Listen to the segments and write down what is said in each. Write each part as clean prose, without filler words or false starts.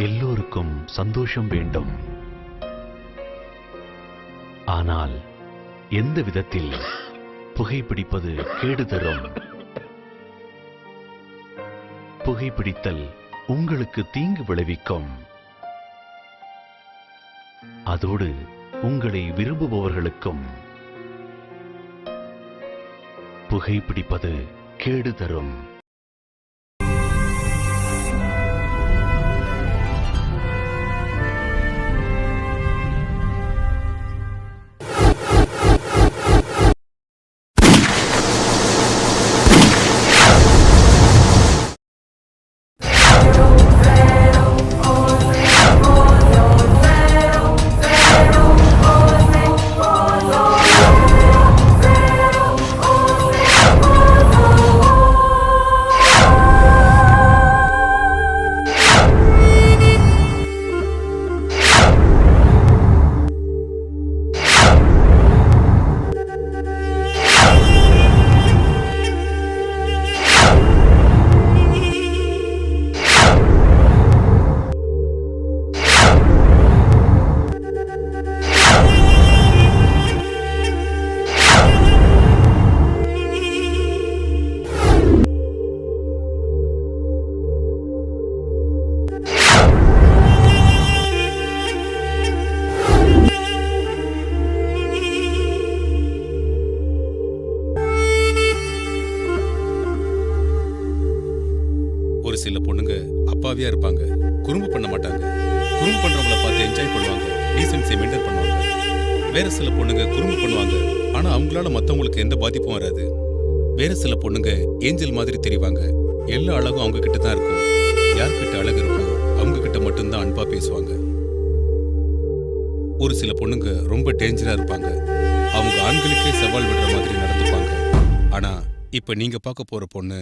எல்லோருக்கும் சந்தோஷம் வேண்டும். ஆனால் எந்த விதத்தில் புகைப்பிடிப்பது கேடு தரும்? புகைப்பிடித்தல் உங்களுக்கு தீங்கு விளைவிக்கும். அதோடு உங்களை விரும்புபவர்களுக்கும் புகைப்பிடிப்பது கேடு தரும். ஒரு சில பொண்ணுங்க அப்பாவியா இருப்பாங்க, குறும்பு பண்ண மாட்டாங்க. குறும்பு பண்றவங்கள பார்த்து என்ஜாய் பண்ணுவாங்க, டீசென்சி மெயின்டைன் பண்ணுவாங்க. வேற சில பொண்ணுங்க குறும்பு பண்ணுவாங்க, ஆனா அவங்களால மத்தவங்களுக்கு எந்த பாதிப்பும் வராது. வேற சில பொண்ணுங்க ஏஞ்சல் மாதிரி தெரிவாங்க, எல்லா அழகும் அவங்க கிட்ட தான் இருக்கும். யார்கிட்ட அழகு இருக்கோ அவங்க கிட்ட மட்டும்தான் அன்பா பேசுவாங்க. ஒரு சில பொண்ணுங்க ரொம்ப டேஞ்சரா இருப்பாங்க, அவங்க ஆண்களுக்கே சவால் விடுற மாதிரி நடந்துப்பாங்க. ஆனா இப்ப நீங்க பார்க்க போற பொண்ணு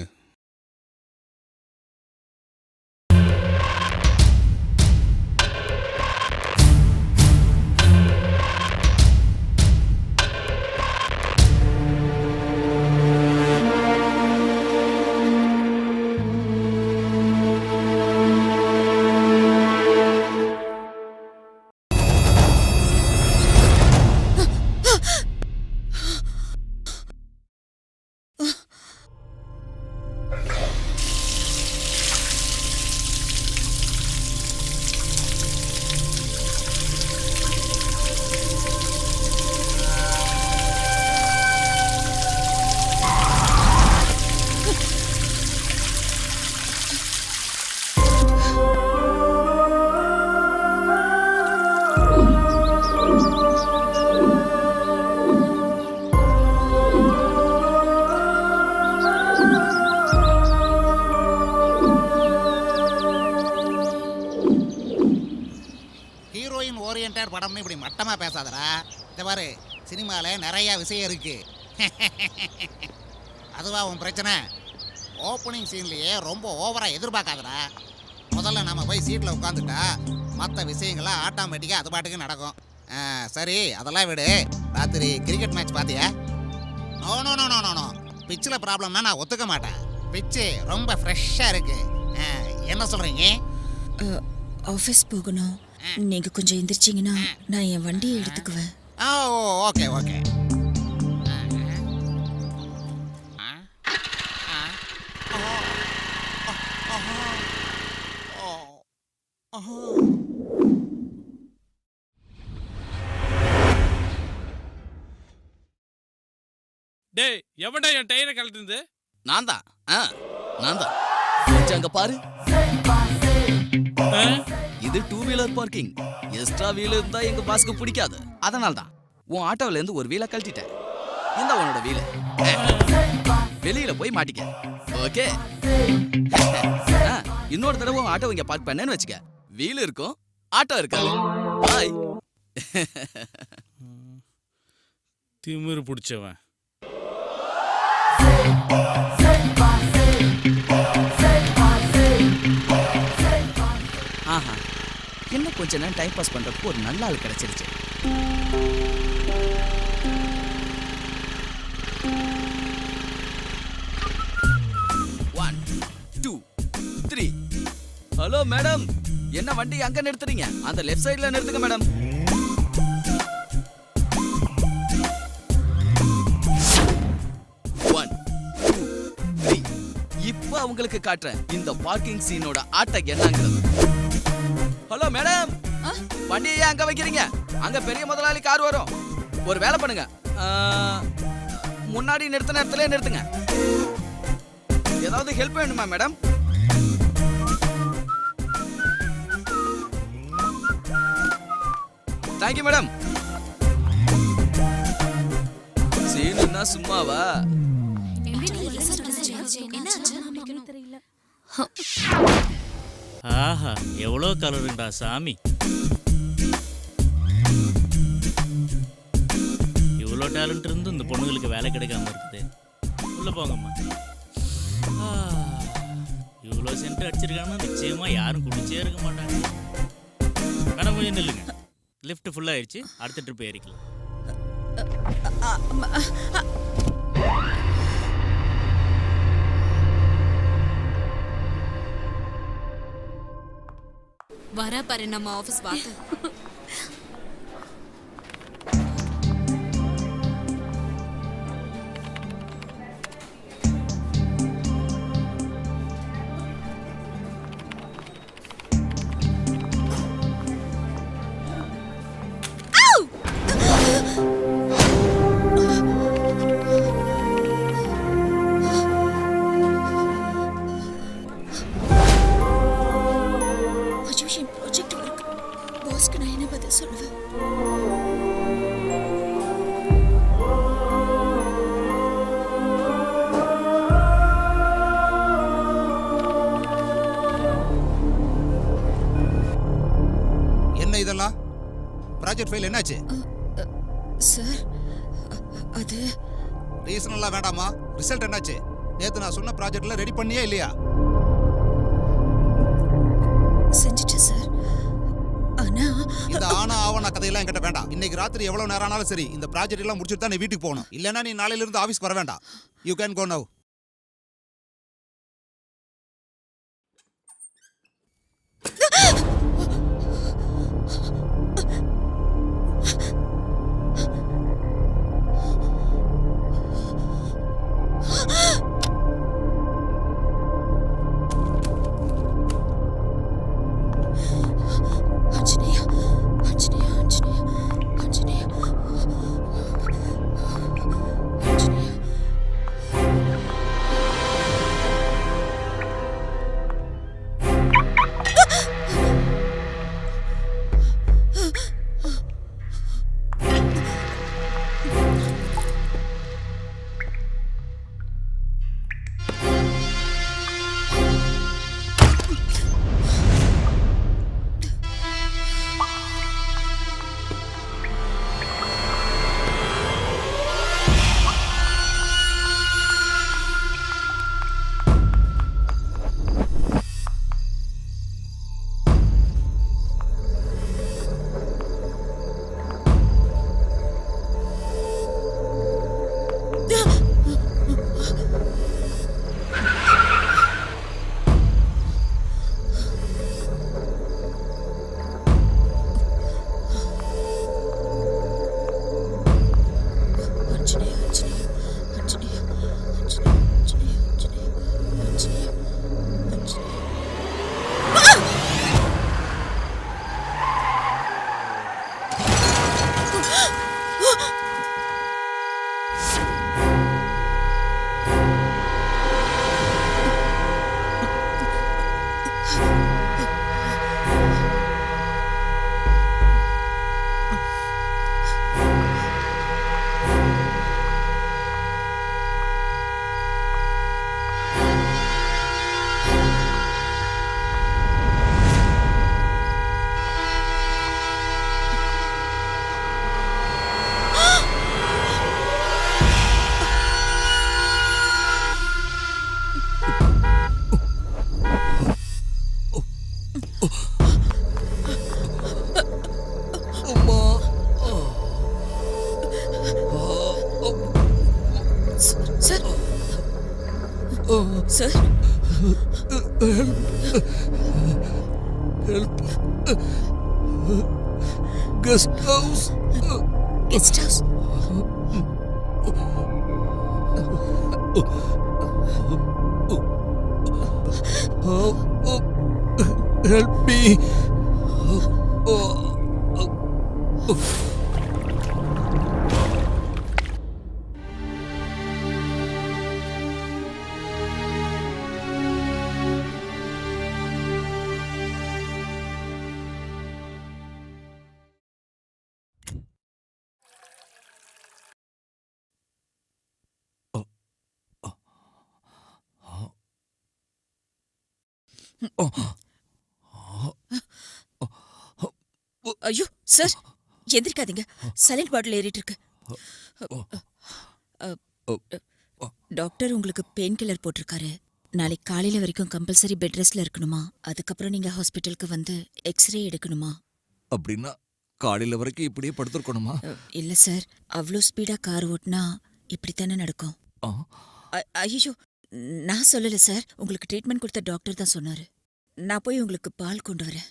படம்னு இப்படி மட்டமா பேசாதடா. இந்த பாரு, சினிமால நிறைய விஷயம் இருக்கு. அதுவா உன் பிரச்சனை? ஓப்பனிங் சீன்லயே ரொம்ப ஓவரா எதிர்பார்க்காதடா. முதல்ல நம்ம போய் சீட்ல உட்காந்துட்டா மற்ற விஷயங்கள்லாம் ஆட்டோமேட்டிக்கா அது பாட்டுக்கு நடக்கும். சரி, அதெல்லாம் விடு. ராத்திரி கிரிக்கெட் மேட்ச் பார்த்தியா? No no no no no பிச்சில் ப்ராப்ளம்னா நான் ஒத்துக்க மாட்டேன். பிச்சு ரொம்ப ஃப்ரெஷ்ஷாக இருக்கு. என்ன சொல்றீங்க? ஆஃபீஸ் போகணும். நீங்க கொஞ்சம் எந்திரிச்சிங்கன்னா நான் என் வண்டியை எடுத்துக்குவேன். Okay okay. டேய், எவன்டா என் டயரை கழட்டுது? நான் தான். அங்க பாரு, இது 2 வீலர் பார்க்கிங். எக்ஸ்ட்ரா வீல் இருந்தா எங்க பாஸ்க்கு பிடிக்காது. அதனால தான் உன் ஆட்டோல இருந்து ஒரு வீலை கழட்டிட்டேன். இந்த உன்னோட வீல் வெளியில போய் மாட்டிக்க. ஓகே? இன்னொரு தடவை உன் ஆட்டோ இங்க பார்க் பண்ணேன்னு வச்சுக்க, வீல் இருக்கும், ஆட்டோ இருக்காது. பாய். திமிரு பிடிச்சவன். ஆஹா, இன்னும் கொஞ்ச நேரம் டைம் பாஸ் பண்றதுக்கு ஒரு நல்ல ஆள் கிடைச்சிருச்சு. ஹலோ மேடம், என்ன வண்டி அங்க நிறுத்துறீங்க? அந்த லெஃப்ட் சைடுல நிறுத்துங்க மேடம். இப்ப அவங்களுக்கு காட்டுறேன் இந்த பார்க்கிங் சீனோட ஆட்டம் என்னங்கிறது. ஹலோ மேடம், வண்டியை அங்க வைக்கிறீங்க? அங்க பெரிய முதலாளி கார் வரும். ஒரு வேலை பண்ணுங்க, முன்னாடி நிறுத்தின இடத்துல நிறுத்துங்க. ஏதாவது ஹெல்ப் வேணுமா மேடம்? Thank you madam. சீனுன்னா சும்மாவா? ஆஹா, எவ்வளோ கலருண்டா சாமி. இவ்வளோ டேலண்ட் இருந்து இந்த பொண்ணுங்களுக்கு வேலை கிடைக்காம இருக்குது. உள்ள போங்கம்மா. இவ்வளோ சென்ட் அடிச்சிருக்காங்கன்னா நிச்சயமா யாரும் குடிச்சே இருக்க மாட்டாங்க. ஆனால் கொஞ்சம் நில்லுங்க, லிஃப்ட் ஃபுல்லாகிடுச்சு, அடுத்த ட்ரிப் ஏறிக்கலாம். வர பாரு நம்ம ஆபீஸ் பார்த்து. இதெல்லாம் ப்ராஜெக்ட் ஃபைல் என்னாச்சு சார்? அது ரீசனெல்லாம் வேண்டாமா? ரிசல்ட் என்னாச்சு? நேற்று நான் சொன்ன ப்ராஜெக்ட்ல ரெடி பண்ணியே இல்லையா? செஞ்சுட்டேன் சார். ஆனா இந்த ஆனா ஆவண கதையெல்லாம் என்கிட்ட வேண்டாம். இன்னைக்கு ராத்திரி எவ்வளவு நேரம் ஆனாலும் சரி இந்த ப்ராஜெக்ட் எல்லாம் முடிச்சுட்டு தான் நீ வீட்டுக்கு போகணும். இல்லைன்னா நீ நாளையில இருந்து ஆஃபீஸ்க்கு வர வேண்டாம். You can go now. Sir help. Guest house. Guest house? Help me. ஐயோ சார், எந்திரிக்காதீங்க. சைலண்ட் பாட்டில் ஏறிட்டு இருக்கு. டாக்டர் உங்களுக்கு பெயின் கில்லர் போட்டிருக்காரு. நாளைக்கு காலையில வரைக்கும் கம்பல்சரி பெட் ரெஸ்ட்ல இருக்கணுமா? அதுக்கப்புறம் நீங்க ஹாஸ்பிட்டலுக்கு வந்து எக்ஸ்ரே எடுக்கணுமா? அப்படின்னா காலையில வரைக்கும் இப்படியே படுத்துருக்கணுமா? இல்ல சார், அவ்வளோ ஸ்பீடா கார் ஓட்டினா இப்படித்தானே நடக்கும். ஐயோ, நான் சொல்லல சார். உங்களுக்கு ட்ரீட்மெண்ட் கொடுத்த டாக்டர் தான் சொன்னாரு. நான் போய் உங்களுக்கு பால் கொண்டு வரேன்.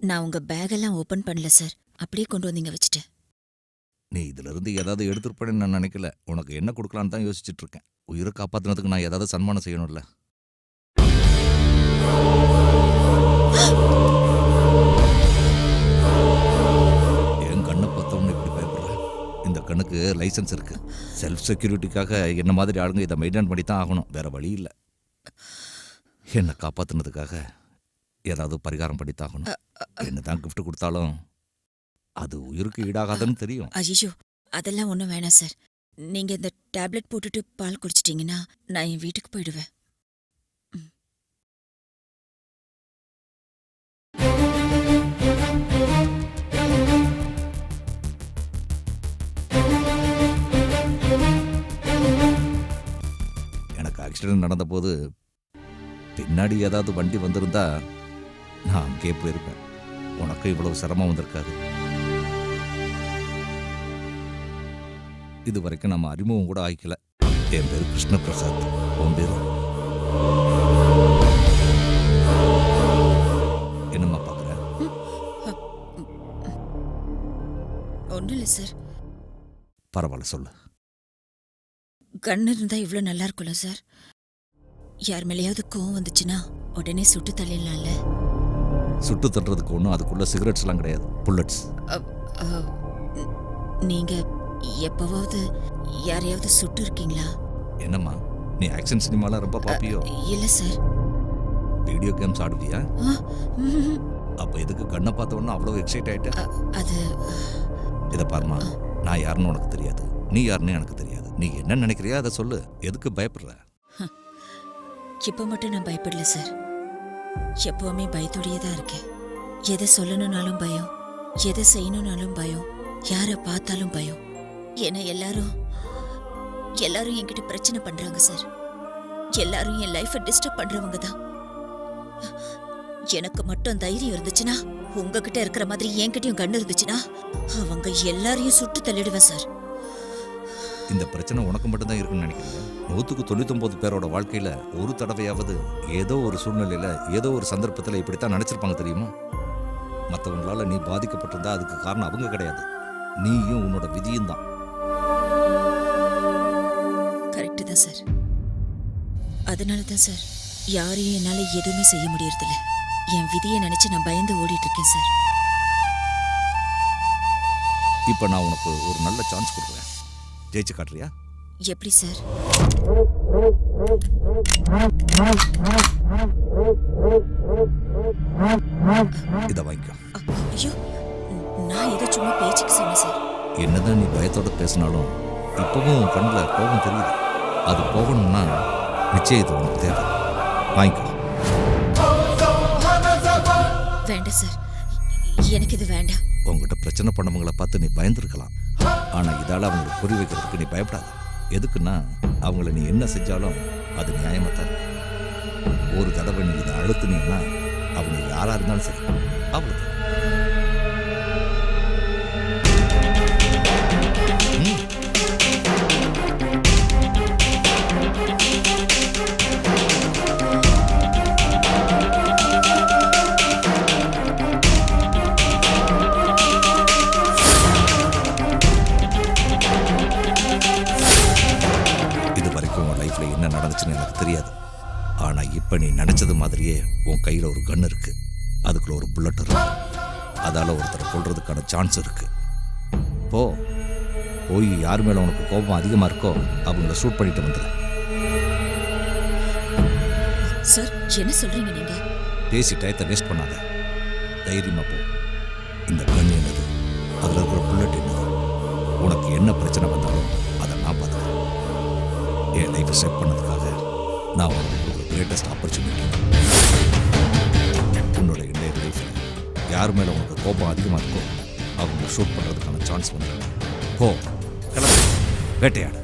நான் உங்க பேகெல்லாம் ஓபன் பண்ணல சார். அப்படியே கொண்டு வந்தீங்க வச்சுட்டேன். நீ இதுல இருந்து ஏதாவது எடுத்துருப்பேன்னு நான் நினைக்கல. உனக்கு என்ன கொடுக்கலான்னு தான் யோசிச்சுட்டு இருக்கேன். உயிரை காப்பாத்தினதுக்கு நான் ஏதாவது சன்மானம் செய்யணும்ல. என் கண்ணை பார்த்தவொன்னு இப்படி பயப்படுறேன். இந்த கண்ணுக்கு லைசன்ஸ் இருக்கு. செல்ஃப் செக்யூரிட்டிக்காக என்ன மாதிரி ஆளுங்க இதை மெயின்டைன் பண்ணி தான் ஆகணும். வேற வழி இல்லை. என்னை காப்பாத்தினதுக்காக ஏதாவது பரிகாரம் பண்ணித்தாகணும். என்னதான் கிஃப்ட் கொடுத்தாலும் அது உயிருக்கு ஈடாகாதுன்னு தெரியும். ஐயோ, அதெல்லாம் ஒன்றும் வேணாம் சார். நீங்க இந்த டேப்லெட் போட்டுட்டு பால் குடிச்சிட்டீங்கன்னா நான் என் வீட்டுக்கு போயிடுவேன். எனக்கு ஆக்சிடென்ட் நடந்தபோது பின்னாடி ஏதாவது வண்டி வந்திருந்தா நான் அங்கே போயிருப்பேன். உனக்கு இவ்வளவு சிரமம் வந்திருக்காது. இது வரைக்கும் நம்ம அறிமுகம் கூட ஆயிக்கல. என் பேரு கிருஷ்ண பிரசாத். உன் பேரு என்னம்மா பார்க்குற? ஒன்றும் இல்லை சார். பரவாயில்ல, சொல்லு. கண் இருந்தா இவ்வளோ நல்லா இருக்கும்ல சார். யார் மேலேயாவது கோவம் வந்துச்சுன்னா உடனே சுட்டு தள்ளிடலாம்ல. சுட்டு தட்டுறதுக்கு ஒன்றும் அதுக்குள்ள சிகரெட்ஸ்லாம் கிடையாது. புல்லட்ஸ். நீங்க எப்பவாவது யாரையாவது சுட்டு இருக்கீங்களா? என்னம்மா, நீ ஆக்ஷன் சினிமாலாம் ரொம்ப பாப்பியோ? இல்ல சார். Video games ஆடுவியா? அப்ப எதுக்கு கண்ணை பார்த்த உடனே அவ்வளவு எக்ஸைட் ஆயிட்ட? அது இதை பாருமா, நான் யாருன்னு உனக்கு தெரியாது, நீ யாருன்னு எனக்கு தெரியாது. நீ என்ன நினைக்கிறியா அதை சொல்லு. எதுக்கு பயப்படுற? இப்ப மட்டும் நான் பயப்படல சார். எப்பவுமே பயத்தோடையே தான் இருக்கேன். எதை சொல்லணும்னாலும் பயம், எதை செய்யணும்னாலும் பயம், யாரை பார்த்தாலும் பயம். ஏன்னா எல்லாரும் என்கிட்ட பிரச்சனை பண்றாங்க சார். எல்லாரும் என் லைஃபை டிஸ்டர்ப் பண்றவங்க தான். எனக்கு மட்டும் தைரியம் இருந்துச்சுன்னா, உங்ககிட்ட இருக்கிற மாதிரி என்கிட்டயும் கண்ணு இருந்துச்சுன்னா, அவங்க எல்லாரையும் சுட்டு தள்ளிடுவேன் சார். இந்த பிரச்சனை உனக்கு மட்டும்தான் இருக்குன்னு நினைக்கிறேன். 199 பேரோட வாழ்க்கையில ஒரு தடவையாவது ஏதோ ஒரு சூழ்நிலையில ஏதோ ஒரு சந்தர்ப்பத்தில் இப்படித்தான் நினைச்சிருப்பாங்க தெரியுமா? மற்றவங்களால நீ பாதிக்கப்பட்டிருந்தா அதுக்கு காரணம் அவங்க கிடையாது, நீயும் உன்னோட விதியும் தான். கரெக்டு தான் சார். அதனால தான் சார் யாரையும் என்னால எதுவுமே செய்ய முடியறதில்ல. என் விதியை நினைச்சு நான் பயந்து ஓடிட்டு இருக்கேன் சார். இப்ப நான் உனக்கு ஒரு நல்ல சான்ஸ் கொடுக்குறேன். ஜெயிச்சு காட்டுறியா? எப்படி சார்? இதை வாங்கிக்கோ. ஐயோ, நான் ஏதோ சும்மா பேச்சுக்கு சொன்னேன் சார். என்னதான் நீ பயத்தோட பேசினாலும் இப்பவும் உன் கண்ணில் கோபம் தெரியுது. அது போகணும்னா நிச்சயம் இது உனக்கு தேவை. வாங்கிக்கோ. வேண்டாம் சார், எனக்கு இது வேண்டாம். உங்ககிட்ட பிரச்சனை பண்ணவங்களை பார்த்து நீ பயந்துருக்கலாம். ஆனால் இதால் அவங்களுக்கு புரிய வைக்கிறதுக்கு நீ பயப்படாத. எதுக்குன்னா அவங்கள நீ என்ன செஞ்சாலும் அது நியாயமாக தான். ஒரு தடவை நீ இதை அழுத்துனீங்கன்னா அவங்க யாரா இருந்தாலும் சரி அவ்வளவுதான். இது வரைக்கும் உன் லைஃப்ல என்ன நடந்துச்சுன்னு எனக்கு தெரியாது. ஆனா இப்ப நீ நினைச்சது மாதிரியே உன் கையில ஒரு கன் இருக்கு, அதுக்குள்ள ஒரு புல்லட் இருக்கு. அதால ஒருத்தரை கொல்றதுக்கான சான்ஸ் இருக்கு. போய் யார் மேல உனக்கு கோபம் அதிகமா இருக்கோ அவங்கள ஷூட் பண்ணிட்டு வந்துடு. சார் என்ன சொல்றீங்க நீங்க? பேசி டயத்தை வேஸ்ட் பண்ணாத, தைரியமா போ. இந்த கன் என்னது, அதுல இருக்கிற புல்லட் என்னது, உனக்கு என்ன பிரச்சனை வந்தாலும் அதை நான் பார்த்துக்கிறேன். என் லைஃப்பை செட் பண்ணதுக்காக நான் உனக்கு ஒரு கிரேட்டஸ்ட் ஆப்பர்ச்சுனிட்டி. உன்னோட இன்றைய லைஃப்பில் யார் மேலே உனக்கு கோபம் அதிகமாக இருக்கோ அவங்க ஷூட் பண்ணுறதுக்கான சான்ஸ் வந்து போ, கிளம்பு, வேட்டையாடு,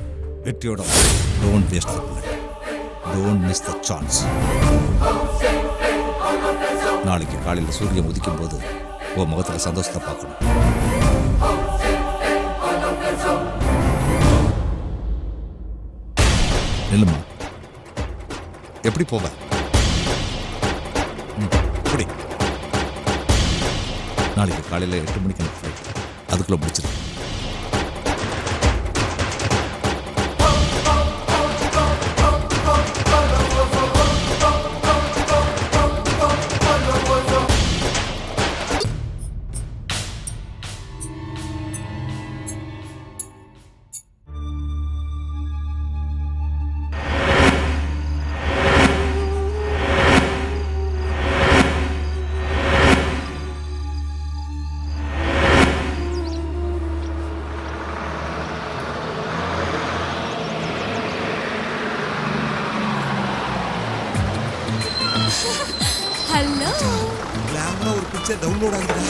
வெற்றியோட. Don't waste the bullet, don't miss the chance. நாளைக்கு காலையில் சூரியன் உதிக்கும் போது உன் முகத்தில் சந்தோஷத்தை பார்க்கணும். நில்லுமா, எப்படி போவ? இப்படி நாளைக்கு காலையில் 8 மணிக்கு எனக்கு ஃப்ளைட், அதுக்குள்ளே முடிச்சிரு. ஹலோ. கிளாமரா ஒரு பிக்சர் டவுன்லோட் ஆகுதுடா.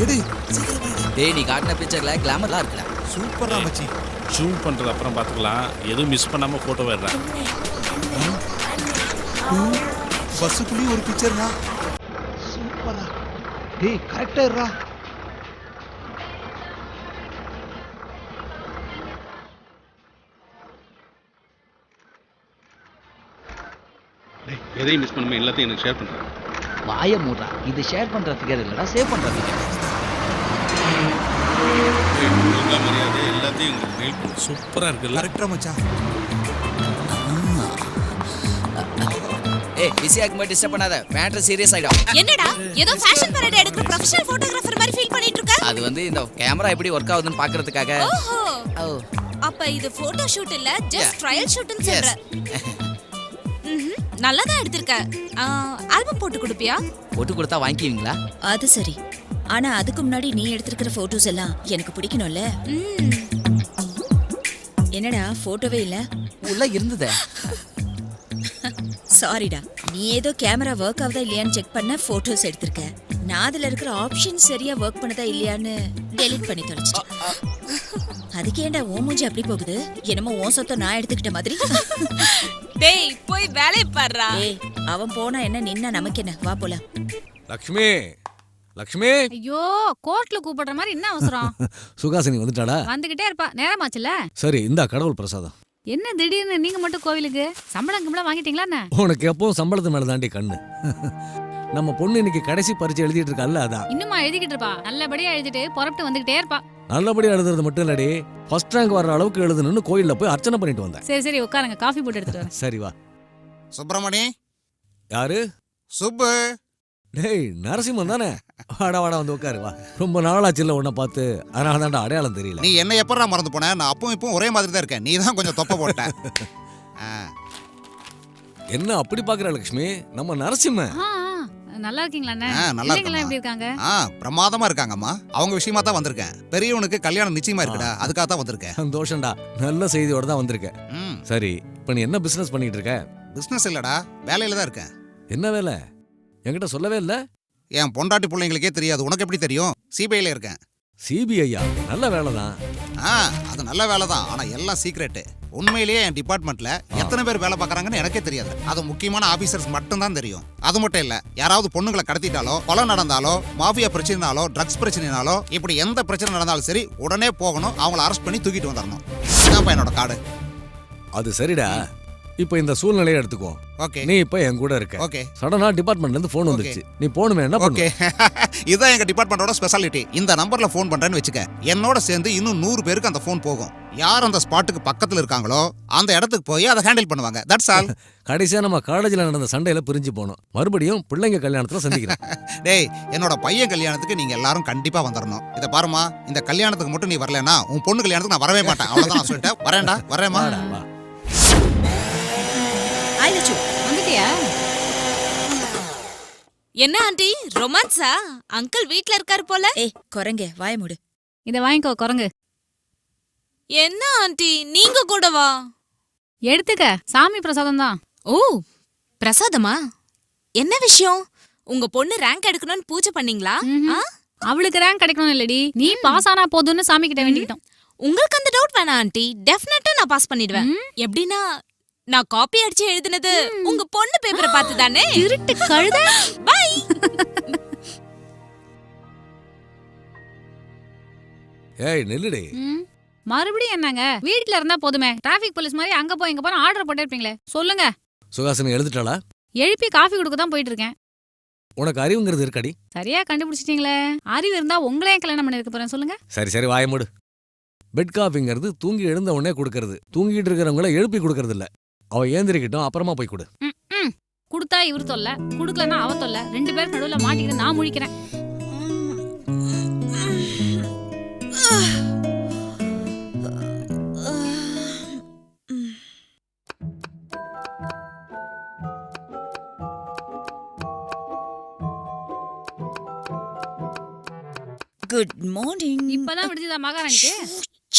எடு சீக்கிரம் எடு. டேய் நீ காட்டின பிக்சர்ல கிளாமர்லாம் இருக்குடா. சூப்பரா மச்சி. ஜூம் பண்றது அப்புறம் பார்த்துக்கலாம். எதுவும் மிஸ் பண்ணாம போட்டோ எடுறேன். பஸ்ஸுக்குள்ளேயும் ஒரு பிக்சர்னா சூப்பரா. டேய் கரெக்டா இருடா. எதையும் மிஸ் பண்ணாம எல்லாத்தையும் எனக்கு ஷேர் பண்றேன். வாய மூடுறா, இது ஷேர் பண்ற ஃபிகர் இல்லடா, சேவ் பண்ற ஃபிகர். மரியாதை எல்லாத்தையும் உங்களுக்கு ஹெல்ப் பண்ணு. சூப்பரா இருக்குல்ல? கரெக்டா மச்சான். ஏய் பிஸியா இருக்கும்போது டிஸ்டர்ப் பண்ணாத, மேட்டர் சீரியஸ் ஆயிடும். என்னடா ஏதோ ஃபேஷன் பரேட் எடுக்கிற ப்ரொஃபஷனல் போட்டோகிராஃபர் மாதிரி ஃபீல் பண்ணிட்டு இருக்க? அது வந்து இந்த கேமரா எப்படி ஒர்க் ஆகுதுன்னு பார்க்கிறதுக்காக. ஓஹோ, ஓ அப்ப இது போட்டோ ஷூட் இல்ல, ஜஸ்ட் Yeah. ட்ரையல் ஷூட்னு சொல்ற. நல்லா தான் எடுத்திருக்க. ஆல்பம் போட்டு கொடுப்பியா? போட்டு கொடுத்தா வாங்கிக்குவீங்களா? அது சரி, ஆனா அதுக்கு முன்னாடி நீ எடுத்திருக்கிற போட்டோஸ் எல்லாம் எனக்கு பிடிக்கணும்ல. ம். என்னடா போட்டோவே இல்ல? உள்ள இருந்ததே. சாரிடா, நீ ஏதோ கேமரா ஒர்க் ஆகுதா இல்லையான்னு செக் பண்ண போட்டோஸ் எடுத்திருக்க. நான் அதுல இருக்கிற ஆப்ஷன் சரியா ஒர்க் பண்ணதா இல்லையான்னு டெலீட் பண்ணி தொலைச்சிட்டேன். அதுக்கு ஏன்டா ஓ மூஞ்சி அப்படி போகுது? என்னமோ ஓ சொத்தை நான் எடுத்துக்கிட்ட மாதிரி. டேய் போய் வேலைய பாருடா. ஏய், அவன் போனா என்ன, நின்னா நமக்கு என்ன? வா போலாம். லக்ஷ்மி, லக்ஷ்மி. ஐயோ, கோர்ட்ல கூப்பிடுற மாதிரி என்ன அவசரம்? சுகாசினி வந்துட்டாடா? வந்துகிட்டே இருப்பா, நேரமாச்சுல. சரி, இந்தா கடவுள் பிரசாதம். என்ன திடீர்னு நீங்க மட்டும் கோவிலுக்கு? சம்பளம் கிம்பளம் வாங்கிட்டீங்களா என்ன? உனக்கு எப்பவும் சம்பளத்து மேல தாண்டி கண்ணு. நம்ம பொண்ணு இன்னைக்கு கடைசி பரீட்சை எழுதிட்டு இருக்கல்ல, அதான். இன்னுமா எழுதிக்கிட்டு இருப்பா? நல்லபடியா எழுதிட்டு புறப்பட்டு வந்துகிட்டே இருப்பா. நல்லபடியா எழுதுறது மட்டும் இல்லடி, ஃபர்ஸ்ட் ரேங்க் வர்ற அளவுக்கு எழுதணும்னு கோயில்ல போய் அர்ச்சனை பண்ணிட்டு வந்தேன். சரி சரி உட்காருங்க, காஃபி போட்டு எடுத்துட்டு வரேன். சரி வா. சுப்பிரமணி. யாரு? சுப்பு. டேய் நரசிம்மன் தானே? வாடா வாடா வந்து உட்காரு வா. ரொம்ப நாளாச்சு இல்ல உன்னை பார்த்து, அதனால தான்டா அடையாளம் தெரியல. நீ என்ன எப்படா மறந்து போன? நான் அப்பவும் இப்பவும் ஒரே மாதிரி தான் இருக்கேன். நீ தான் கொஞ்சம் தொப்பை போட்ட. என்ன அப்படி பாக்குற லக்ஷ்மி? நம்ம நரசிம்மன். நல்லா இருக்கீங்களா அண்ணே? நல்லா பிள்ளைங்கலாம் எப்படி இருக்காங்க? பிரமாதமா இருக்காங்கம்மா. அவங்க விஷயமா தான் வந்திருக்கேன். பெரியவனுக்கு கல்யாணம் நிச்சயமா இருக்குடா, அதுக்காக தான் வந்திருக்கேன். சந்தோஷம்டா, நல்ல செய்தியோட தான் வந்திருக்கேன். சரி, இப்போ நீ என்ன பிசினஸ் பண்ணிட்டு இருக்க? பிசினஸ் இல்லடா, வேலையில தான் இருக்கேன். என்ன வேலை? என்கிட்ட சொல்லவே இல்ல. என் பொண்டாட்டி பிள்ளைங்களுக்கே தெரியாது, உனக்கு எப்படி தெரியும்? சிபிஐல இருக்கேன். சிபிஐயா? நல்ல வேலை தான். அது நல்ல வேலை தான், ஆனா எல்லாம் சீக்ரெட். உண்மையிலேயே என் டிபார்ட்மெண்ட்ல எத்தனை பேர் வேலை பார்க்கறாங்கன்னு எனக்கே தெரியாது. அது முக்கியமான ஆபீசர்ஸ் மட்டும் தான் தெரியும். அது மட்டும் இல்ல, யாராவது பொண்ணுங்களை கடத்திட்டாலோ, கொலை நடந்தாலோ, மாஃபியா பிரச்சனைனாலோ, ட்ரக்ஸ் பிரச்சனைனாலோ, இப்படி எந்த பிரச்சனை நடந்தாலும் சரி உடனே போகணும், அவங்கள அரெஸ்ட் பண்ணி தூக்கிட்டு வந்துடணும். இதான்ப்பா என்னோட கார்டு. அது சரிடா. இப்போ இந்த சூழ்நிலையை எடுத்துக்கோ. ஓகே. நீ இப்போ என் கூட இருக்க. ஓகே. சடனா டிபார்ட்மெண்ட்ல இருந்து ஃபோன் வந்துச்சு. நீ போனுமே என்ன பண்ணு? ஓகே. இதான் எங்க டிபார்ட்மெண்டோட ஸ்பெஷாலிட்டி. இந்த நம்பர்ல ஃபோன் பண்றேன்னு வெச்சுக்க, என்னோட சேர்ந்து இன்னும் 100 பேருக்கு அந்த ஃபோன் போகும். யார் அந்த ஸ்பாட்டுக்கு பக்கத்துல இருக்காங்களோ அந்த இடத்துக்கு போய் அதை ஹேண்டில் பண்ணுவாங்க. That's all. கடைசியா நம்ம காலேஜ்ல நடந்த சண்டையில பிரிஞ்சு போனோம். மறுபடியும் பிள்ளைங்க கல்யாணத்துல சந்திக்கிறேன். டேய், என்னோட பையன் கல்யாணத்துக்கு நீங்க எல்லாரும் கண்டிப்பா வந்துடணும். இத பாருமா, இந்த கல்யாணத்துக்கு மட்டும் நீ வரலனா உன் பொண்ணு கல்யாணத்துக்கு நான் வரவே மாட்டேன். அவ்வளவுதான் நான் சொல்லிட்டேன். வரேன்டா, வரேம்மா. வந்துட்டியா? என்ன ஆண்டி ரொமான்ஸா? அங்கிள் வீட்ல இருக்காரு போல. ஏய் குரங்க வாய மூடு. இதை வாங்கிக்கோ குரங்கு. என்ன ஆண்டி நீங்க கூடவா? எடுத்துக்க, சாமி பிரசாதம் தான். ஓ பிரசாதமா? என்ன விஷயம்? உங்க பொண்ணு ரேங்க் எடுக்கணும்னு பூஜை பண்ணீங்களா? அவளுக்கு ரேங்க் கிடைக்கணும் இல்லடி, நீ பாஸ் ஆனா போதும்னு சாமி கிட்ட வேண்டிக்கிட்டோம். உங்களுக்கு அந்த டவுட் வேணாம் ஆண்டி, டெஃபினட்டா நான் பாஸ் பண்ணிடுவேன். எப்படின்னா நான் காப்பி அடிச்சு எழுதுனது உங்க பொண்ணு பேப்பரை பார்த்து தானே. திருட்டு கழுத. பை. ஏய் நில்லுடி. மறுபடியும் என்னங்க? வீட்ல இருந்தா போதுமே, டிராஃபிக் போலீஸ் மாதிரி அங்க போய் இங்க போய் ஆர்டர் போட்டே இருப்பீங்களே. சொல்லுங்க. சுகாசினி எழுதிட்டாளா? எழுப்பி காஃபி கொடுக்க தான் போயிட்டு இருக்கேன். உனக்கு அறிவுங்கிறது இருக்கடி? சரியா கண்டுபிடிச்சிட்டீங்களே. அறிவு இருந்தா உங்களையே கல்யாணம் பண்ணி இருக்க போறேன். சொல்லுங்க. சரி சரி வாய மூடு. பெட் காஃபிங்கிறது தூங்கி எழுந்த உடனே கொடுக்கறது. தூங்கிட்டு இருக்கிறவங்கள எழுப்பி கொடுக்கறது இல்ல. அவ ஏந்திரிக்கிட்டோம், அப்புறமா போய் கொடு. கொடுத்தா இவரு தொல்லை, கொடுக்கலன்னா அவ தொல்லை. 2 பேர் நடுவுல மாட்டிக்கிட்டு நான் முழிக்கிறேன். Good morning. இப்பதான் விடுதா மகாராணிக்கு?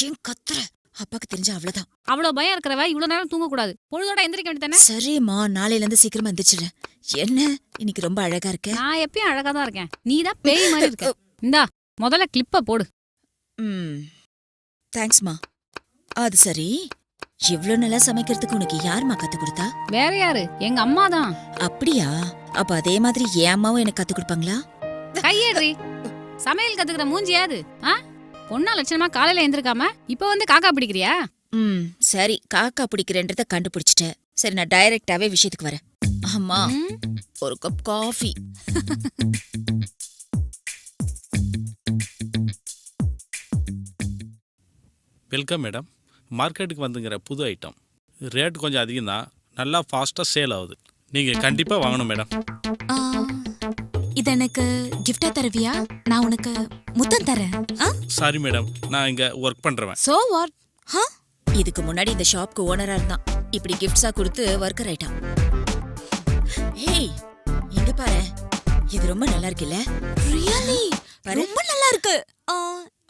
ஏன் கத்துற? அப்பாக்கு தெரிஞ்சா அவ்வளவுதான். அவ்வளவு பயம் இருக்கிறவ இவ்வளவு நேரம் தூங்க கூடாது. பொழுதோட எந்திரிக்க வேண்டியதானே? சரிம்மா, நாளையில இருந்து சீக்கிரமா எந்திரிச்சிடுறேன். என்ன இன்னைக்கு ரொம்ப அழகா இருக்க? நான் எப்பயும் அழகா தான் இருக்கேன். நீ தான் பேய் மாதிரி இருக்க. இந்தா முதல்ல கிளிப்ப போடு. தேங்க்ஸ்மா. அது சரி, இவ்ளோ நல்லா சமைக்கிறதுக்கு உனக்கு யாருமா கத்து கொடுத்தா? வேற யாரு? எங்க அம்மா தான். அப்படியா? அப்ப அதே மாதிரி என் அம்மாவும் எனக்கு கத்து கொடுப்பாங்களா? கையேறி சமையல் கத்துக்கிற மூஞ்சியாது. பொண்ணா லட்சணமா காலையில எந்திருக்காம இப்ப வந்து காக்கா பிடிக்கிறியா? சரி, காக்கா பிடிக்கிறேன்றத கண்டுபிடிச்சிட்டேன். சரி, நான் டைரக்டாவே விஷயத்துக்கு வரேன். அம்மா, ஒரு கப் காஃபி. Welcome madam. மார்க்கெட்டுக்கு வந்துங்கிற புது ஐட்டம். ரேட் கொஞ்சம் அதிகம் தான், நல்லா ஃபாஸ்ட்டாக சேல் ஆகுது. நீங்கள் கண்டிப்பாக வாங்கணும் மேடம். இது எனக்கு கிஃப்டா தருவியா? நான் உனக்கு முத்தம் தரேன். சாரி மேடம், நான் இங்கே ஒர்க் பண்ணுறேன். So what? இதுக்கு முன்னாடி இந்த ஷாப்க்கு ஓனரா இருந்தான். இப்படி கிஃப்ட்ஸா கொடுத்து ஒர்க்கர் ஆயிட்டான். ஹேய், இங்க பாரு, இது ரொம்ப நல்லா இருக்குல்ல? ரியலி ரொம்ப நல்லா இருக்கு.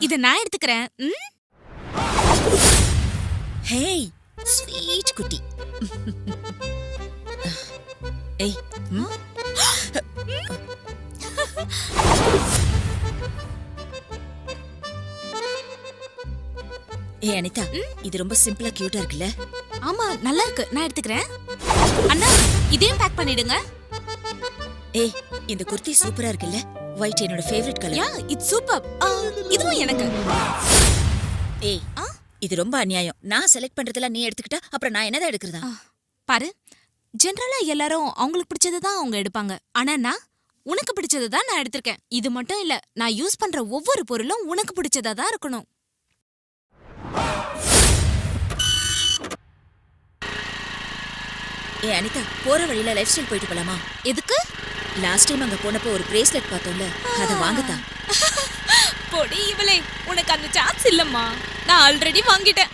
இத நான் எடுத்துக்கிறேன். ஹேய் ஸ்வீட் குட்டி. ஏய், ஏய் அனிதா, இது ரொம்ப சிம்பிளா கியூட்டா இருக்குல்ல? ஆமா, நல்லா இருக்கு. நான் எடுத்துக்கிறேன். அண்ணா, இதையும் பேக் பண்ணிடுங்க. ஏய், இந்த குர்த்தி சூப்பரா இருக்குல்ல? ஒயிட் என்னோட favourite colour. Yeah, it's super. இதுவும் எனக்கு. ஏய், இது ரொம்ப அநியாயம். நான் செலக்ட் பண்றதெல்லாம் நீ எடுத்துக்கிட்டா அப்புறம் நான் என்னதான் எடுக்கிறதா? பாரு, ஜெனரலா எல்லாரும் அவங்களுக்கு பிடிச்சது தான் அவங்க எடுப்பாங்க. ஆனா நான் உனக்கு பிடிச்சது தான் நான் எடுத்திருக்கேன். இது மட்டும் இல்ல, நான் யூஸ் பண்ற ஒவ்வொரு பொருளும் உனக்கு பிடிச்சதா தான் இருக்கணும். ஏய் அனிதா, போற வழியில லைஃப் ஸ்டைல் போயிட்டு போலாமா? எதுக்கு? லாஸ்ட் டைம் அங்க போனப்போ ஒரு பிரேஸ்லெட் பார்த்தோம்ல, அத வாங்குதா? பொடி இவளே, உனக்கு அந்த சான்ஸ் இல்லம்மா. நான் ஆல்ரெடி வாங்கிட்டேன்.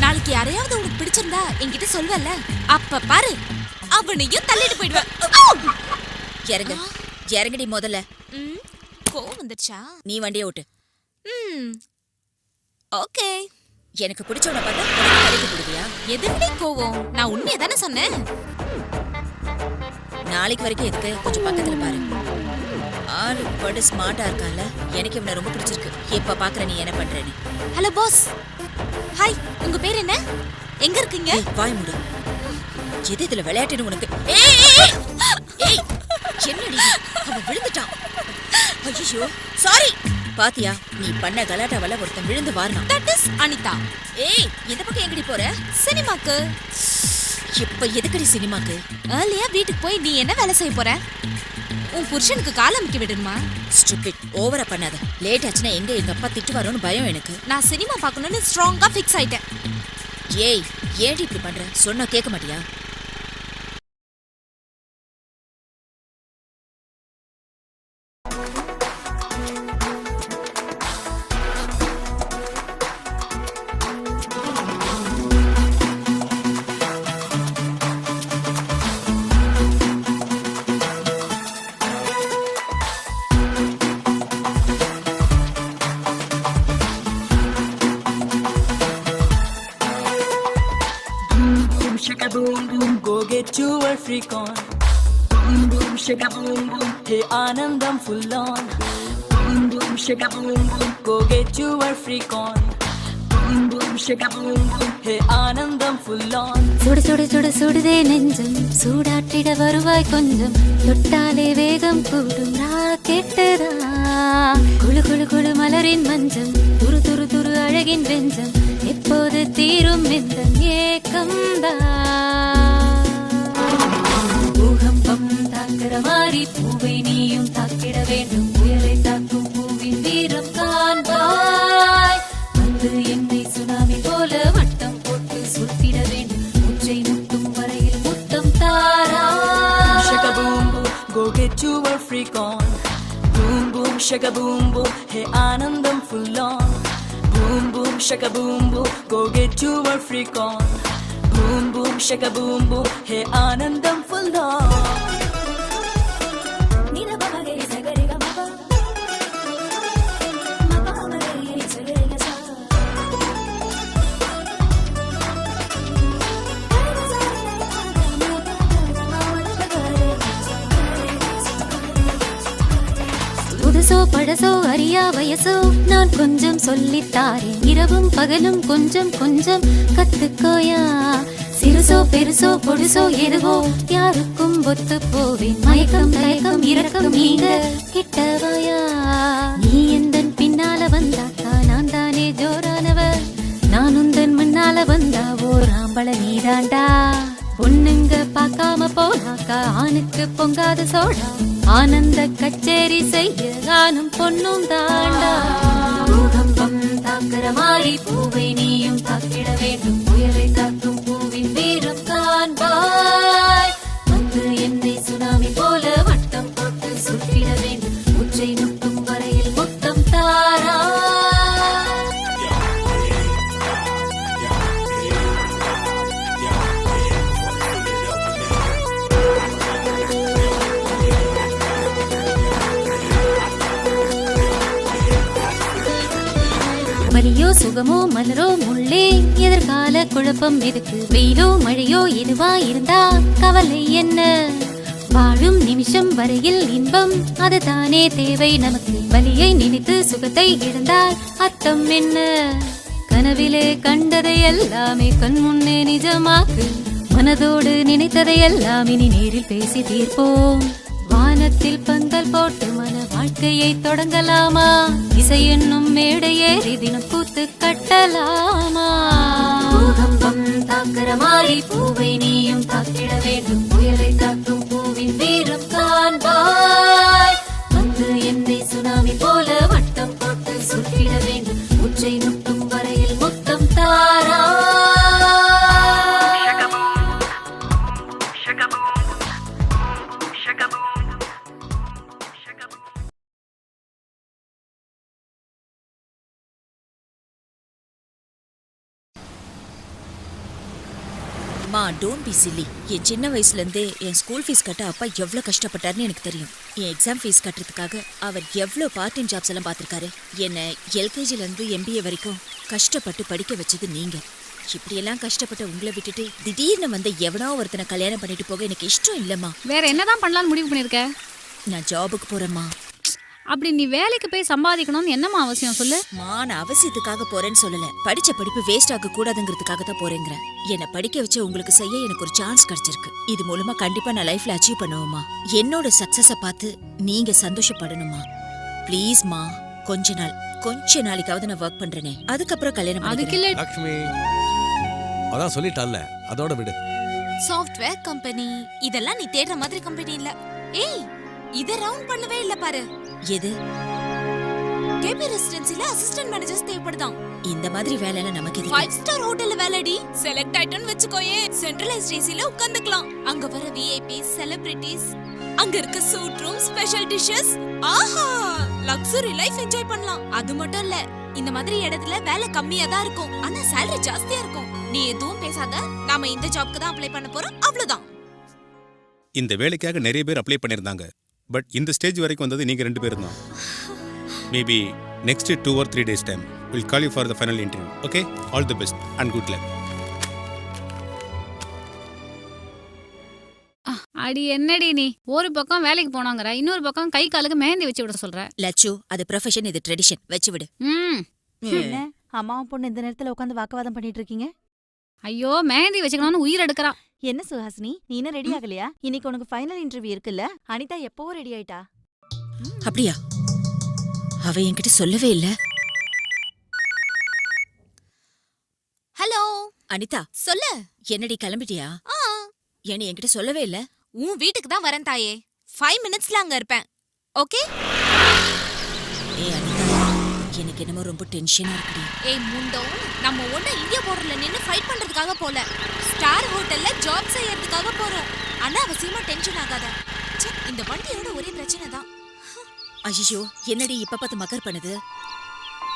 நாளைக்கு யாரையாவது உனக்கு பிடிச்சிருந்தா என்கிட்ட சொல்வல்ல, அப்ப பாரு அவனையும் தள்ளிட்டு போயிடுவேன். இறங்க, இறங்கடி முதல்ல. கோவம் வந்துருச்சா? நீ வண்டியை ஓட்டு. ஓகே. எனக்கு பிடிச்சவனை பார்த்தா உனக்கு கடைக்கு போடுவியா? எதுக்கு கோவம்? நான் உண்மையை தானே சொன்னேன். நாளைக்கு வரைக்கும் எதுக்கு? கொஞ்சம் பக்கத்துல பாரு. ஆளு படு ஸ்மார்ட்டா இருக்கான்ல, எனக்கு இவனை ரொம்ப பிடிச்சிருக்கு. எப்ப பாக்குற நீ என்ன பண்றேன்னு. Hello boss. ஹாய், உங்க பேர் என்ன? எங்க இருக்கீங்க? வாய் மூடு. எது இதுல விளையாட்டுன்னு உனக்கு? ஏய் என்னடி அவன் விழுந்துட்டான். ஐயோ சாரி. பாத்தியா நீ பண்ண கலாட்டாவல ஒருத்தன் விழுந்து வாரணும். That is Anitha. ஏய் இந்த பக்கம் எங்கடி போற? சினிமாக்கு. இப்ப எதுக்கடி சினிமாக்கு? ஏர்லியா வீட்டுக்கு போய் நீ என்ன வேலை செய்ய போற? உன் புருஷனுக்கு கால் அமுக்கி விடணுமா? ஸ்டூபிட், ஓவரா பண்ணாத. லேட் ஆச்சுன்னா எங்க அப்பா திட்டு வரோன்னு பயம் எனக்கு. நான் சினிமா பார்க்கணும்னு ஸ்ட்ராங்கா ஃபிக்ஸ் ஆயிட்டேன். ஏய் ஏன்டி இப்படி பண்ற? சொன்னா கேட்க மாட்டியா? Shaka boom boom, go get your freak on. Boom boom, shaka boom boom, hey Anandam full on. Boom boom, shaka boom boom, go get your freak on. Boom boom, shaka boom boom, hey Anandam full on. சுடு சுடு சுடு சுடுதே நெஞ்சம், சூடாட்டிட வருவாய் கொஞ்சம், தொட்டாலே வேகம் கூடும் ராக்கெட்டுதா. குளு குளு குளு மலரின் மஞ்சம், துரு துரு துரு அழகின் வெஞ்சம், எப்போது தீரும் இந்த ஏக்கம்தா. பூகம்பம் தாக்குற மாதிரி பூவை நீயும் தாக்கிட வேண்டும், புயலை தாக்கும் பூவின் வீரம் காண்பாய். வந்து என்னை சுனாமி போல வட்டம் போட்டு சுத்திட வேண்டும், உச்சை முட்டும் வரையில் முத்தம் தாரா. Shaka boom boom, go get your freak on. Boom boom, shaka boom boom, hey Anandam full on. Boom boom, shaka boom boom, go get your freak on. Boom boom, shaka boom boom, hey Anandam full on. புதுசோ பழசோ அறியா வயசோ நான் கொஞ்சம் சொல்லித்தாரேன், இரவும் பகலும் கொஞ்சம் கொஞ்சம் கத்துக்கோயா. சிறுசோ பெருசோ பொடுசோ எதுவோ யாருக்கும் ஒத்து போவேன், மயக்கம் தயக்கம் இரக்கம் நீங்க கிட்டவாயா. நீ எந்தன் பின்னால வந்தாக்கா நான் தானே ஜோரானவ, நான் உந்தன் முன்னால வந்தா ஓர் ஆம்பள நீதாண்டா. பொண்ணுங்க பார்க்காம போனாக்கா ஆணுக்கு பொங்காத சோடா, ஆனந்த கச்சேரி செய்ய நானும் பொண்ணும் தாண்டா. பூகம்பம் தாக்குற மாதிரி பூவை நீயும் தாக்கிட வேண்டும், புயலை தாக்கும் பூவின் வீரம் காண்பாய். வந்து என்னை சுனாமி போல வட்டம் போட்டு சுற்றிட வேண்டும், உச்சை முட்டும் வரையில் முத்தம் தாரா. வலியோ சுகமோ மலரோ முள்ளே எதிர்கால குழப்பம் எதுக்கு, வெயிலோ மழையோ எதுவா இருந்தா கவலை என்ன. வாழும் நிமிஷம் வரையில் இன்பம் அதுதானே தேவை நமக்கு, வலியை நினைத்து சுகத்தை இழந்தால் அர்த்தம் என்ன. கனவிலே கண்டதை எல்லாமே கண் முன்னே நிஜமாக்கு, மனதோடு நினைத்ததை எல்லாம் இனி நேரில் பேசி தீர்ப்போம். வானத்தில் பந்தல் போட்டு மன வாழ்க்கையை தொடங்கலாமா, இசை என்னும் மேடையேறி தினம் கூத்து கட்டலாமா. பூகம்பம் தாக்குற மாதிரி பூவை நீயும் தாக்கிட வேண்டும், புயலை தாக்கும் பூவின் வீரம் காண்பாய். வந்து என்னை சுனாமி போல வட்டம் போட்டு சுற்றிட வேண்டும், உச்சை முட்டும் வரையில் முத்தம் தாரா. மா டோன்ட் பி சில்லி. என் சின்ன வயசுல இருந்தே என் ஸ்கூல் ஃபீஸ் கட்ட அப்பா எவ்வளோ கஷ்டப்பட்டாருன்னு எனக்கு தெரியும். என் எக்ஸாம் ஃபீஸ் கட்டுறதுக்காக அவர் எவ்வளோ பார்ட் டைம் ஜாப்ஸ் எல்லாம் பார்த்துருக்காரு. என்னை எல்கேஜிலேருந்து எம்பிஏ வரைக்கும் கஷ்டப்பட்டு படிக்க வச்சது நீங்க. இப்படியெல்லாம் கஷ்டப்பட்ட உங்களை விட்டுட்டு திடீர்னு வந்து எவனோ ஒருத்தனை கல்யாணம் பண்ணிட்டு போக எனக்கு இஷ்டம் இல்லைம்மா. வேற என்னதான் பண்ணலாம்னு முடிவு பண்ணிருக்க? நான் ஜாபுக்கு போறேம்மா. அப்படி நீ வேலைக்கு போய் சம்பாதிக்கணும்னு என்னம்மா அவசியம் சொல்லு? நான் அவசியத்துக்காக போறேன்னு சொல்லல. படிச்ச படிப்பு வேஸ்ட் ஆக கூடாதுங்கிறதுக்காக தான் போறேங்கிறேன். என்ன படிக்க வச்சு உங்களுக்கு செய்ய எனக்கு ஒரு சான்ஸ் கிடைச்சிருக்கு. இது மூலமா கண்டிப்பா நான் லைஃப்ல அச்சீவ் பண்ணுவேமா. என்னோட சக்சஸ பார்த்து நீங்க சந்தோஷப்படணுமா. ப்ளீஸ்மா, கொஞ்ச நாளைக்காவது நான் ஒர்க் பண்றேனே, அதுக்கப்புறம் கல்யாணம் அதுக்கு இல்ல லக்ஷ்மி அதான் சொல்லிட்டால, அதோட விடு. சாஃப்ட்வேர் கம்பெனி இதெல்லாம் நீ தேடுற மாதிரி கம்பெனி இல்ல. ஏய், இத ரவுண்ட் பண்ணவே இல்ல பாரு. எது? கேபி ரெசிடென்சில அசிஸ்டன்ட் மேனேஜர்ஸ் தேவைப்படுதாம். இந்த மாதிரி வேலைல நமக்கு எதுக்கு? 5 ஸ்டார் ஹோட்டல்ல வேலைடி. Select ஆயிட்டோன்னு வெச்சுக்கோயே, centralised ஏசில உட்கார்ந்துக்கலாம். அங்க வர விஐபிஸ், செலிபிரிட்டிஸ், அங்க இருக்க சூட் ரூம், ஸ்பெஷல் டிஷஸ், ஆஹா, லக்ஸரி லைஃப் என்ஜாய் பண்ணலாம். அது மட்டும் இல்ல, இந்த மாதிரி இடத்துல வேலை கம்மியா தான் இருக்கும், ஆனா salary ஜாஸ்தியா இருக்கும். நீ எதுவும் பேசாத, நாம இந்த ஜாப்க்கு தான் அப்ளை பண்ண போறோம், அவ்வளவுதான். இந்த வேலைக்காக நிறைய பேர் அப்ளை பண்ணியிருந்தாங்க. பட் இந்த ஸ்டேஜ் வரைக்கும் வந்தது நீங்கள் 2 பேரும் தான். Maybe next 2 or 3 days time will call you for the final interview. Okay, all the best and good luck. அடி என்னடி நீ ஒரு பக்கம் வேலைக்கு போனாங்கற, இன்னொரு பக்கம் கை காலுக்கு மெஹந்தி வச்சு விட சொல்ற. லட்சு, அது ப்ரொஃபஷன், இது ட்ரெடிஷன். வச்சு விடு. என்ன அம்மாவும் பொண்ணு இந்த நேரத்துல உட்காந்து வாக்குவாதம் பண்ணிட்டு இருக்கீங்க? ஐயோ, மெஹந்தி வச்சுக்கணும்னு உயிர் எடுக்கறா. என்ன சுஹாசினி, நீ இன்னும் ரெடி ஆகலையா? இன்னைக்கு உனக்கு ஃபைனல் இன்டர்வியூ இருக்குல்ல? அனிதா எப்பவோ ரெடி ஆயிட்டா. அப்படியா? அவ என்கிட்ட சொல்லவே இல்ல. ஹலோ அனிதா, சொல்லு. என்னடி கிளம்பிட்டியா? ஏன்னு என்கிட்ட சொல்லவே இல்ல. உன் வீட்டுக்கு தான் வரேன் தாயே. 5 minutesல அங்க இருப்பேன். ஓகே? ஏய் அனிதா, எனக்கு என்னமோ ரொம்ப டென்ஷனா இருக்குடி. ஏய் முண்டோ, நம்ம ஒண்ணு இந்தியா பார்டர்ல நின்னு ஃபைட் பண்றதுக்காக போல, ஸ்டார் ஹோட்டல்ல ஜாப் செய்யறதுக்காக போறோம். அனாவசியமா டென்ஷன் ஆகாத. ச்சே, இந்த வண்டியோட ஒரே பிரச்சனை தான். ஐயோ, என்னடி இப்ப பார்த்து மக்கர் பண்ணுது?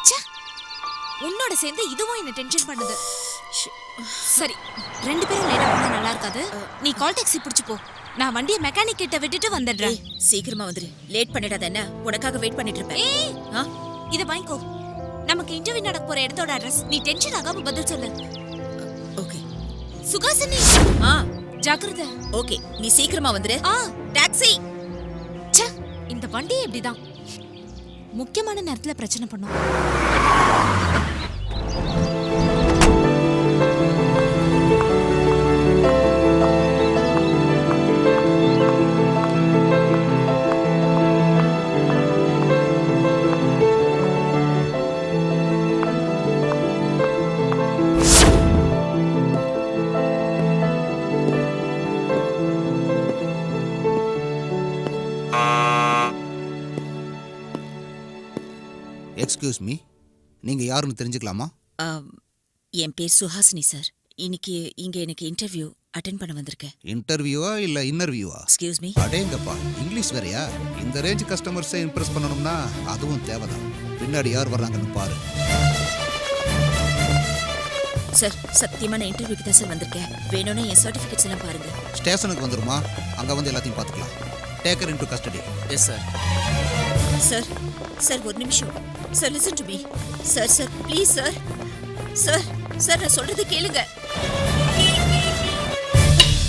ச்சே, உன்னோட சேர்ந்து இதுவும் என்ன டென்ஷன் பண்ணுது. சரி, 2 பேரும் லேட்டா போனா நல்லா இருக்காது. நீ கால் டாக்ஸி பிடிச்சு போ. நான் வண்டியை மெக்கானிக் கிட்ட விட்டுட்டு வந்துடுறேன். சீக்கிரமா வந்துரு. லேட் பண்ணிடாத என்ன? உனக்காக வெயிட் பண்ணிட்டு இருப்பேன். ஏய், இத வாங்கிக்கோ. நமக்கு இன்டர்வியூ நடக்க போற இடத்தோட அட்ரஸ். நீ டென்ஷன் ஆகாம பதில் சொல்லு. ஓகே. சுகாசினி, ஜாக்கிரதை. ஓகே, நீ சீக்கிரமா வந்துரு. டாக்ஸி. ச்சே, இந்த வண்டியே இப்படிதான் முக்கியமான நேரத்துல பிரச்சனை பண்ணும். எக்ஸ்கியூஸ் மீ, நீங்க யாருன்னு தெரிஞ்சுக்கலாமா? என் பேர் சுஹாசினி சார். இன்னைக்கு இங்க எனக்கு இன்டர்வியூ அட்டெண்ட் பண்ண வந்திருக்கேன். இன்டர்வியூவா இல்ல இன்னர்வியூவா? Excuse me. அடேங்கப்பா, இங்கிலீஷ் வேறயா? இந்த ரேஞ்ச் கஸ்டமர்ஸை இம்ப்ரெஸ் பண்ணணும்னா அதுவும் தேவைதான். பின்னாடி யார் வர்றாங்கன்னு பாரு. சார், சத்தியமா நான் இன்டர்வியூக்கு தான் சார் வந்திருக்கேன். வேணும்னா என் சர்டிஃபிகேட்ஸ் எல்லாம் பாருங்க. ஸ்டேஷனுக்கு வந்துருமா? அங்க வந்து எல்லாத்தையும் பார்த்துக்கலாம். Take her into custody. Yes sir. Sir, sir ஒரு நிமிஷம். Sir listen to me. Sir, sir please sir. Sir, sir நான் சொல்றது கேளுங்க.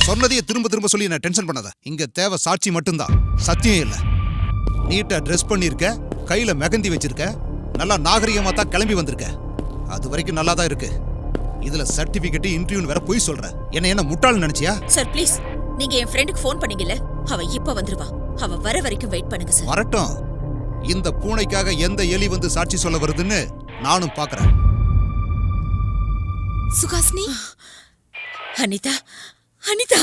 சொன்னதையே திரும்ப திரும்ப சொல்லி நான் டென்ஷன் பண்ணாத. இங்க தேவை சாட்சி மட்டும்தான், சத்தியம் இல்ல. நீட்டா ட்ரெஸ் பண்ணிருக்க, கையில மெகந்தி வச்சிருக்க, நல்லா நாகரிகமா தான் கிளம்பி வந்திருக்க. அது வரைக்கும் நல்லா தான் இருக்கு. இதுல சர்டிபிகேட் இன்டர்வியூ வேற போய் சொல்ற. என்ன முட்டாள் நினைச்சியா? சார் ப்ளீஸ், நீங்க என் ஃப்ரெண்டுக்கு ஃபோன் பண்ணீங்கல்ல, அவ இப்ப வந்துருவா. அவ வர வரைக்கும் வெயிட் பண்ணுங்க சார். வரட்டும். இந்த பூனைக்காக எந்த எலி வந்து சாட்சி சொல்ல வருதுன்னு நானும் பாக்குறேன். சுகாசினி. அனிதா, அனிதா.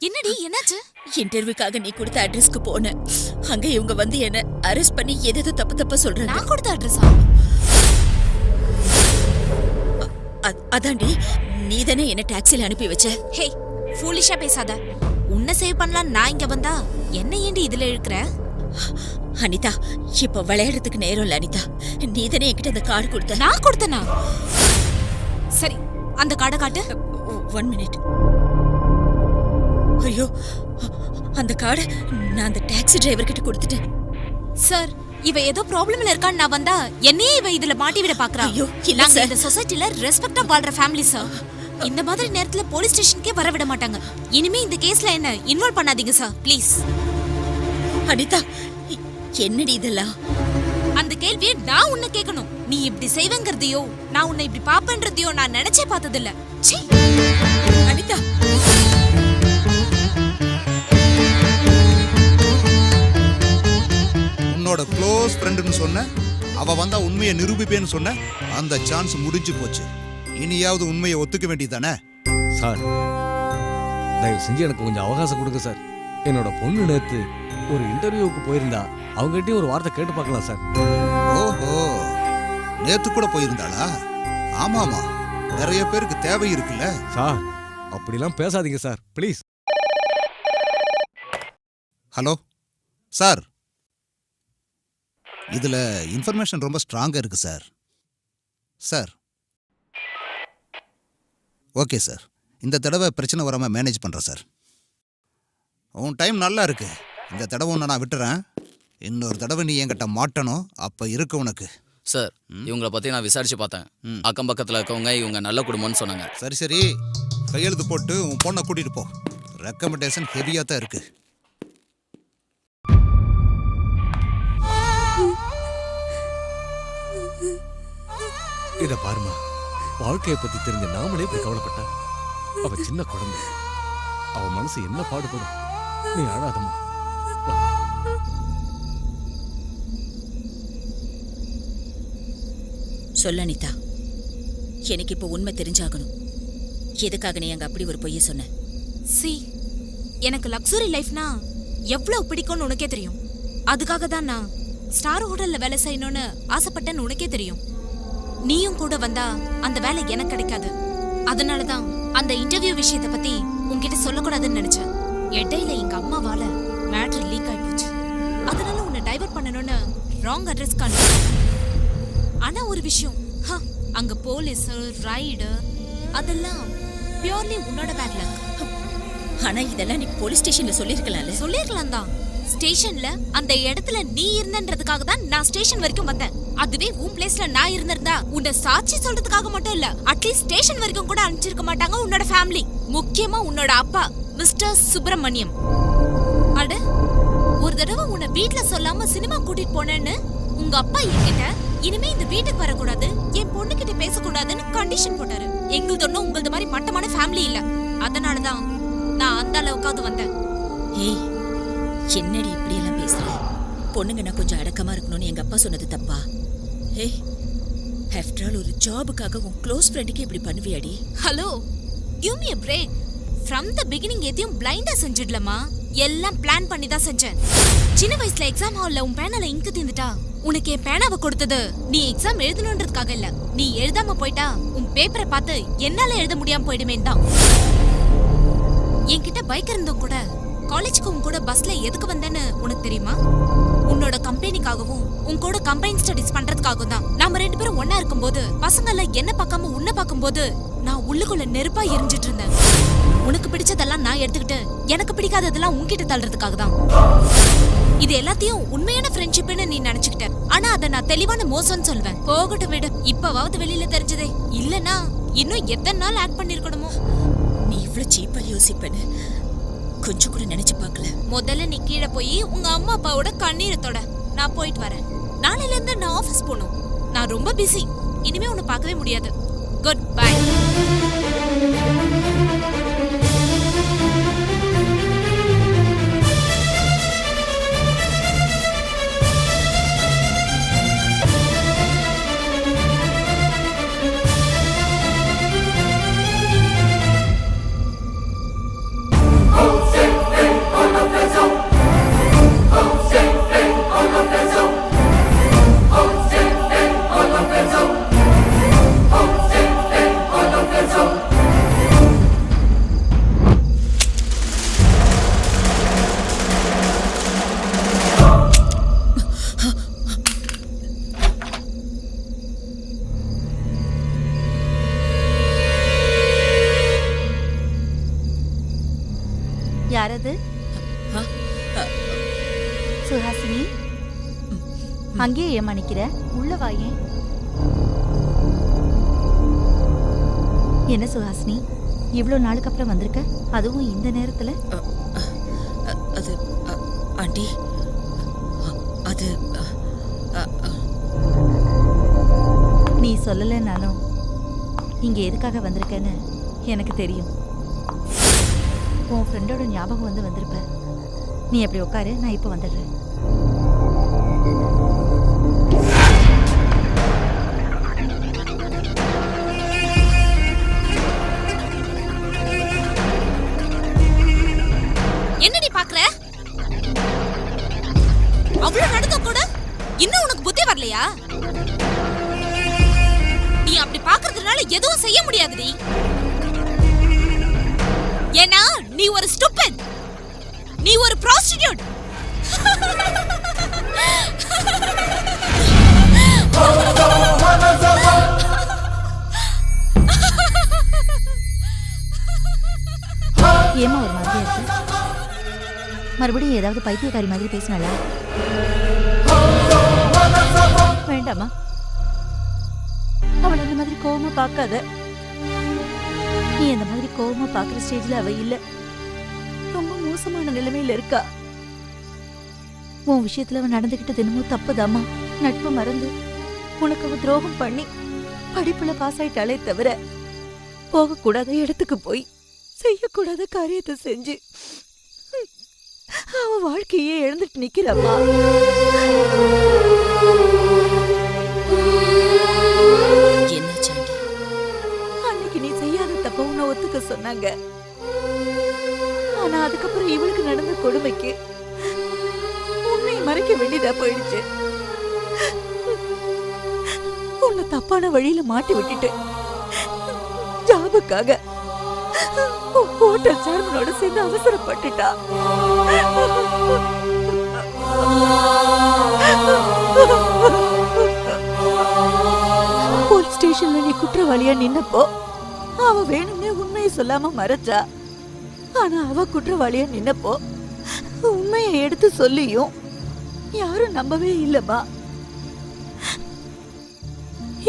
என்னடி, என்னாச்சு? இன்டர்வியூக்காக நீ கொடுத்த அட்ரஸ்க்கு போனேன். அங்க இவங்க வந்து என்ன அரெஸ்ட் பண்ணி ஏதோ தப்பா சொல்றாங்க. நான் கொடுத்த அட்ரஸா? அதாண்டி, நீ தானே என்ன டாக்ஸில அனுப்பி வச்ச. ஹே, ஃபூலிஷா பேசாத. உன்னை சேவ் பண்ணலாம் நான் இங்க வந்தா என்ன ஏண்டி இதுல இழுக்கிற? அனிதா, இப்ப விளையாடுறதுக்கு நேரம் இல்ல அனிதா. நீ தானே என்கிட்ட அந்த கார்டு கொடுத்த. நான் கொடுத்தனா? சரி, அந்த கார்டை காட்டு. 1 minute. ஐயோ, அந்த கார்டை நான் அந்த டாக்ஸி டிரைவர் கிட்ட கொடுத்துட்டேன். சார், இவ ஏதோ ப்ராப்ளம்ல இருக்கான்னு நான் வந்தா என்னையே இவ இதுல மாட்டி விட பாக்குறா. ஐயோ, இல்ல நாங்க சார். இந்த சொசைட்டில ரெஸ்பெக்டா வாழ்ற ஃபேமிலி சார். இந்த மாதிரி நேரத்துல போலீஸ் ஸ்டேஷனுக்கே வர விட மாட்டாங்க. இனிமே இந்த கேஸ்ல என்ன இன்வால்வ் பண்ணாதீங்க சார், ப்ளீஸ். அனிதா, என்னடி இதெல்லாம்? அந்த கேள்வியை நான் உன்னை கேட்கணும். நீ இப்படி செய்வேங்கிறதையோ நான் உன்னை இப்படி பாப்பேன்றதையோ நான் நினைச்சே பார்த்ததில்ல. சீ. அனிதா, உன்னோட க்ளோஸ் ஃப்ரெண்டுன்னு சொன்ன, அவ வந்தா உண்மையை நிரூபிப்பேன்னு சொன்ன, அந்த சான்ஸ் முடிஞ்சு போச்சு. இனியாவது உண்மையை ஒத்துக்க வேண்டியதானே? சார், தயவு செஞ்சு எனக்கு கொஞ்சம் அவகாசம் கொடுங்க சார். என்னோட பொண்ணு நேத்து ஒரு இன்டர்வியூக்கு போயிருந்தா, அவங்ககிட்டயும் ஒரு வார்த்தை கேட்டு பார்க்கலாம் சார். ஓஹோ, நேத்து கூட போயிருந்தாளா? ஆமாமா, நிறைய பேருக்கு தேவை இருக்குல்ல. சார், அப்படிலாம் பேசாதீங்க சார், ப்ளீஸ். ஹலோ சார், இதுல இன்ஃபர்மேஷன் ரொம்ப ஸ்ட்ராங்கா இருக்கு சார். சார், ஓகே சார், இந்த தடவை பிரச்சனை வராம மேனேஜ் பண்றேன் சார். உன் டைம் நல்லா இருக்கு. இந்த தடவை உன்னை நான் விட்டுறேன். இன்னொரு தடவை நீ என்கிட்ட மாட்டணும். அப்ப இருக்கு உனக்கு. சார், இவங்கள பத்தி நான் விசாரிச்சு பார்த்தேன். அக்கம் பக்கத்துல இருக்கவங்க இவங்க நல்ல குடும்பம்னு சொன்னாங்க. சரி சரி, கையெழுத்து போட்டு உன் பொண்ணை கூட்டிட்டு போ. ரெக்கமெண்டேஷன் ஹெவியா தான் இருக்கு. இத பாருமா, வாழ்க்கையை பத்தி தெரிஞ்ச நாமளே இப்படி கவலைப்பட்டா அவ சின்ன குழந்தை. அவ மனசு என்ன பாடுபடும். நீ அழாதம்மா. சொல்ல அனிதா, எனக்கு இப்போ உண்மை தெரிஞ்சாகணும். எதுக்காக நீ அங்க அப்படி ஒரு பொய்ய சொன்ன? சி, எனக்கு லக்ஸுரி லைஃப்னா எவ்வளவு பிடிக்கும்னு உனக்கே தெரியும். அதுக்காக தான் நான் ஸ்டார் ஹோட்டல்ல வேலை செய்யணும்னு ஆசைப்பட்டேன்னு உனக்கே தெரியும். நீயும் கூட வந்தா அந்த வேலை எனக்கு கிடைக்காது. அதனாலதான் அந்த இன்டர்வியூ விஷயத்தை பத்தி உன்கிட்ட சொல்லக்கூடாதுன்னு நினைச்சேன். இடையில எங்க அம்மாவால மேட்ரு லீக் ஆயிடுச்சு. அதனால உன்னை டைவர்ட் பண்ணணும்னு ராங் அட்ரஸ் காணு. ஆனா ஒரு விஷயம், அங்க போலீஸ் ரைடு அதெல்லாம் பியூர்லி உன்னோட பேட் லக். ஆனா இதெல்லாம் நீ போலீஸ் ஸ்டேஷன்ல சொல்லிருக்கலாம்ல. சொல்லிருக்கலாம் தான். ஸ்டேஷன்ல அந்த இடத்துல நீ இருந்தன்றதுக்காக தான் நான் ஸ்டேஷன் வரைக்கும் வந்தேன். அதுவே உன் பிளேஸ்ல நான் இருந்திருந்தா உன்னை சாட்சி சொல்றதுக்காக மட்டும் இல்ல, அட்லீஸ்ட் ஸ்டேஷன் வரைக்கும் கூட அனுப்பிச்சிருக்க மாட்டாங்க உன்னோட ஃபேமிலி. முக்கியமா உன்னோட அப்பா மிஸ்டர் சுப்பிரமணியம். அட, ஒரு தடவை உன்னை வீட்டுல சொல்லாம சினிமா கூட்டிட்டு போனேன்னு உங்க அப்பா என்கிட்ட இனிமே இந்த வீட்டுக்கு வரக்கூடாது, என் பொண்ணு கிட்ட பேசக்கூடாதுன்னு கண்டிஷன் போட்டாரு. எங்களுது ஒன்னும் உங்களது மாதிரி மட்டமான ஃபேமிலி இல்ல. அதனாலதான் நான் அந்த அளவுக்காவது வந்தேன். ஏய், என்னடி இப்படி எல்லாம் பேசுற? பொண்ணுங்க நான் கொஞ்சம் அடக்கமா இருக்கணும்னு எங்க அப்பா சொன்னது தப்பா? ஏய், ஆஃப்டர் ஆல் ஒரு ஜாபுக்காக உன் க்ளோஸ் ஃப்ரெண்டுக்கு இப்படி பண்ணுவியாடி? Hello, give me a break. From the beginning எதையும் பிளைண்டா செஞ்சிடலமா, எல்லாம் பிளான் பண்ணி தான் செஞ்சேன். சின்ன வயசுல எக்ஸாம் ஹால்ல உன் பேனால இங்கு தீந்துட்டா உனக்கு என் பேனாவை கொடுத்தது நீ எக்ஸாம் எழுதணுன்றதுக்காக இல்ல. நீ எழுதாம போயிட்டா உன் பேப்பரை பார்த்து என்னால எழுத முடியாம போயிடுமே தான். என்கிட்ட பைக் இருந்தும் கூட காலேஜ்க்கு உன் கூட பஸ்ல எதுக்கு வந்தேன்னு உனக்கு தெரியுமா? உன்னோட கம்பெனிக்காகவும் உன் கூட கம்பைன் ஸ்டடிஸ் பண்றதுக்காகவும் தான். நாம ரெண்டு பேரும் ஒன்னா இருக்கும்போது பசங்க எல்லாம் என்ன பார்க்காம உன்னை பார்க்கும்போது நான் உள்ளுக்குள்ள நெருப்பா எரிஞ்சிட்டு இருந்தேன். உனக்கு பிடிச்சதெல்லாம் நான் எடுத்துக்கிட்டு எனக்கு பிடிக்காததெல்லாம் உன்கிட்ட தள்ளுறதுக்காக தான். இது எல்லாத்தையும் உண்மையான ஃப்ரெண்ட்ஷிப்னு நீ நினைச்சுக்கிட்ட. ஆனா அதை நான் தெளிவான மோசம்னு சொல்வேன். போகட்டும் விடு, இப்பவாவது வெளியில தெரிஞ்சதே. இல்லனா இன்னும் எத்தனை நாள் ஆக்ட் பண்ணிருக்கணுமோ? நீ இவ்வளவு சீப்பா யோசிப்பேன்னு கொஞ்சம் கூட நினைச்சு பார்க்கல. முதல்ல நீ கீழே போய் உங்க அம்மா அப்பாவோட கண்ணீரத்தோட நான் போயிட்டு வரேன். நாளையில இருந்து நான் ஆபீஸ் போகணும். நான் ரொம்ப பிஸி. இனிமே உன்னை பார்க்கவே முடியாது. Good bye. யாரது? சுஹாசினி, அங்கேயே ஏமானிக்கிற? உள்ள வாயே. என்ன சுஹாசினி, இவ்வளோ நாளுக்கு அப்புறம் வந்திருக்க, அதுவும் இந்த நேரத்துல? அது ஆண்டி, அது நீ சொல்லலைன்னாலும் இங்க எதுக்காக வந்திருக்கேன்னு எனக்கு தெரியும். உன் ஃப்ரெண்டோட ஞாபகம் வந்திருப்ப. நீ அப்படி உட்காரு, நான் இப்போ வந்துடுறேன். என்னடி பாக்குற? அவ்வளவு நடக்க கூட இன்னும் உனக்கு புத்தி வரலையா? நீ அப்படி பாக்குறதுனால எதுவும் செய்ய முடியாதுடி. ஏன்னா நீ ஒரு ஸ்டூபிட். நீ ஒரு prostitute. ஏமா ஒரு மாதிரியா இருக்கு? மறுபடியும் ஏதாவது பைத்தியக்காரி மாதிரி பேசினாளா? வேண்டாமா, அவள் அந்த மாதிரி கோவமா பார்க்காத. நீ அந்த மாதிரி கோவமா பார்க்குற ஸ்டேஜ்ல அவ இல்ல. ரொம்ப மோசமான நிலைமையில இருக்கா. உன் விஷயத்துல அவன் நடந்துகிட்டது என்னமோ தப்புதாமா. நட்பு மறந்து உனக்கு அவ துரோகம் பண்ணி படிப்புல பாஸ் ஆயிட்டாலே தவிர போகக்கூடாத இடத்துக்கு போய் செய்யக்கூடாத காரியத்தை செஞ்சு அவ வாழ்க்கையே இழந்துட்டு நிக்கிறம்மா. அன்னைக்கு நீ செய்யாத தப்ப உன்னை ஒத்துக்க சொன்னாங்க. ஆனா அதுக்கப்புறம் இவளுக்கு நடந்த கொடுமைக்கு உன்னை மறைக்க வேண்டியதா போயிடுச்சு. உன்னை தப்பான வழியில மாட்டி விட்டுட்டு ஜாபுக்காக ஹோட்டல் சேர்மனோட சேர்ந்து அவசரப்பட்டுட்டா. போலீஸ் ஸ்டேஷன்ல நீ குற்றவாளியா நின்னப்போ அவ வேணும்னே உண்மையை சொல்லாம மறைச்சா. ஆனா அவ குற்றவாளியா நின்னப்போ உண்மையை எடுத்து சொல்லியும் யாரும் நம்பவே இல்லம்மா.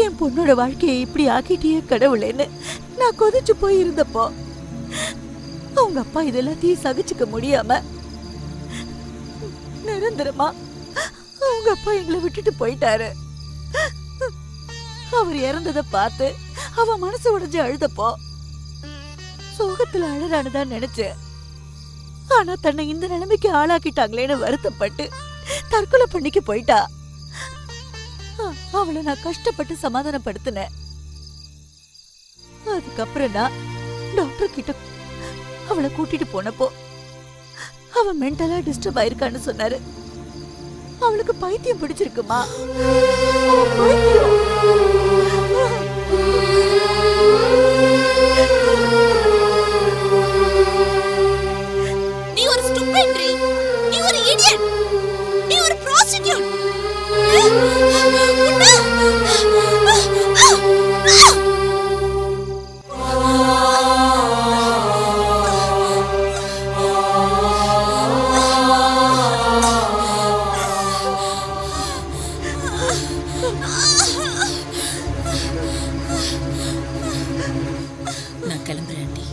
என் பொண்ணோட வாழ்க்கையை இப்படி ஆக்கிட்டியே கடவுளேன்னு நான் கொதிச்சு போய் இருந்தப்போ அவங்க அப்பா இதெல்லாத்தையும் சகிச்சுக்க முடியாம நிரந்தரமா அவங்க அப்பா எங்களை விட்டுட்டு போயிட்டாரு. அவர் இறந்ததை பார்த்து அவ மனசு உடைஞ்சு அழுதப்போ சோகத்துல அழறானுதான் நினைச்சேன். ஆனா தன்னை இந்த நிலைமைக்கு ஆளாக்கிட்டாங்களேன்னு வருத்தப்பட்டு தற்கொலை பண்ணிக்க போயிட்டா. அவளை நான் கஷ்டப்பட்டு சமாதானப்படுத்தினேன். அதுக்கப்புறம் நான் டாக்டர் கிட்ட அவளை கூட்டிட்டு போனப்போ அவ மென்டலா டிஸ்டர்ப் ஆயிருக்கான்னு சொன்னாரு. அவளுக்கு பைத்தியம் பிடிச்சிருக்குமா? பைத்தியம். நீ ஒரு ஸ்டூபிட். நீ ஒரு இடியட். நீ ஒரு prostitute. நான் கிளம்புறேன் aunty.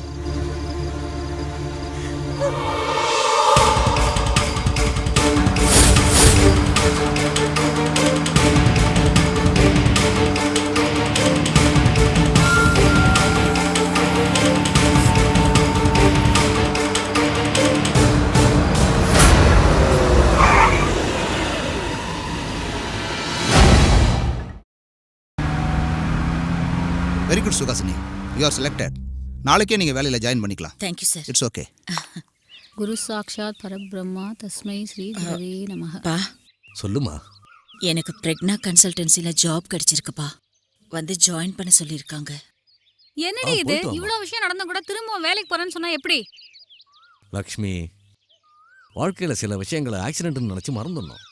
Very good Suhasini, you are selected. நாளைக்கே நீங்கள் வேலையில் ஜாயின் பண்ணிக்கலாம். Thank you sir. It's okay. குரு சாக்ஷாத் பரபிரம்மா தஸ்மை ஸ்ரீ குரவே நமஹ. பா, சொல்லுமா. எனக்கு பிரெக்னா கன்சல்டன்சில ஜாப் கிடைச்சிருக்குப்பா. வந்து ஜாயின் பண்ண சொல்லியிருக்காங்க. என்னடி இது? இவ்வளவு விஷயம் நடந்தும் கூட திரும்ப வேலைக்கு போறேன்னு சொன்னா எப்படி? லக்ஷ்மி, வாழ்க்கையில் சில விஷயங்களை ஆக்சிடென்ட்னு நினச்சி மறந்துடணும்.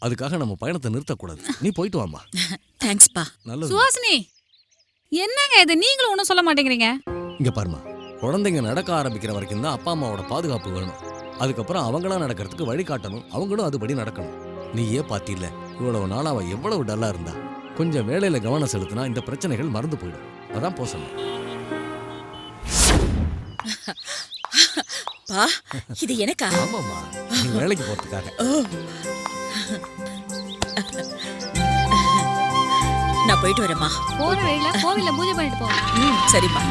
அதுக்காக நம்ம பயணத்தை நிறுத்தக்கூடாது. நீ போயிட்டு வாமா. தேங்க்ஸ்பா. நல்லது. சுஹாசினி, என்னங்க இது? நீங்களும் ஒன்றும் சொல்ல மாட்டேங்கிறீங்க. இங்க பாருமா, குழந்தைங்க நடக்க ஆரம்பிக்கிற வரைக்கும் தான் அப்பா அம்மாவோட பாதுகாப்பு வேணும். அதுக்கப்புறம் அவங்களா நடக்கிறதுக்கு வழி காட்டணும், அவங்களும் அதுபடி நடக்கணும். நீயே பாத்தில இவ்வளவு நாள் அவ எவ்வளவு டல்லா இருந்தா. கொஞ்சம் வேலையில கவனம் செலுத்தினா இந்த பிரச்சனைகள் மறந்து போயிடும். அதான் போ சொன்னேன். பா, இது எனக்கா? ஆமாம்மா, நீ வேலைக்கு போறதுக்காக. நான் போயிட்டு வரேம்மா. போற வழியில கோவில்ல பூஜை பண்ணிட்டு போ. சரிம்மா.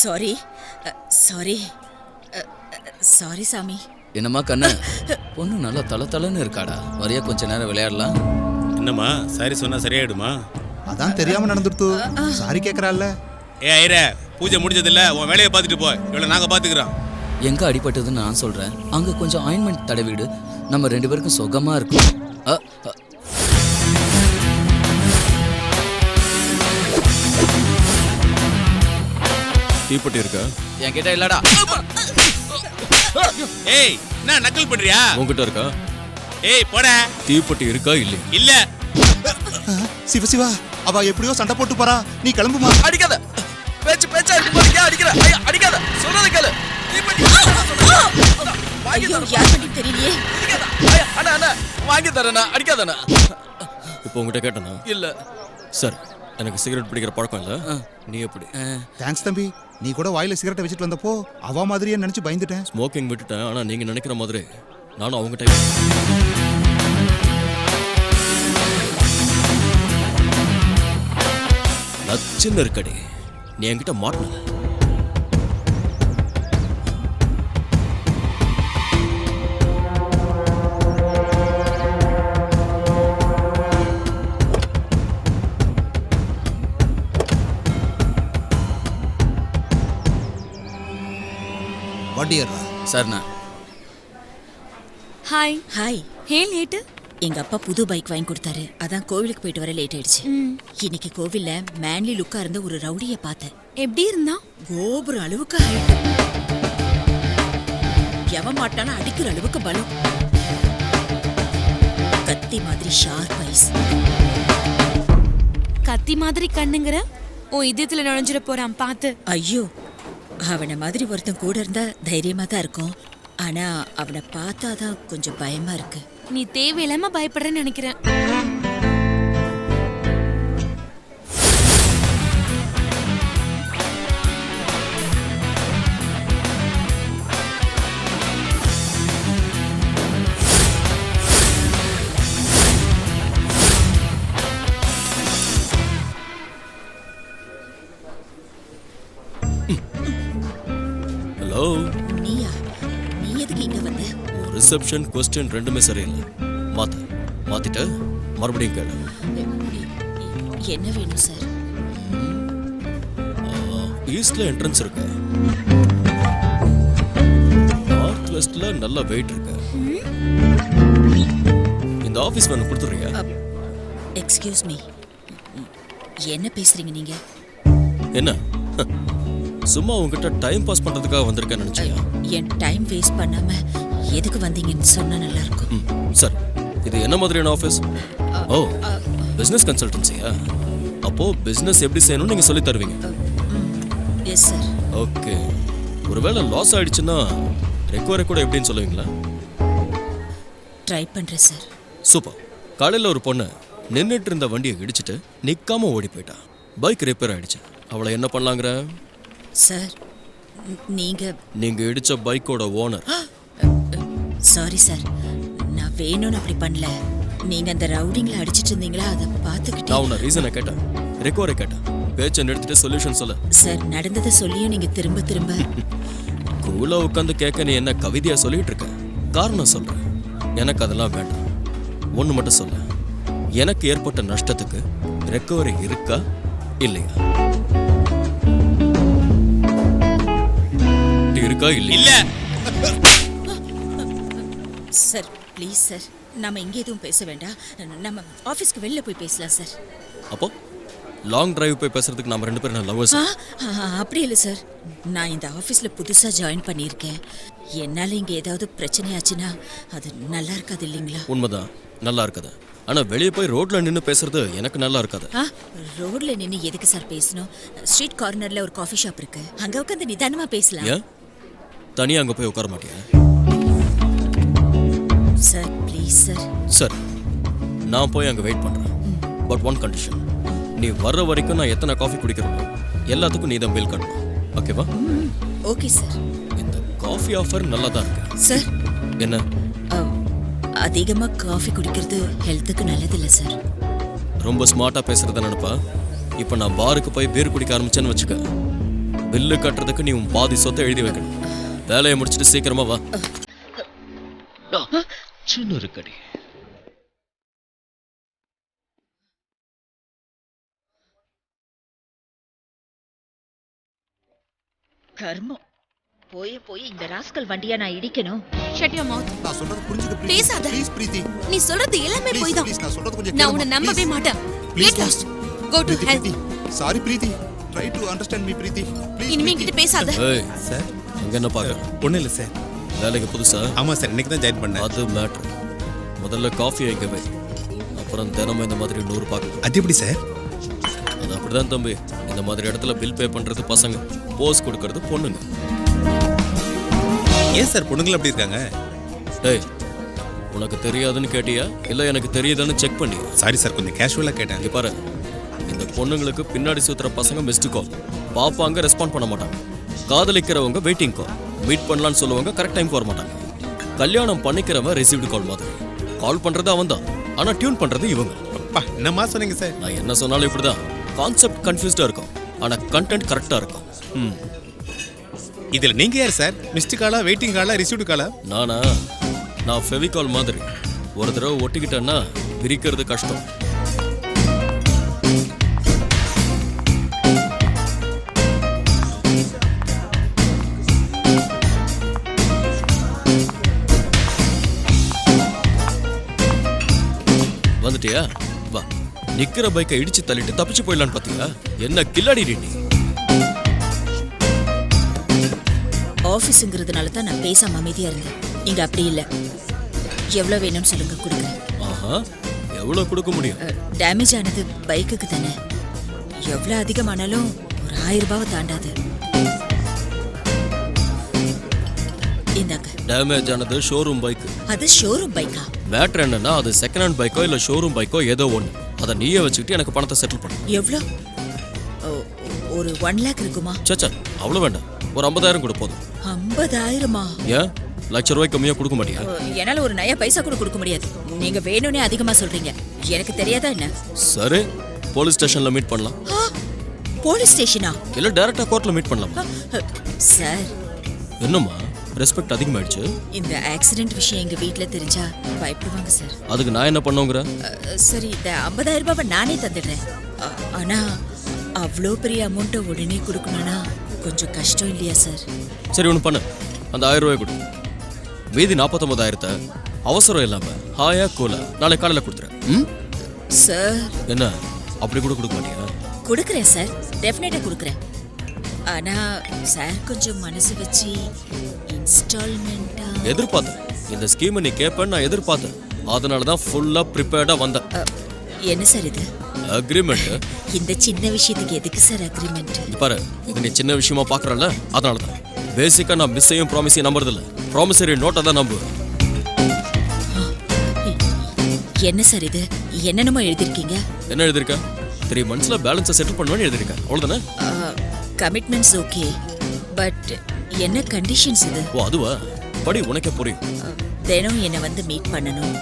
சாரி சாரி சாரி சாமி. என்னம்மா கண்ணு, பொண்ணு நல்லா தளன்னு இருக்காடா. வரையா கொஞ்ச நேரம் விளையாடலாம். என்னம்மா சாரி சொன்னா சரியாயிடுமா? அதான் தெரியாம நடந்துடுத்து. சாரி கேக்குறாள்ல. ஐரே, பூஜை முடிஞ்சதில்ல, உன் வேலையை பார்த்துட்டு போ. இவ்வளோ நாங்கள் பார்த்துக்கிறோம். எங்க அடிபட்டதுன்னு நான் சொல்றேன். அங்க கொஞ்சம் ஆயின்மெண்ட் தடவிடு, நம்ம 2 பேருக்கும் சுகமா இருக்கும். தீப்பெட்டி இருக்கா? என்கிட்ட இல்லடா. ஏய், என்ன நக்கல் பண்றியா? உங்ககிட்ட இருக்கா? ஏய் போட. தீப்பெட்டி இருக்கா இல்ல? இல்ல. சிவா அவ எப்படியோ சண்டை போட்டு போறா, நீ கிளம்புமா. அடிக்காத, பேச்சா இருக்கு பாருங்க. அடிக்கிற ஐயா, அடிக்காத, சொல்றத கேளு. வாங்கி தர யாருக்கு தெரியலையே. ஐயா அண்ணா வாங்கி தரேனா, அடிக்காதண்ணா. இப்போ உங்ககிட்ட கேட்டனா? இல்ல. சரி, எனக்கு சிகரெட் பிடிக்கிற பழக்கம் இல்ல. நீ எப்படி? தேங்க்ஸ் தம்பி. நீ கூட வாயில சிகரெட்டை வச்சுட்டு வந்தப்போ அவ மாதிரியே நினைச்சு பயந்துட்டேன். ஸ்மோக்கிங் விட்டுட்டேன், ஆனா நீங்க நினைக்கிற மாதிரி நானும் அவங்க டைப். நச்சுன்னு இருக்கடி, நீ என்கிட்ட மாட்டின. வண்டியர்ரா. சரிண்ணா. ஹாய். ஹாய். ஏன் லேட்டு? எங்க அப்பா புது பைக் வாங்கி கொடுத்தாரு, அதான் கோவிலுக்கு போயிட்டு வர லேட் ஆயிடுச்சு. இன்னைக்கு கோவில்ல மேன்லி லுக்கா இருந்த ஒரு ரவுடிய பார்த்தேன். எப்படி இருந்தா? கோபுரம் அளவுக்கு ஹைட், எவன் மாட்டானா அடிக்கிற அளவுக்கு பலம், கத்தி மாதிரி ஷார்ப் ஐஸ். கத்தி மாதிரி கண்ணுங்கிற உன் இதயத்துல நுழைஞ்சிட போறான் பார்த்து. ஐயோ, அவனை மாதிரி ஒருத்தன் கூட இருந்தா தைரியமா தான் இருக்கும். ஆனா அவனை பார்த்தாதான் கொஞ்சம் பயமா இருக்கு. நீ தேவையில்லாம பயப்படுறேன்னு நினைக்கிறேன். ஹலோ. நீயா? நீ எதுக்கு இங்க வந்த? ரிசப்ஷன் கொஸ்டின் ரெண்டுமே சரியில்லை. மாத்திட்டு மறுபடியும் கேளு. என்ன வேணும் சார்? ஈஸ்ட்ல என்ட்ரன்ஸ் இருக்கு, நார்த் வெஸ்ட்ல நல்ல வெயிட் இருக்கு. இந்த ஆபீஸ் வந்து கொடுத்துறியா? எக்ஸ்கியூஸ் மீ, என்ன பேசுறீங்க நீங்க? என்ன சும்மா உங்ககிட்ட டைம் பாஸ் பண்றதுக்காக வந்திருக்கேன்னு நினைச்சியா? என் டைம் வேஸ்ட் பண்ணாம எதுக்கு வந்தீங்கன்னு சொன்னா நல்லா இருக்கும். சார், இது என்ன மாதிரியான ஆஃபீஸ்? ஓ, பிசினஸ் கன்சல்டன்சியா? அப்போ பிசினஸ் எப்படி செய்யணும்னு நீங்க சொல்லி தருவீங்க? Yes sir. ஓகே, ஒருவேளை லாஸ் ஆயிடுச்சுன்னா ரெக்கவரி கூட எப்படின்னு சொல்லுவீங்களா? ட்ரை பண்றேன் சார். சூப்பர். காலையில் ஒரு பொண்ணு நின்றுட்டு இருந்த வண்டியை இடிச்சிட்டு நிற்காம ஓடி போயிட்டா. பைக் ரிப்பேர் ஆயிடுச்சு. அவளை என்ன பண்ணலாங்கிற? சார், நீங்க இடிச்ச பைக்கோட ஓனர். சாரி சார், நான் வேணும்னு அப்படி பண்ணல. நீங்க அந்த ரவுடிங்ல அடிச்சிட்டு இருந்தீங்களா, அதை பார்த்துக்கிட்டு. நான் உன்னை ரீசனை கேட்டேன், ரெக்கவரி கேட்டேன். பேச்சை நிறுத்திட்டு சொல்யூஷன் சொல்ல. சார், நடந்ததை சொல்லியும் நீங்க திரும்ப திரும்ப கூலா உட்காந்து கேட்க நீ என்ன கவிதையா சொல்லிட்டு இருக்க? காரணம் சொல்றேன். எனக்கு அதெல்லாம் வேண்டாம். ஒன்று மட்டும் சொல்ல, எனக்கு ஏற்பட்ட நஷ்டத்துக்கு ரெக்கவரி இருக்கா இல்லையா? இருக்கா இல்ல? சார் ப்ளீஸ் சார், நம்ம இங்கே எதுவும் பேச வேண்டாம். நம்ம ஆஃபீஸ்க்கு வெளில போய் பேசலாம் சார். அப்போ லாங் டிரைவ் போய் பேசுறதுக்கு நம்ம 2 பேரும் லவ்வர்ஸ்? அப்படி இல்லை சார், நான் இந்த ஆஃபீஸில் புதுசாக ஜாயின் பண்ணியிருக்கேன். என்னால் இங்கே ஏதாவது பிரச்சனையாச்சுன்னா அது நல்லா இருக்காது இல்லைங்களா? உண்மைதான், நல்லா இருக்காது. ஆனால் வெளியே போய் ரோட்ல நின்று பேசுறது எனக்கு நல்லா இருக்காது. ரோட்ல நின்று எதுக்கு சார் பேசணும்? ஸ்ட்ரீட் கார்னரில் ஒரு காஃபி ஷாப் இருக்கு, அங்கே உட்காந்து நிதானமாக பேசலாம். ஏன் தனியாக அங்கே போய் உட்கார மாட்டியா? Sir please sir. சரி, நான் போய் அங்கே வெயிட் பண்ணுறேன். பட் ஒன் கண்டிஷன், நீ வர்ற வரைக்கும் நான் எத்தனை காஃபி குடிக்கிறேன் எல்லாத்துக்கும் நீ தான் பில் கட்டணும். ஓகேவா? Okay sir. இந்த காஃபி ஆஃபர் நல்லா தான் இருக்கு. சார், என்ன? அதிகமா காஃபி குடிக்கிறது ஹெல்த்துக்கு நல்லதில்லை சார். ரொம்ப ஸ்மார்ட்டா பேசுறத நினைப்பா. இப்போ நான் பாருக்கு போய் பீர் குடிக்க ஆரம்பிச்சேன்னு வச்சுக்க, பில்லு கட்டுறதுக்கு நீ உன் பாதி சொத்தை எழுதி வைக்கணும். வேலையை முடிச்சுட்டு சீக்கிரமா வா. சின்ன இருக்கடி. கர்மம். போய் இந்த ராஸ்கல் வண்டியா நான் இடிக்கணும். Shut your mouth. நான் சொல்றது புரிஞ்சுக்க ப்ளீஸ். பேசாத. ப்ளீஸ் பிரீத்தி. நீ சொல்றது எல்லாமே ப்ளீஸ், போய் தான். ப்ளீஸ், நான் சொல்றது கொஞ்சம் நான் கேளுமா. உன்னை நம்பவே ப்ளீஸ். மாட்டேன். Please, Get lost. Go to Preethi, hell. Preethi. Sorry Preethi. Try to understand me Preethi. Please. இனிமே என்கிட்ட பேசாத. ஏய் சார் அங்க என்ன பாக்குற? ஒன்றும் இல்லை சார். வேலைக்கு புதுசா? ஆமாம் சார், இன்னைக்கு தான் ஜாயின் பண்ணேன். அது மேட்ரு. முதல்ல காஃபி வைக்க வை, அப்புறம் தினமும் இந்த மாதிரி 100 பார்க்கலாம். அது எப்படி சார்? அது அப்படிதான் தம்பி. இந்த மாதிரி இடத்துல பில் பே பண்றது பசங்க, போஸ் கொடுக்கறது பொண்ணுங்க. ஏன் சார் பொண்ணுங்கள் அப்படி இருக்காங்க? டேய், உனக்கு தெரியாதுன்னு கேட்டியா இல்லை எனக்கு தெரியுதான்னு செக் பண்ணி? சாரி சார், கொஞ்சம் கேஷுவலாக கேட்டேன். இங்க பாரு, இந்த பொண்ணுங்களுக்கு பின்னாடி சுத்துற பசங்க மிஸ்டு கால் பாப்பாங்க, ரெஸ்பாண்ட் பண்ண மாட்டாங்க. காதலிக்கிறவங்க வெயிட்டிங் கால், மீட் பண்ணலான்னு சொல்லுவாங்க, கரெக்ட் டைம் வர மாட்டாங்க. கல்யாணம் பண்ணிக்கிறவன் ரிசீவ்டு கால் மாதிரி. கால் பண்றது அவன் தான், ஆனா டியூன் பண்றது இவங்க. அப்பா என்னம்மா சொன்னீங்க சார்? நான் என்ன சொன்னாலும் இப்படிதான். கான்செப்ட் கன்ஃபியூஸ்டா இருக்கும், ஆனா கண்டென்ட் கரெக்டா இருக்கும். இதில் நீங்கள் யார் சார்? மிஸ்டு காலா, வெயிட்டிங் காலா, ரிசீவ்டு காலா? நான் ஃபெவிகால் மாதிரி. ஒரு தடவை ஒட்டிக்கிட்டேன்னா பிரிக்கிறது கஷ்டம். வந்துட்டியா? வா. நிக்கிற பைக்கை இடிச்சு தள்ளிட்டு தப்பிச்சு போயிடலான்னு பாத்தியா? என்ன கில்லாடி நீ? ஆஃபீஸுங்கிறதுனால தான் நான் பேசாம அமைதியா இருந்தேன். இங்க அப்படி இல்லை. எவ்வளோ வேணும்னு சொல்லுங்க, கொடுக்குறேன். ஆஹா, எவ்வளோ கொடுக்க முடியும்? டேமேஜ் ஆனது பைக்குக்கு தானே. எவ்வளோ அதிகமானாலும் ஒரு 1000 ரூபாவை தாண்டாது. இந்தாங்க. டேமேஜ் ஆனது ஷோரூம் பைக். அது ஷோரூம் பைக்கா? மேட்ரு என்னன்னா, அது செகண்ட் ஹேண்ட் பைக்கோ இல்ல ஷோரூம் பைக்கோ ஏதோ ஒன்று. அதை நீயே வச்சுக்கிட்டு எனக்கு பணத்தை செட்டில் பண்ணு. எவ்வளோ? ஒரு 1 lakh இருக்குமா? சச்சா, அவ்வளோ வேண்டாம். ஒரு 50,000 கொடு போதும். 50,000மா? ஏன் ₹1,00,000 கம்மியா கொடுக்க மாட்டியா? என்னால ஒரு நயா பைசா கூட கொடுக்க முடியாது. நீங்க வேணும்னே அதிகமா சொல்றீங்க. எனக்கு தெரியாதா என்ன? சரி, போலீஸ் ஸ்டேஷன்ல மீட் பண்ணலாம். போலீஸ் ஸ்டேஷனா? இல்ல டைரக்டா கோர்ட்ல மீட் பண்ணலாமா? சார், என்னம்மா ரெஸ்பெக்ட் அதிகமாயிடுச்சு? இந்த ஆக்சிடென்ட் விஷயம் எங்க வீட்ல தெரிஞ்சா பயப்படுவாங்க சார். அதுக்கு நான் என்ன பண்ணுங்கற? சரி, இந்த 50,000 ரூபாவை நானே தந்துடுறேன். ஆனா அவ்வளோ பெரிய அமௌண்ட்டை உடனே கொடுக்கணும்னா கொஞ்சம் கஷ்டம் இல்லையா சார்? சரி, ஒன்று பண்ணு. அந்த 1000 ரூபாய் கொடு. மீதி 49,000 அவசரம் இல்லாம ஹாயா கூலா நாளை காலையில் கொடுத்துறேன். சார், என்ன அப்படி கூட கொடுக்க மாட்டியா? கொடுக்குறேன் சார், டெஃபினட்டா கொடுக்குறேன். ஆனா சார் கொஞ்சம் மனசு வச்சு இன்ஸ்டால்மெண்டா. எதிர்பார்த்தேன் இந்த ஸ்கீமை நீ கேட்பேன்னு நான் எதிர்பார்த்தேன். அதனால தான் ஃபுல்லா ப்ரிப்பேர்டா வந்தேன். என்ன சார் இது? அக்ரிமெண்ட். இந்த சின்ன விஷயத்துக்கு எதுக்கு சார் அக்ரிமெண்ட்? பாரு, இது நீ சின்ன விஷயமா பாக்குறல, அதனால தான். பேசிக்கா நான் மிஸ்ஸையும் ப்ராமிஸையும் நம்புறது இல்ல, ப்ராமிசரி நோட்டை தான் நம்புவேன். என்ன சார் இது? என்னென்னமோ எழுதிருக்கீங்க. என்ன எழுதிருக்க? 3 monthsல பேலன்ஸை செட்டில் பண்ணுவேன்னு எழுதிருக்க, அவ்வளவுதானே? கமிட்மெண்ட்ஸ் ஓகே, பட் என்ன கண்டிஷன்ஸ் இது? ஓ அதுவா? படி, உனக்கே புரியும். தினம் என்னை வந்து மீட் பண்ணணும்,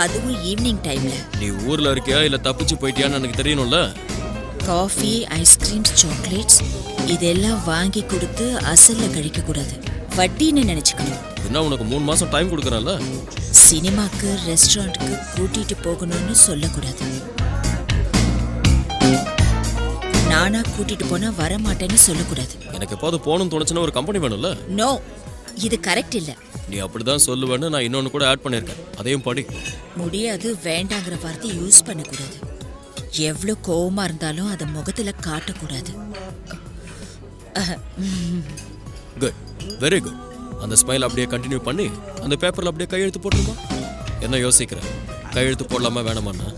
அதுவும் ஈவினிங் டைம்ல. நீ ஊர்ல இருக்கியா இல்ல தப்பிச்சு போயிட்டியான்னு எனக்கு தெரியணும்ல. காஃபி, ஐஸ்கிரீம்ஸ், சாக்லேட்ஸ் இதெல்லாம் வாங்கி கொடுத்து அசல்ல கழிக்க கூடாது, வட்டின்னு நினைச்சுக்கணும். என்ன உனக்கு 3 மாசம் டைம் கொடுக்கறேன்ல. சினிமாக்கு, ரெஸ்டாரண்ட்டுக்கு கூட்டிட்டு போகணும்னு சொல்லக்கூடாது. நானா கூட்டிட்டு போனா வர மாட்டேன்னு சொல்லக்கூடாது. எனக்கு எப்போது போகணும்னு தோணுச்சுன்னா ஒரு கம்பெனி வேணும்ல. நோ, இது கரெக்ட் இல்ல. நீ அப்படிதான் சொல்லுவேன்னு நான் இன்னொன்னு கூட ஆட் பண்ணிருக்கேன், அதையும் படி. முடியாது, வேண்டாங்கிற வார்த்தை யூஸ் பண்ணக்கூடாது. எவ்வளவு கோவமா இருந்தாலும் அதை முகத்துல காட்டக்கூடாது. Good, very good. அந்த ஸ்மைல் அப்படியே கண்டினியூ பண்ணி அந்த பேப்பர்ல அப்படியே கையெழுத்து போட்டுருமா? என்ன யோசிக்கிற? கையெழுத்து போடலாமா வேணாமான்னா?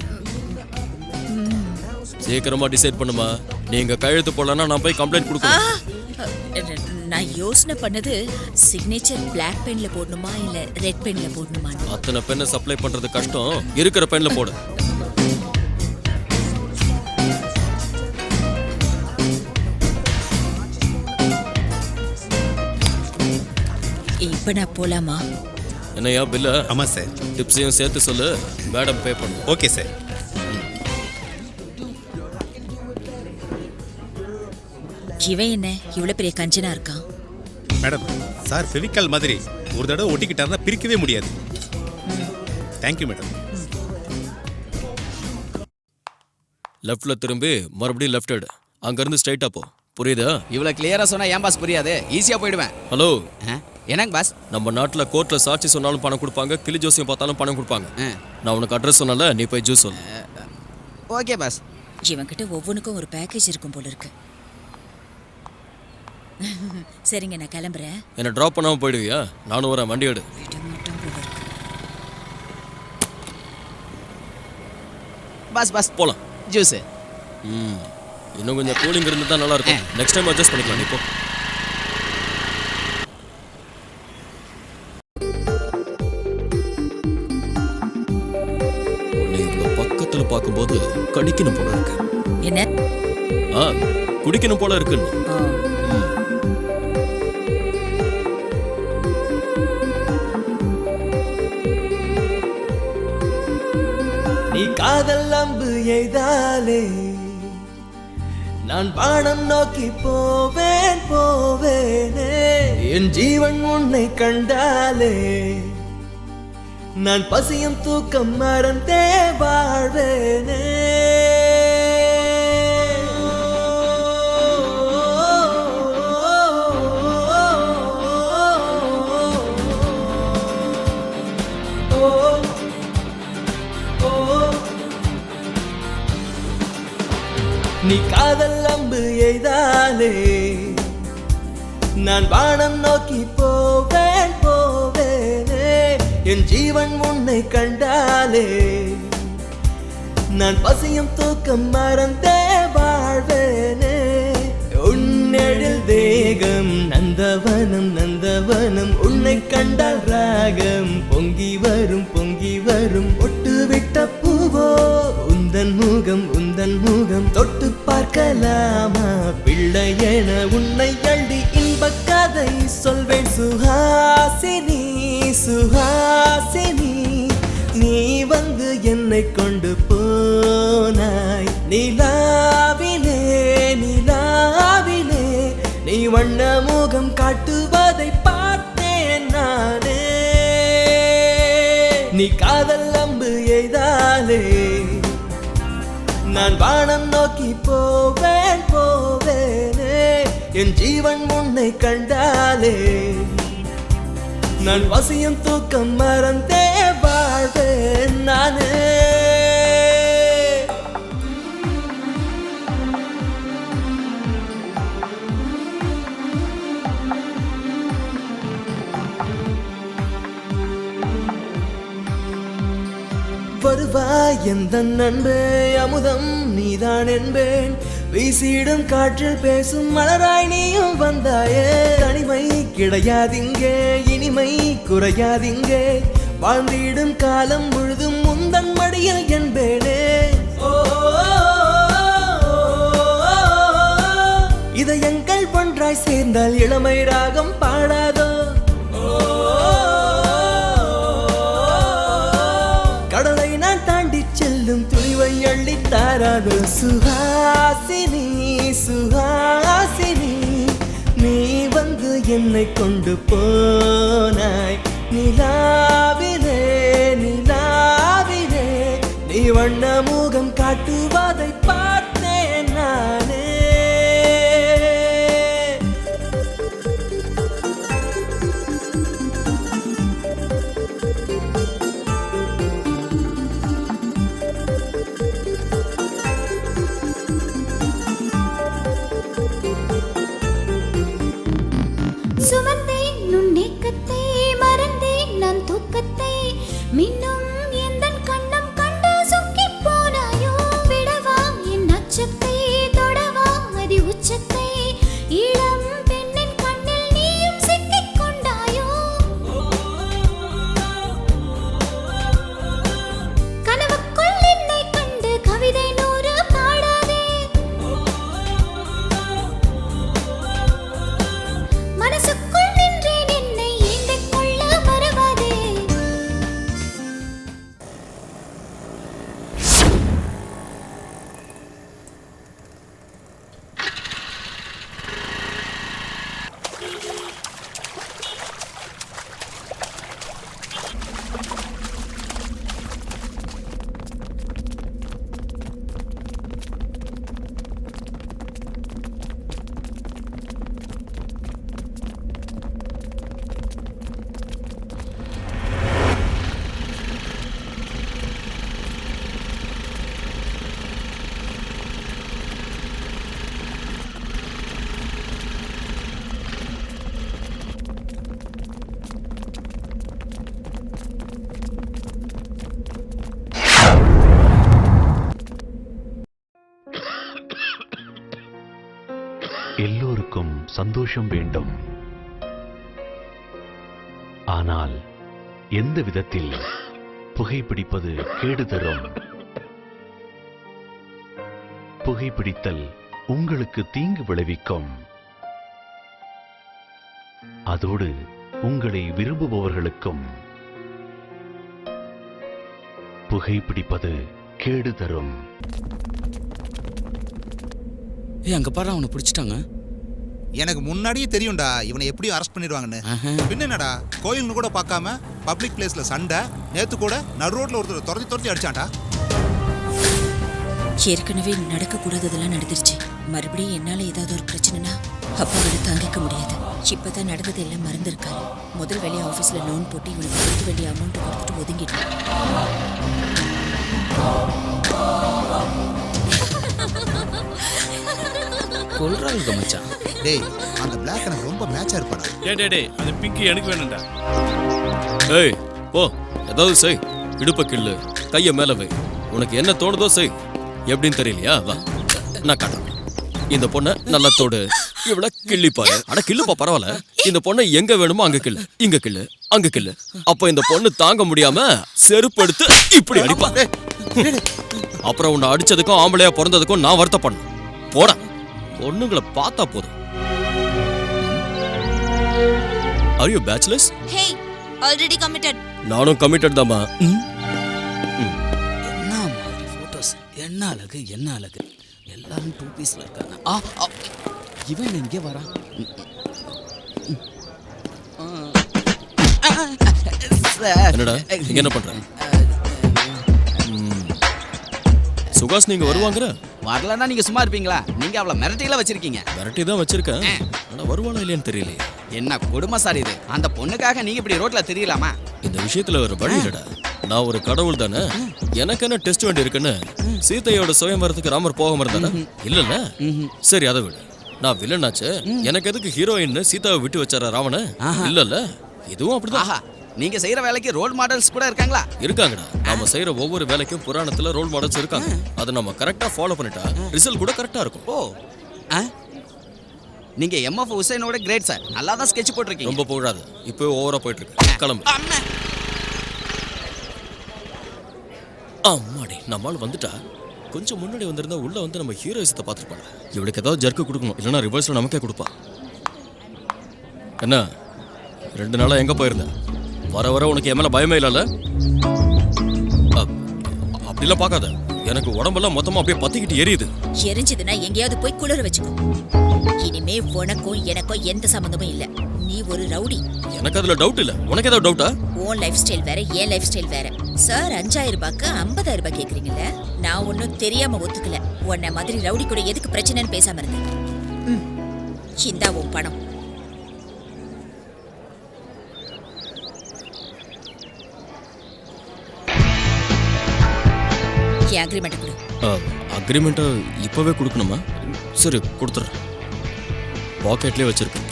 சீக்கிரமா டிசைட் பண்ணுமா. நீங்க கையெழுத்து போடலன்னா நான் போய் கம்ப்ளைண்ட் கொடுக்கணும். நான் யோசனை பண்ணது சிக்னேச்சர் பிளாக் பென்ல போடணுமா இல்ல ரெட் பென்ல போடணுமா. அத்தனை பெண்ணை சப்ளை பண்றது கஷ்டம், இருக்கிற பென்ல போடு. இப்ப நான் போலாமா? என்னையா பில்ல? ஆமாம் சார். டிப்ஸையும் சேர்த்து சொல்லு, மேடம் பே பண்ணு. Okay sir. இவன் என்ன இவ்வளவு பெரிய கஞ்சனா இருக்கான்? மேடம், சார் ஃபெவிகால் மாதிரி ஒரு தடவை ஒட்டிக்கிட்டாருன்னா பிரிக்கவே முடியாது. Thank you madam. லெஃப்ட்ல திரும்பி மறுபடியும் லெஃப்ட் எடு. அங்கிருந்து ஸ்ட்ரைட்டா போ. புரியுதா? இவ்வளவு கிளியரா சொன்னா ஏன் பாஸ் புரியாது? ஈஸியா போயிடுவேன். ஹலோ, என்னங்க பாஸ்? நம்ம நாட்டுல கோர்ட்ல சாட்சி சொன்னாலும் பணம் கொடுப்பாங்க, கிளி ஜோசியம் பார்த்தாலும் பணம் கொடுப்பாங்க. நான் உனக்கு அட்ரஸ் சொன்னல, நீ போய் ஜூஸ் சொல்லு. Okay boss. இவன்கிட்ட ஒவ்வொன்றுக்கும் ஒரு பேக்கேஜ் இருக்கும் போல இருக்கு. சரிங்க, நான் கிளம்புறேன். என்ன டிராப் பண்ணாம போயிடுவியா? நானும் வரேன், வண்டி எடு. பாஸ் பாஸ் போலாம். ஜூஸ். இன்னும் கொஞ்சம் கூலிங் இருந்து தான் நல்லா இருக்கும். நெக்ஸ்ட் டைம் அட்ஜஸ்ட் பண்ணிக்கலாம். நீ போ. உன்னை இவ்வளவு பக்கத்துல பார்க்கும்போது கடிக்கணும் போல இருக்கு. என்ன? குடிக்கணும் போல இருக்குன்னு. நீ காதல் அம்பு எய்தாலே நான் வானம் நோக்கி போவேன் போவேனே. என் ஜீவன் உன்னை கண்டாலே நான் பசியும் தூக்கம் மறந்தே வாழ்வேனே. நீ காதல் அம்பு எய்தாலே நான் வானம் நோக்கி போவேன் போவேனே. என் ஜீவன் உன்னை கண்டாலே நான் பசியும் தூக்கம் மறந்தே வாழ்வேனே. உன்னெழில் தேகம் நந்தவனம் நந்தவனம், உன்னை கண்டால் ராகம் பொங்கி வரும் பொங்கி வரும். ஒட்டு விட்ட பூவோ உந்தன் முகம் தொட்டு பார்க்கலாமா பிள்ளை என உன்னை அள்ளி இன்பக் கதை சொல்வேன். சுஹாசினி சுஹாசினி, நீ வந்து என்னை கொண்டு போனாய் நிலாவிலே நிலாவிலே. நீ வண்ண முகம் காட்டுவதை பார்த்தேன் நானே. நீ காதல் அம்பு எய்தாலே நான் வானம் நோக்கி போவேன் போவேனே. என் ஜீவன் உன்னை கண்டாலே நான் வசியும் தூக்கம் மறந்தே வாழ்வேன் நானே. வருவாய் எந்த நண்பே, அமுதம் நீதான் என்பேன். வீசிடும் காற்றில் பேசும் மலராய் நீயும் வந்தாயே. தனிமை கிடையாதிங்கே, இனிமை குறையாதிங்கே. வாழ்ந்திடும் காலம் முழுதும் முந்தன் மடியில் என்பேனே. இதயங்கள் ஒன்றாய் சேர்ந்தால் இளமை ராகம் பாடாதோ? கடலை நான் தாண்டி செல்லும் துணிவை அள்ளித்தாராதோ? சுஹாசினி சுஹாசினி, நீ வந்து என்னை கொண்டு போனாய் நிலாவிலே நிலாவிலே. நீ வண்ண முகம் காட்டுவதை பார்த்தேன் நானே. சுமந்தேன் உன் ஏக்கத்தை மறந்தேன் நான் தூக்க எல்லோருக்கும் சந்தோஷம் வேண்டும். ஆனால் எந்த விதத்தில் புகைப்பிடிப்பது கேடு தரும்? புகைப்பிடித்தல் உங்களுக்கு தீங்கு விளைவிக்கும். அதோடு உங்களை விரும்புபவர்களுக்கும். புகைப்பிடிப்பது கேடு தரும். அங்க பாரு, அவனை பிடிச்சிட்டாங்க. எனக்கு முன்னாடியே தெரியும்டா இவனை எப்படியும் அரெஸ்ட் பண்ணிடுவாங்கன்னு. பின்ன என்னடா, கோயில்னு கூட பார்க்காம பப்ளிக் பிளேஸ்ல சண்டை. நேத்து கூட நடு ரோட்ல ஒருத்தர் துரத்தி அடிச்சான்டா. ஏற்கனவே நடக்கக்கூடாததெல்லாம் நடந்துருச்சு. மறுபடியும் என்னால ஏதாவது ஒரு பிரச்சனைனா அப்பாவோட தாங்கிக்க முடியாது. இப்பதான் நடந்தது எல்லாம் மறந்துருக்காரு. முதல் வேலையை ஆஃபீஸில் லோன் போட்டு இவனுக்கு கொடுக்க வேண்டிய அமௌண்ட்டை கொடுத்துட்டு ஒதுங்கிட்டான். கொல்றாங்க மச்சான். டேய், அந்த பிளாக் எனக்கு ரொம்ப மேட்சா இருப்பாடா. டேய் அந்த பிங்கி எனக்கு வேணும்டா. ஏய் போ, ஏதாவது செய். இடுப்ப கிள்ளு, கைய மேல வை. உனக்கு என்ன தோணுதோ செய். எப்படின்னு தெரியலையா? வா, நான் காட்டுறேன். இந்த பொண்ணை நல்லா தோடு. இவள கிள்ளிப்பாரு. அட கிள்ளுப்பா, பரவாயில்ல. இந்த பொண்ணை எங்க வேணுமோ அங்க கிள்ளு, இங்க கிள்ளு, அங்க கிள்ளு. அப்ப இந்த பொண்ணு தாங்க முடியாம செருப்பு எடுத்து இப்படி அடிப்பா. அப்புறம் உன்னை அடிச்சதுக்கும் ஆம்பளையா பிறந்ததுக்கும் நான் வருத்தப்படணும். போட, பொண்ணுங்களை பார்த்தா போதும். Are you bachelors? Hey, already committed. நானும் கமிட்டட் தாமா. என்ன மாதிரி போட்டோஸ், என்ன அழகு, என்ன அழகு. எல்லாரும் 2 பீஸ்ல இருக்காங்க. இவன் எங்கே வரான்? என்னடா இங்க என்ன பண்ற? சுகாஸ் நீங்க வருவாங்கற? வரலன்னா நீங்க சும்மா இருப்பீங்களா? நீங்க அவளை மிரட்டில வச்சிருக்கீங்க. மிரட்டி தான் வச்சிருக்கேன். ஆனா வருவாளா இல்லையான்னு தெரியல. என்ன கொடுமை சார் இது. அந்த பொண்ணுக்காக நீங்க இப்படி ரோட்ல தெரியலாமா? இந்த விஷயத்துல ஒரு வழி இல்லடா. நான் ஒரு கடவுள் தானே. எனக்கு என்ன டெஸ்ட் வேண்டி இருக்குன்னு சீதையோட சுயம்பரத்துக்கு ராமர் போக மறந்தானே? இல்லல்ல. சரி, அதை விடு. நான் வில்லனாச்சு. எனக்கு எதுக்கு ஹீரோயின் சீதாவை விட்டு வச்சாரா ராவண? இல்லல்ல. இதுவும் அப்படிதான். நீங்க செய்யற வேலைக்கு ரோல் மாடல்ஸ் கூட இருக்காங்களா? இருக்காங்கடா. நாம செய்யற ஒவ்வொரு வேலைக்கும் புராணத்துல ரோல் மாடல்ஸ் இருக்காங்க. அதை நம்ம கரெக்டா ஃபாலோ பண்ணிட்டா ரிசல்ட் கூட கரெக்டா இருக்கும். ஓ, நீங்க எம்எஃப் ஹுசைனோட கிரேட் சார். நல்லா தான் ஸ்கெட்ச் போட்டுருக்கீங்க. ரொம்ப போகாது. இப்போ ஓவரா போயிட்டு இருக்கு. கிளம்பு. அம்மாடி, நம்மால் வந்துட்டா. கொஞ்சம் முன்னாடி வந்திருந்தா உள்ள வந்து நம்ம ஹீரோயிசத்தை பார்த்துருப்பாங்க. இவளுக்கு ஏதாவது ஜர்க்கு கொடுக்கணும், இல்லைன்னா ரிவர்ஸ்ல நமக்கே கொடுப்பா. என்ன 2 நாளா எங்க போயிருந்த? வர வர உனக்கு என் மேல பயமே இல்லைல்ல? அப்படிலாம் பார்க்காத. எனக்கு உடம்பெல்லாம் மொத்தமா அப்படியே பத்திக்கிட்டு எரியுது. எரிஞ்சதுன்னா எங்கேயாவது போய் குளிர வச்சுக்கோ. இனிமே உனக்கும் எனக்கும் எந்த சம்பந்தமும் இல்ல. நீ ஒரு ரவுடி. எனக்கு அதுல டவுட் இல்ல. உனக்கு ஏதாவது டவுட்டா? உன் லைஃப் ஸ்டைல் வேற, என் லைஃப் ஸ்டைல் வேற. சார் 5000 ரூபாய்க்கு 50000 ரூபாய் கேக்குறீங்கல்ல? நான் ஒன்னும் தெரியாம ஒத்துக்கல. உன்ன மாதிரி ரவுடி கூட எதுக்கு பிரச்சனைன்னு பேசாம இருந்தேன். இந்தா உன் பணம். அக்ரிமெண்ட் கொடு. அக்ரிமெண்ட்டை இப்பவே கொடுக்கணுமா? சரி, கொடுத்துறேன். பாக்கெட்லேயே வச்சிருக்கேன்.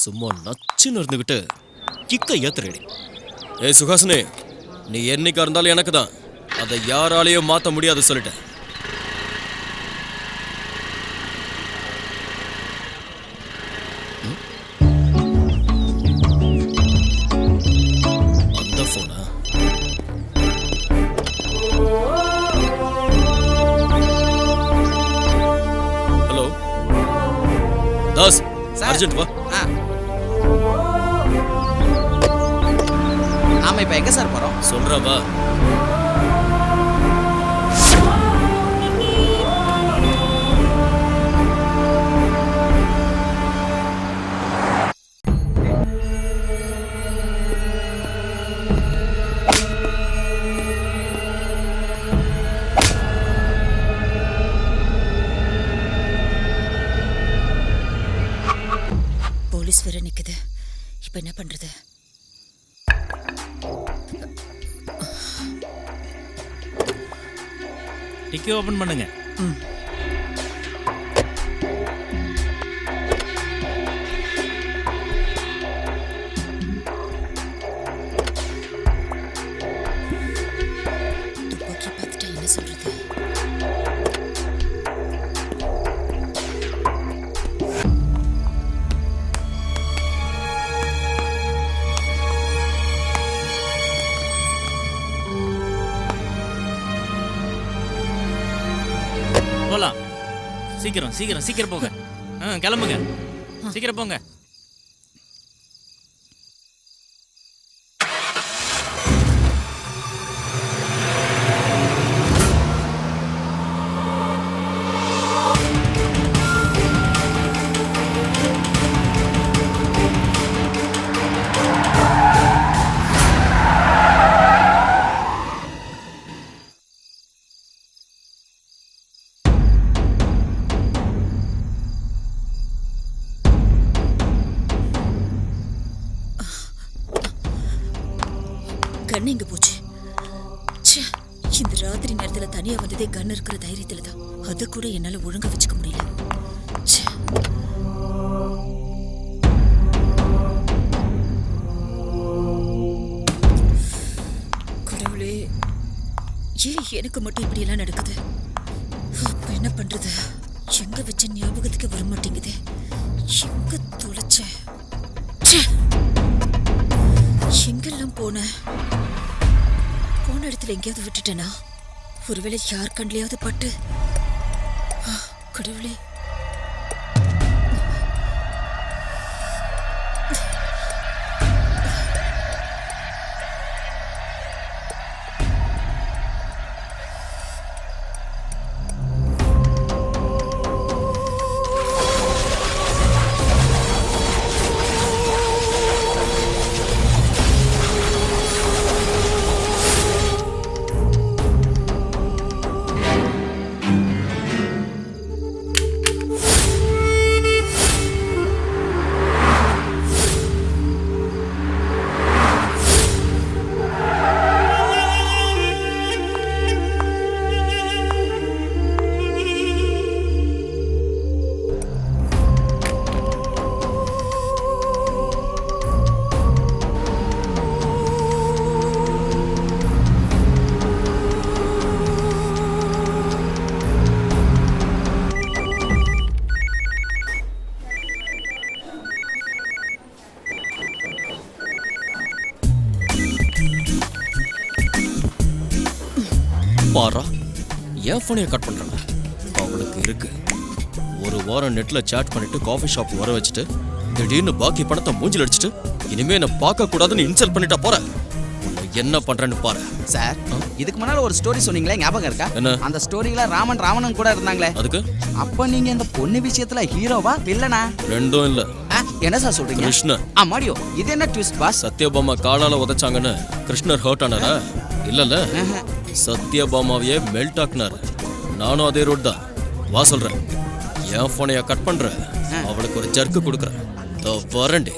சும்மா நச்சுன்னு இருந்துகிட்டு கிக்க ஏத்துறேடி. ஏய் சுகாசினி, நீ என்னைக்கா இருந்தாலும் எனக்கு தான். அதை யாராலையும் மாற்ற முடியாது சொல்லிட்டேன். அந்த போனா? ஹலோ தாஸ், அர்ஜென்ட் வா. நாம இப்ப எங்க சார் போறோம்? சொல்றேன் வா. போலீஸ் வேற நிக்குது. இப்ப என்ன பண்றது? டிக்கி ஓபன் பண்ணுங்க. போலாம். சீக்கிரம் சீக்கிரம் சீக்கிரம் போங்க. கிளம்புங்க, சீக்கிரம் போங்க. கண்ணு எங்க போச்சு? ச்சே, இந்த ராத்திரி நேரத்துல தனியா வந்ததே கண்ணு இருக்கிற தைரியத்துல தான். அது கூட என்னால ஒழுங்கா வச்சுக்க முடியல. ச்சே. கடவுளே, ஏன் எனக்கு மட்டும் இப்படி எல்லாம் நடக்குது? அப்ப என்ன பண்றது? எங்க வச்ச ஞாபகத்துக்கு வர மாட்டேங்குது. எங்க தொலைச்சேன்? எங்கெல்லாம் போன இடத்துல எங்கேயாவது விட்டுட்டேனா? ஒருவேளை யார் கண்லையாவது பட்டு. கடவுளே, பாரா, ஏன் ஃபோனையை கட் பண்றாங்க? அவளுக்கு இருக்கு. ஒரு வாரம் நெட்ல சாட் பண்ணிட்டு காஃபி ஷாப் வர வச்சுட்டு திடீர்னு பாக்கி பணத்தை மூஞ்சில் அடிச்சுட்டு இனிமே என்ன பார்க்க கூடாதுன்னு இன்சல்ட் பண்ணிட்டா போற. என்ன பண்றேன்னு பாரு. சார், இதுக்கு முன்னால ஒரு ஸ்டோரி சொன்னீங்களே, ஞாபகம் இருக்கா? என்ன? அந்த ஸ்டோரியில ராமன் கூட இருந்தாங்களே. அதுக்கு அப்ப நீங்க இந்த பொண்ணு விஷயத்துல ஹீரோவா வில்லனா? ரெண்டும் இல்ல. என்ன சார் சொல்றீங்க? கிருஷ்ணர். மாடியோ, இது என்ன ட்விஸ்ட் பாஸ்? சத்யபாமா காலால உதைச்சாங்கன்னு கிருஷ்ணர் ஹர்ட் ஆனாரா? இல்லல்ல, சத்யபாமாவையே மெல்ட் ஆக்குனாரு. நானும் அதே ரோட் தான். வா சொல்றேன். என் போனைய கட் பண்ற, அவளுக்கு ஒரு ஜர்க்கு கொடுக்குறேன். வரண்டி.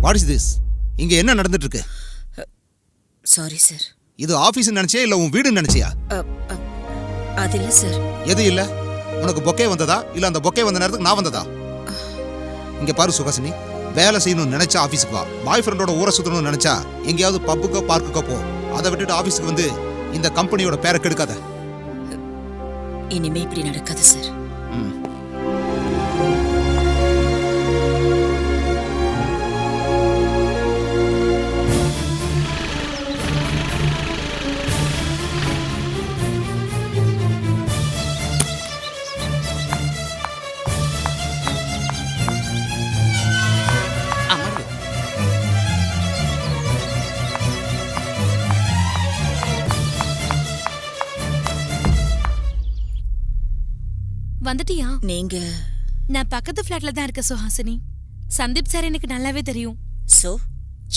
What is this? இங்க என்ன நடந்துட்டு இருக்கு? Sorry sir. இது ஆபீஸ் நினைச்சியா இல்ல உன் வீடுன்னு நினைச்சியா? அது இல்ல சார். எது இல்ல? உனக்கு பொக்கே வந்ததா இல்ல அந்த பொக்கே வந்த நேரத்துக்கு நான் வந்ததா? இங்க பாரு சுகாசினி, வேலை செய்யணும்னு நினைச்சா ஆபீஸுக்கு வா. பாய் ஃப்ரெண்டோட ஊரை சுத்தணும்னு நினைச்சா எங்கேயாவது பப்புக்கோ பார்க்குக்கோ போ. அதை விட்டுட்டு ஆபீஸுக்கு வந்து இந்த கம்பெனியோட பேரை கெடுக்காத. இனிமே இப்படி நடக்காது சார். வந்துட்டியா? நீங்க? நான் பக்கத்து ஃபிளாட்ல தான் இருக்க சுஹாசினி. சந்தீப் சார் எனக்கு நல்லாவே தெரியும். சோ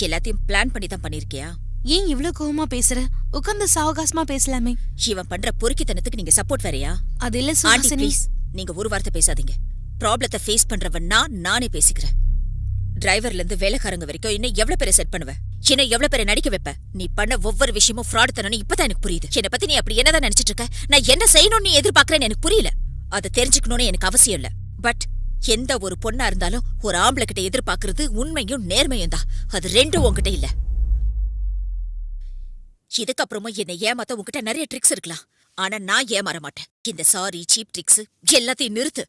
எல்லாத்தையும் பிளான் பண்ணி தான் பண்ணிருக்கியா? ஏன் இவ்ளோ கோவமா பேசுற? உட்கார்ந்து சாவகாசமா பேசலாமே. இவன் பண்ற பொறுக்கித்தனத்துக்கு நீங்க சப்போர்ட் வேறயா? அது இல்ல ஆண்டி சுஹாசினி. ப்ளீஸ், நீங்க ஒரு வார்த்தை பேசாதீங்க. ப்ராப்ளத்தை ஃபேஸ் பண்றவன் நானே பேசிக்கிறேன். டிரைவர்ல இருந்து வேலைக்காரங்க வரைக்கும் இன்னும் எவ்வளவு பேரை செட் பண்ணுவ? என்ன எவ்வளவு பேரை நடிக்க வைப்ப? நீ பண்ண ஒவ்வொரு விஷயமும் ஃப்ராட் தானே இப்பதான் எனக்கு புரியுது. என்னை பத்தி நீ அப்படி என்னதான் நினைச்சிட்டு இருக்க? நான் என்ன செய்யணும்னு நீ எதிர்பார்க்கறேன்னு எனக்கு புரியல. அதை தெரிஞ்சுக்கணும்னு எனக்கு அவசியம் இல்ல. பட் எந்த ஒரு பொண்ணா இருந்தாலும் ஒரு ஆம்பளை கிட்ட எதிர்பார்க்கறது உண்மையும் நேர்மையும் தான். அது ரெண்டும் உன்கிட்ட இல்ல. இதுக்கப்புறமும் என்னை ஏமாத்த உன்கிட்ட நிறைய ட்ரிக்ஸ் இருக்கலாம். ஆனா நான் ஏமாற மாட்டேன். இந்த சாரி, சீப் ட்ரிக்ஸ் எல்லாத்தையும் நிறுத்து.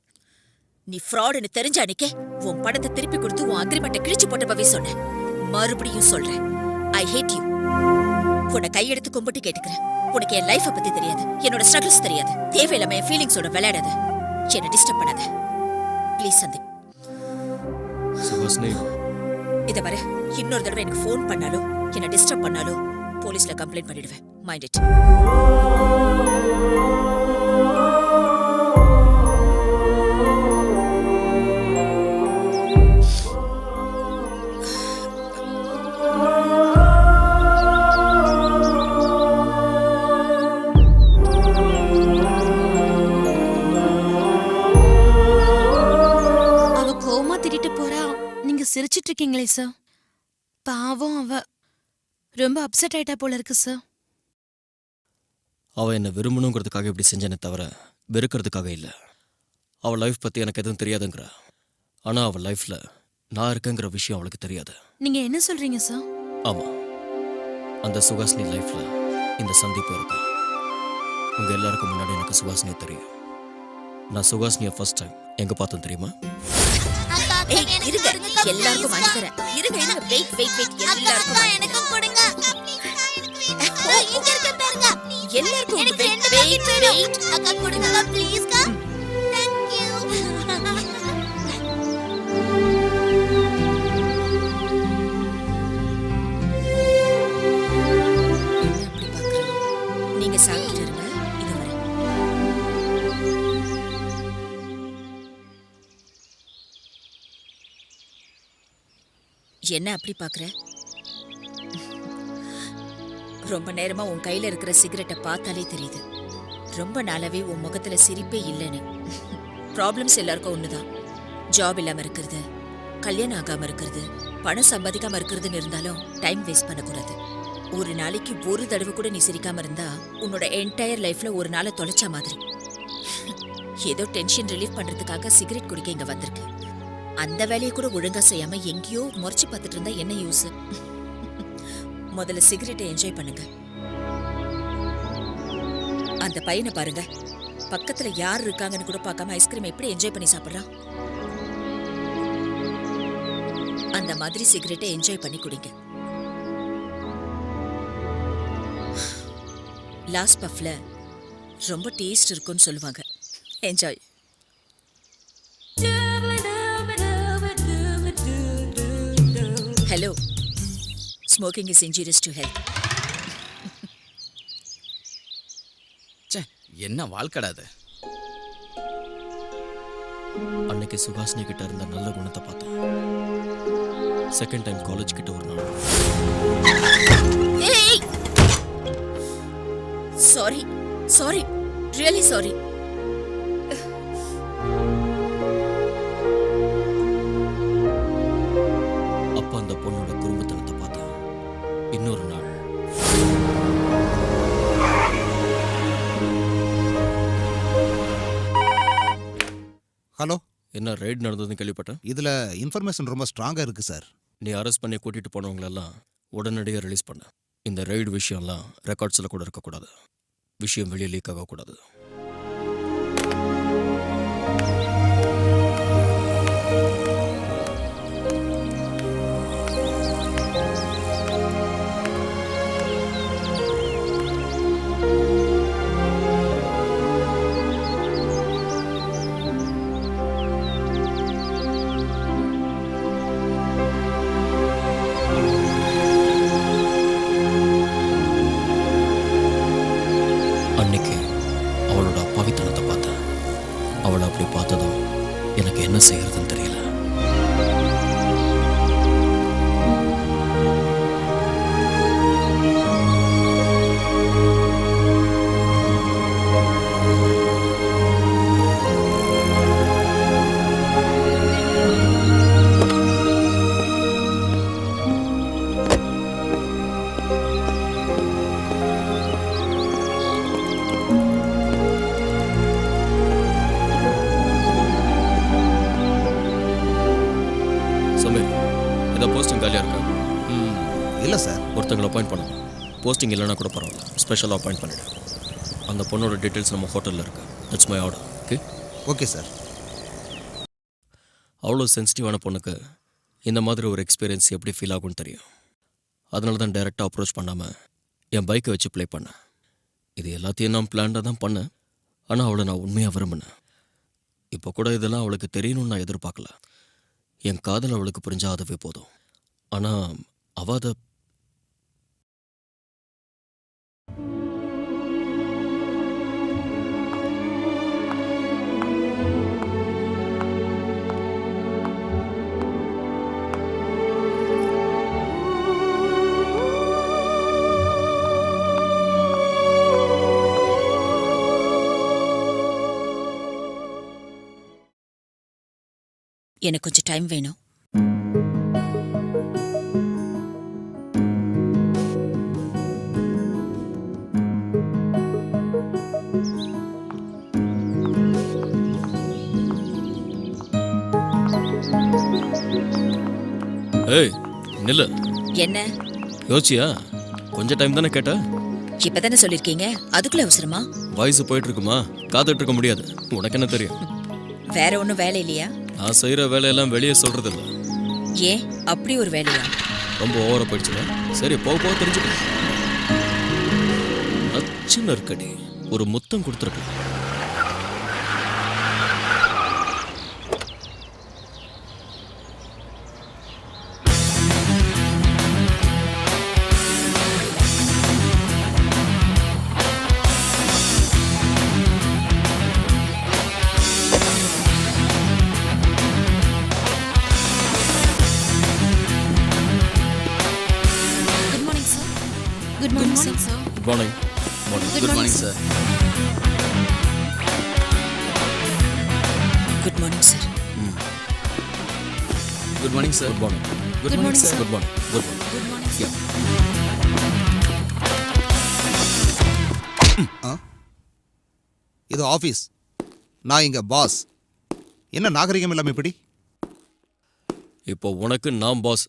நீ ஃப்ராடுன்னு தெரிஞ்ச அன்னைக்கே உன் பணத்தை திருப்பி கொடுத்து உன் அக்ரிமெண்ட்டை கிழிச்சு போட்டப்பவே சொன்னேன். மறுபடியும் சொல்றேன், ஐ ஹேட் யூ. உன்னை கையெடுத்து கும்பிட்டு கேட்டுக்கிறேன். உனக்கு என் லைஃபை பத்தி தெரியாது, என்னோட ஸ்ட்ரகிள்ஸ் தெரியாது. தேவையில்லாம என் ஃபீலிங்ஸோட விளையாடாத, என்னை டிஸ்டர்ப் பண்ணாத ப்ளீஸ் சந்தீப். சுஹாசினி, இத வர இன்னொரு தடவை எனக்கு ஃபோன் பண்ணாலும் என்னை டிஸ்டர்ப் பண்ணாலும் போலீஸ்ல கம்ப்ளைண்ட் பண்ணிடுவேன். Mind it. சிரிச்சிட்டு இருக்கீங்களே சார். பாவம், அவ ரொம்ப அப்செட் ஆயிட்டா போல இருக்கு சார். அவள் என்னை விரும்பணுங்கிறதுக்காக இப்படி செஞ்சேனே தவிர வெறுக்கிறதுக்காக இல்லை. அவள் லைஃப் பற்றி எனக்கு எதுவும் தெரியாதுங்கிற. ஆனால் அவள் லைஃப்பில் நான் இருக்கேங்கிற விஷயம் அவளுக்கு தெரியாது. நீங்க என்ன சொல்றீங்க சார்? ஆமாம், அந்த சுஹாசினி லைஃப்பில் இந்த சந்திப்பு இருக்கா. உங்கள் எல்லாருக்கும் முன்னாடி எனக்கு சுஹாசினியை தெரியும். நான் சுஹாசினியை ஃபர்ஸ்ட் டைம் எங்கே பார்த்தேன் தெரியுமா? இருங்க, எல்லாருக்கும் வாங்கிக்கிறேன். இருங்க இருங்க, வெயிட் வெயிட் வெயிட், எல்லாருக்கும் எனக்கு கொடுங்க. இங்க இருக்க பாருங்க, எல்லாருக்கும் எனக்கு வெயிட் வெயிட் வெயிட், அக்கா கொடுங்க ப்ளீஸ் கா. Thank you. நீங்க சாப்பிட்டு இருங்க, இது வரேன். என்ன அப்படி பாக்குற? ரொம்ப நேரமா உன் கையில இருக்கிற சிகரெட்டை பார்த்தாலே தெரியுது. ரொம்ப நாளாவே உன் முகத்துல சிரிப்பே இல்லைன்னு. ப்ராப்ளம்ஸ் எல்லாருக்கும் ஒண்ணுதான். ஜாப் இல்லாம இருக்கிறது, கல்யாணம் ஆகாம இருக்கிறது, பணம் சம்பாதிக்காம இருக்கிறதுன்னு இருந்தாலும் டைம் வேஸ்ட் பண்ணக்கூடாது. ஒரு நாளைக்கு ஒரு தடவை கூட நீ சிரிக்காம இருந்தா உன்னோட என்டையர் லைஃப்ல ஒரு நாளை தொலைச்ச மாதிரி. ஏதோ டென்ஷன் ரிலீஃப் பண்றதுக்காக சிகரெட் குடிக்க இங்க வந்திருக்கு. அந்த வேலையை கூட ஒழுங்கா செய்யாம எங்கேயோ முறைச்சு பார்த்துட்டு இருந்தா என்ன யூஸ்? முதல்ல சிகரெட்டை என்ஜாய் பண்ணுங்க. அந்த பையனை பாருங்க, பக்கத்துல யார் இருக்காங்கன்னு கூட பார்க்காம ஐஸ்கிரீம் எப்படி என்ஜாய் பண்ணி சாப்பிடுறான். அந்த மாதிரி சிகரெட்டை என்ஜாய் பண்ணி குடிங்க. லாஸ்ட் பஃப்ல ரொம்ப டேஸ்ட் இருக்குன்னு சொல்லுவாங்க. Enjoy. Hello. Smoking is injurious to health. ச்சே, என்ன வாழ்க்கடா அது. அன்னைக்கு சுஹாசினி கிட்ட இருந்த நல்ல குணத்தை பார்த்தேன். செகண்ட் டைம் காலேஜ் கிட்ட ஒரு நாள். ஏய், சாரி சாரி, ரியலி சாரி. அப்ப அந்த பொண்ணோட குடும்பத்தனத்தை பார்த்தேன். இன்னொரு நாள் ஹலோ, என்ன ரைட் நடந்ததுன்னு கேள்விப்பட்டேன். இதுல இன்ஃபர்மேஷன் ரொம்ப ஸ்ட்ராங்கா இருக்கு சார். நீ அரெஸ்ட் பண்ணி கூட்டிட்டு போனவங்களெல்லாம் உடனடியாக ரிலீஸ் பண்ண. இந்த ரைடு விஷயம்லாம் ரெக்கார்ட்ஸில் கூட இருக்கக்கூடாது. விஷயம் வெளியே லீக் ஆகக்கூடாது. அன்னைக்கு அவளோட அப்பாவித்தனத்தை பார்த்தேன். அவளை அப்படி பார்த்ததும் எனக்கு என்ன செய்யறதுன்னு தெரியல. அப்பாயிண்ட் பண்ணணும். போஸ்டிங் இல்லைன்னா கூட பரவாயில்ல, ஸ்பெஷலாக அப்பாயிண்ட் பண்ணிடு. அந்த பொண்ணோட டீட்டெயில்ஸ் நம்ம ஹோட்டலில் இருக்கு. That's my order. Okay okay sir. அவ்வளோ சென்சிட்டிவான பொண்ணுக்கு இந்த மாதிரி ஒரு எக்ஸ்பீரியன்ஸ் எப்படி ஃபீல் ஆகும்னு தெரியும். அதனால தான் டைரெக்டாக அப்ரோச் பண்ணாமல் என் பைக்கை வச்சு ப்ளே பண்ணேன். இது எல்லாத்தையும் நான் பிளான்டாக தான் பண்ணேன். ஆனால் அவளை நான் உண்மையாக விரும்பினேன். இப்போ கூட இதெல்லாம் அவளுக்கு தெரியணும்னு நான் எதிர்பார்க்கல. என் காதல் அவளுக்கு புரிஞ்சா அதுவே போதும். ஆனால் அவள் அதை எனக்கு கொஞ்சம் டைம் வேணும். ஏய் நில்லு. என்ன யோசிச்சியா? கொஞ்சம் டைம் தானே கேட்ட. இப்பதானே சொல்லிருக்கீங்க, அதுக்குள்ள அவசரமா? வயசு போயிட்டு இருக்குமா, காத்துட்டு இருக்க முடியாது. உனக்கு என்ன தெரியும்? வேற ஒன்றும் வேலை இல்லையா? நான் செய்கிற வேலையெல்லாம் வெளியே சொல்றது இல்லை. ஏன் அப்படி ஒரு வேலையா? ரொம்ப ஓவரா போயிடுச்சுல. சரி போக போக தெரிஞ்சுக்கணும். சின்ன இருக்கடி ஒரு முத்தம் கொடுத்துருக்கலாம். Good morning, sir. Good morning. Good morning, sir. Good morning, sir. Good morning, sir. Good morning. Good morning, sir. Good morning. Good morning. Good morning, sir. இது ஆஃபீஸ், நான் இங்க பாஸ். என்ன நாகரிகம் இல்லாம இப்படி? இப்போ உனக்கு நான் பாஸ்.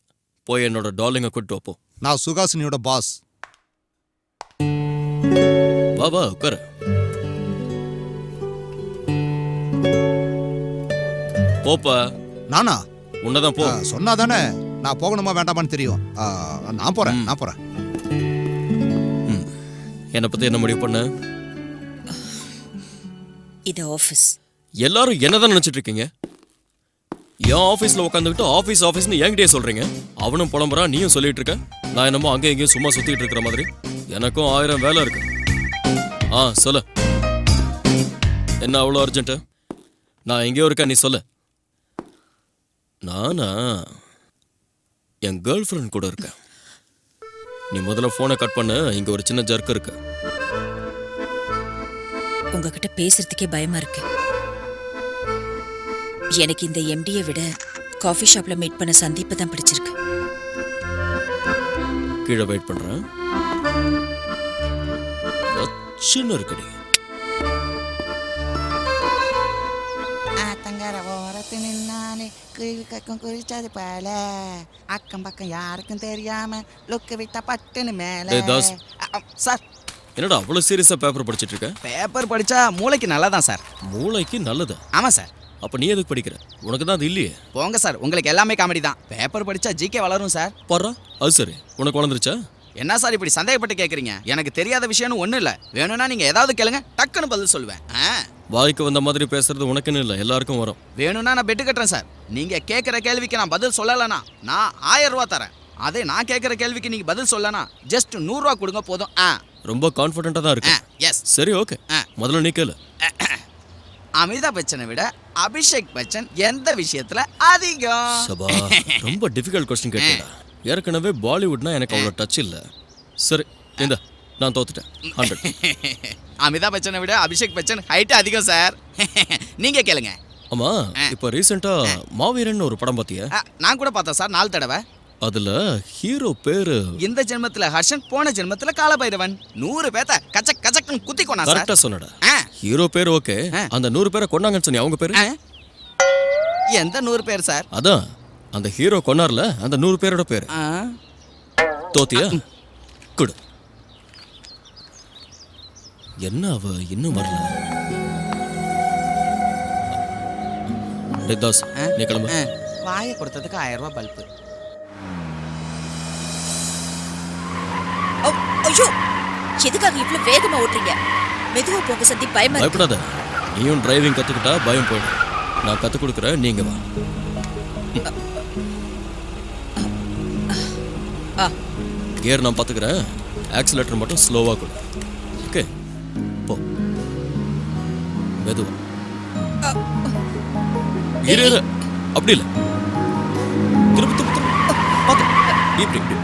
போய் என்னோட டார்லிங்கை கூட்டு வைப்போ. நான் சுகாசினியோட பாஸ். வா வா உட்காரு. போப்பா. நானா? உன்னதான் போ. சொன்னாதானே நான் போகணுமா வேண்டாமான்னு தெரியும். நான் போறேன். என்னை பத்தி என்ன முடிவு பண்ண? இது ஆஃபீஸ். எல்லாரும் என்னதான் நினைச்சிட்டு இருக்கீங்க? என் ஆஃபீஸில் உட்காந்துக்கிட்டு ஆஃபீஸ்னு என்கிட்டயே சொல்றீங்க. அவனும் புலம்புறான், நீயும் சொல்லிட்டு இருக்க. நான் என்னமோ அங்கே எங்கேயும் சும்மா சுத்திட்டு இருக்கிற மாதிரி. எனக்கும் 1000 வேலை இருக்கு. சொல்லு. என்ன அவ்வளோ அர்ஜென்ட்டு? நான் எங்கேயோ இருக்கேன், நீ சொல்லு. நானா என் கேர்ள் ஃப்ரெண்ட் கூட இருக்கேன். நீ முதல்ல ஃபோனை கட் பண்ணு. இங்கே ஒரு சின்ன ஜர்க் இருக்கு. உங்ககிட்ட பேசுறதுக்கே பயமா இருக்கு. எனக்கு இந்த எம்டியை விட காஃபி ஷாப்ல மீட் பண்ண சந்தீப்பை தான் பிடிச்சிருக்கு. கீழே வெயிட் பண்றேன். சின்ன இருக்குடி. ஆத்தங்கர ஓரத்து நின்னாலே குயில் கக்கும் குறிச்சது போல அக்கம் பக்கம் யாருக்கும் தெரியாம லுக்கு விட்டா பட்டுன்னு மேல. சார் என்னடா அவ்வளோ சீரியஸா பேப்பர் படிச்சிட்டு இருக்க? பேப்பர் படிச்சா மூளைக்கு நல்லதான் சார். மூளைக்கு நல்லது? ஆமா சார். அப்ப நீ எதுக்கு படிக்கிற? உனக்கு தான் அது இல்லையே. போங்க சார், உங்களுக்கு எல்லாமே காமெடி தான். பேப்பர் படிச்சா ஜிகே வளரும் சார். பாரு, அது சரி. உனக்கு வளர்ந்துருச்சா? என்ன சார் இப்படி சந்தேகப்பட்டு கேட்குறீங்க? எனக்கு தெரியாத விஷயம்னு ஒன்றும் இல்லை. வேணும்னா நீங்கள் ஏதாவது கேளுங்க, டக்குன்னு பதில் சொல்லுவேன். வாய்க்கு வந்த மாதிரி பேசுறது உனக்குன்னு இல்லை, எல்லாருக்கும் வரும். வேணும்னா நான் பெட்டு கட்டுறேன் சார். நீங்கள் கேட்குற கேள்விக்கு நான் பதில் சொல்லலைனா நான் 1000 ரூபா தரேன். அதே நான் கேட்குற கேள்விக்கு நீங்கள் பதில் சொல்லனா ஜஸ்ட் 100 ரூபா கொடுங்க போதும். ரொம்ப கான்ஃபிடென்ட்டாக தான் இருக்கு. எஸ். சரி, ஓகே. முதல்ல நீ கேளு. அமிதாப் பச்சனை விட அபிஷேக் பச்சன் எந்த விஷயத்துல அதிகம்? சபா, ரொம்ப டிஃபிகல்ட் கொஸ்டின் கேட்டா. ஏற்கனவே பாலிவுட்னா எனக்கு அவ்வளோ டச் இல்லை. சரி, இந்த நான் தோத்துட்டேன். 100. அமிதாப் பச்சனை விட அபிஷேக் பச்சன் ஹைட் அதிகம் சார். நீங்க கேளுங்க. ஆமா, இப்போ ரீசெண்டா மாவீரன் ஒரு படம் பார்த்தியா? நான் கூட பார்த்தேன் சார், 4 தடவை. அதுல ஹீரோ பேரு இந்த ஜென்மத்துல ஹர்ஷன், போன ஜென்மத்துல காலபைரவன். 100 பேத்த கச்சக் கச்சக்னு குத்தி கொண்டா சார். கரெக்ட்டா சொன்னடா. ஹீரோ பேர் ஓகே, அந்த 100 பேரை கொன்னாங்கன்னு சொன்னி அவங்க பேரு? எந்த 100 பேர் சார்? அதான் அந்த ஹீரோ கொன்னார்ல, அந்த 100 பேரோட பேரு. தோத்தியா? கொடு. என்ன அவ இன்னும் வரல? டேய் தாஸ், நீ கிளம்பு. வாயை கொடுத்ததுக்கு 1000 ரூபாய் பல்பு. ஐயோ, எதுக்காக இவ்வளவு வேகமா ஓட்டுறீங்க? மெதுவா போங்க சந்தீப், பயமா இருக்கு. பயப்படாத, நீயும் டிரைவிங் கத்துக்கிட்டா பயம் போயிடும். நான் கத்து கொடுக்குறேன், நீங்க வா. கியர் நான் பாத்துக்கிறேன், ஆக்சிலேட்டர் மட்டும் ஸ்லோவா கொடு. ஓகே, போ. மெதுவா. இரு, அப்படி இல்லை. திரும்ப திரும்ப திரும்ப பார்த்து இப்படி இப்படி.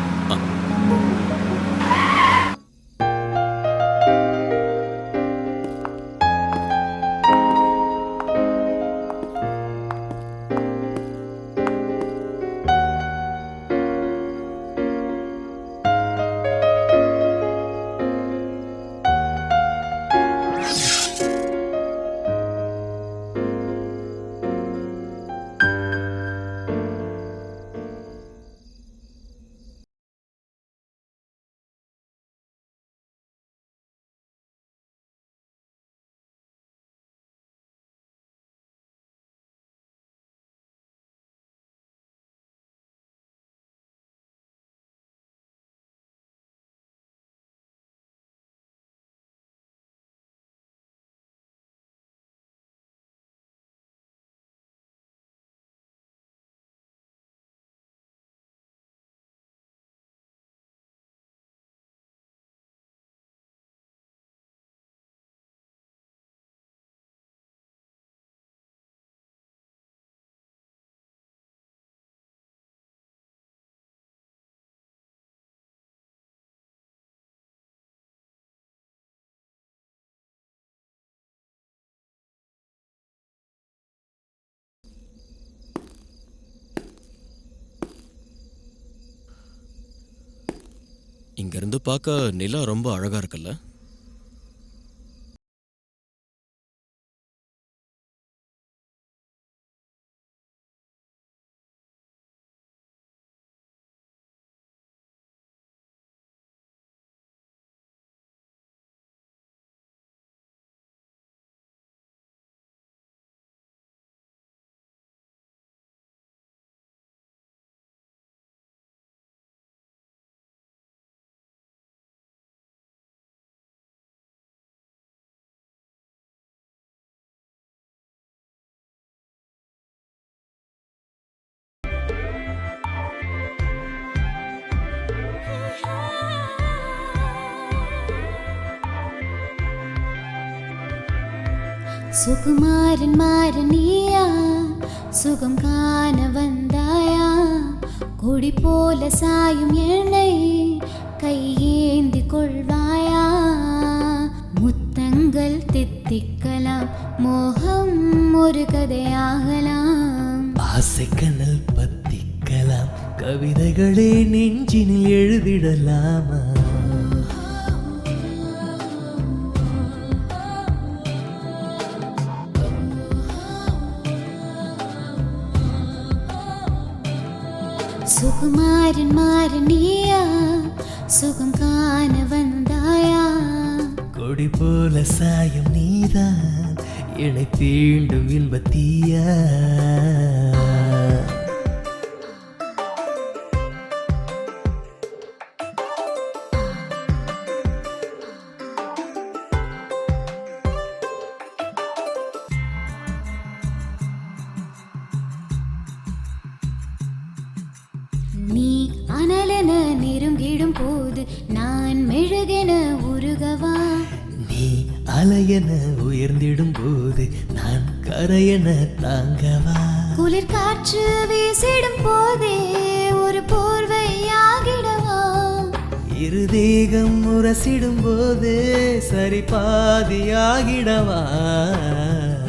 இங்க இருந்து பார்க்க நிலா ரொம்ப அழகா இருக்குல்ல? சுகுமாரன் மாறனியா சுகம் காண வந்தாயா கொடி போல சாயும் என்னை கையேந்தி கொள்வாயா முத்தங்கள் தித்திக்கலாம் மோகம் ஒரு கதையாகலாம் ஆசை கனல் பத்திக்கலாம் கவிதைகளே நெஞ்சினில் எழுதிடலாமா சுகுமாரன் மாறனியா சுகம் காண வந்தாயா கொடி போல சாயும் நீதான் என்னை தீண்டும் இன்பத்தீயா நீ அனலென நெருங்கிடும் போது நான் மெழுகென உருகவா நீ அலையென உயர்ந்திடும் போது நான் கரையென தாங்கவா குளிர் காற்று வீசிடும் போதே ஒரு போர்வையாகிடவா இரு தேகம் உரசிடும் போதே சரி பாதியாகிடவா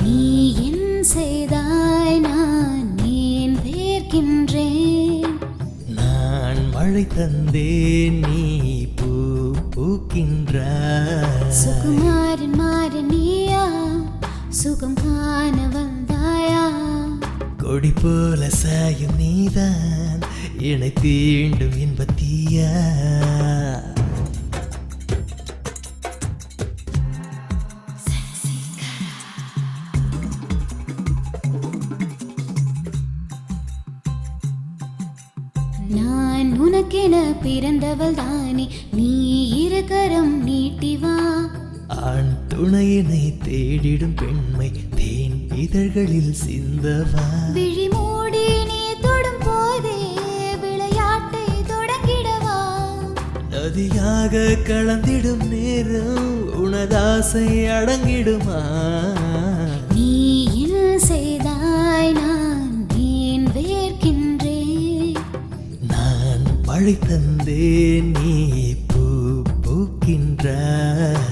நீ என் செய்தாய் நான் ஏன் வேர்க்கின்றேன் நான் மழை தந்தேன் நீ பூ பூக்கின்றாய் சுகுமாரன் மாறனியா சுகம் காண வந்தாயா கொடி போல சாயும் நீதான் என்னை தீண்டும் இன்பத்தீயா உனக்கென பிறந்தவள் தானே, நீ இருகரம் நீட்டி வா. ஆண் துணையினை தேடிடும் பெண்மை தேன் இதழ்களில் சிந்தவா. விழி மூடி நீ தொடும் போதே விளையாட்டை தொடங்கிடவா. நதியாக கலந்திடும் நேரம் உனதாசை அடங்கிடுமா. நீ என்ன செய்தாய் நான் ஏன் வேர்க்கின்றேன். நான் மழை தந்தேன் நீ பூ பூக்கின்றாய்.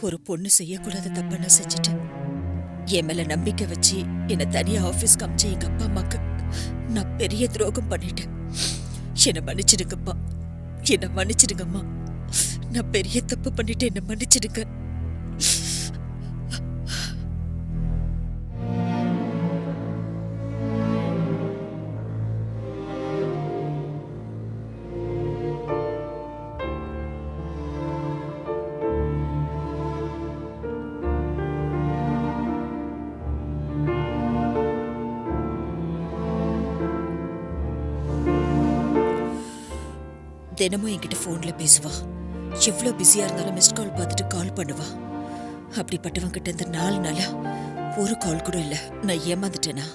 ஒரு பொண்ணு செய்யக்கூடாத தப்ப நான் செஞ்சுட்டேன். என் மேல நம்பிக்கை வச்சு என்னை தனியா ஆபீஸ்க்கு அமிச்ச எங்க அப்பா அம்மாக்கு நான் பெரிய துரோகம் பண்ணிட்டேன். என்னை மன்னிச்சிடுங்கப்பா, என்னை மன்னிச்சிடுங்கம்மா. நான் பெரிய தப்பு பண்ணிட்டு என்னை மன்னிச்சிடுங்க. தினமும் என்கிட்ட போன்ல பேசுவா. எவ்வளோ பிஸியா இருந்தாலும் மிஸ்ட் கால் பார்த்துட்டு கால் பண்ணுவா. அப்படிப்பட்டவங்க கிட்ட இந்த 4 நாளா ஒரு கால் கூட இல்ல. நான் ஏமாந்துட்டேனா?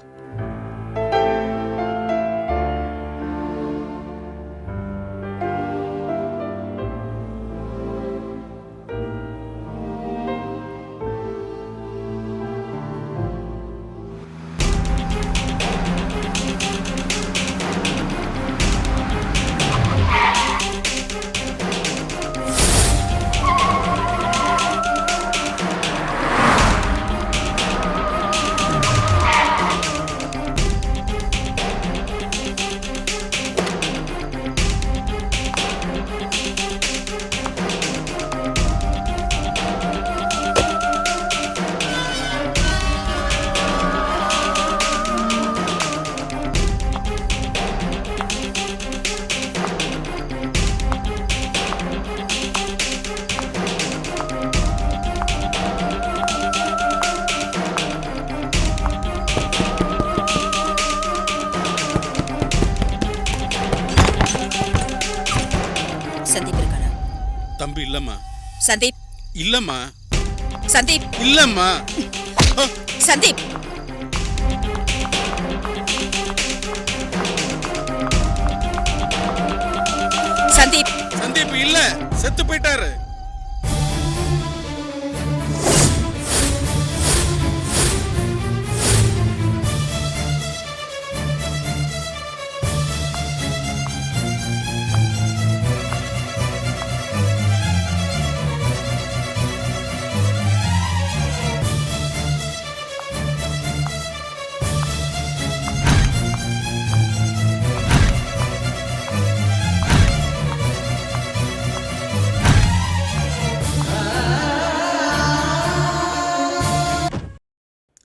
சந்தீப் இருக்கானா? தம்பி இல்லம்மா. சந்தீப் இல்லம்மா. சந்தீப் இல்லம்மா. சந்தீப் சந்தீப் சந்தீப் இல்ல, செத்து போயிட்டாரு.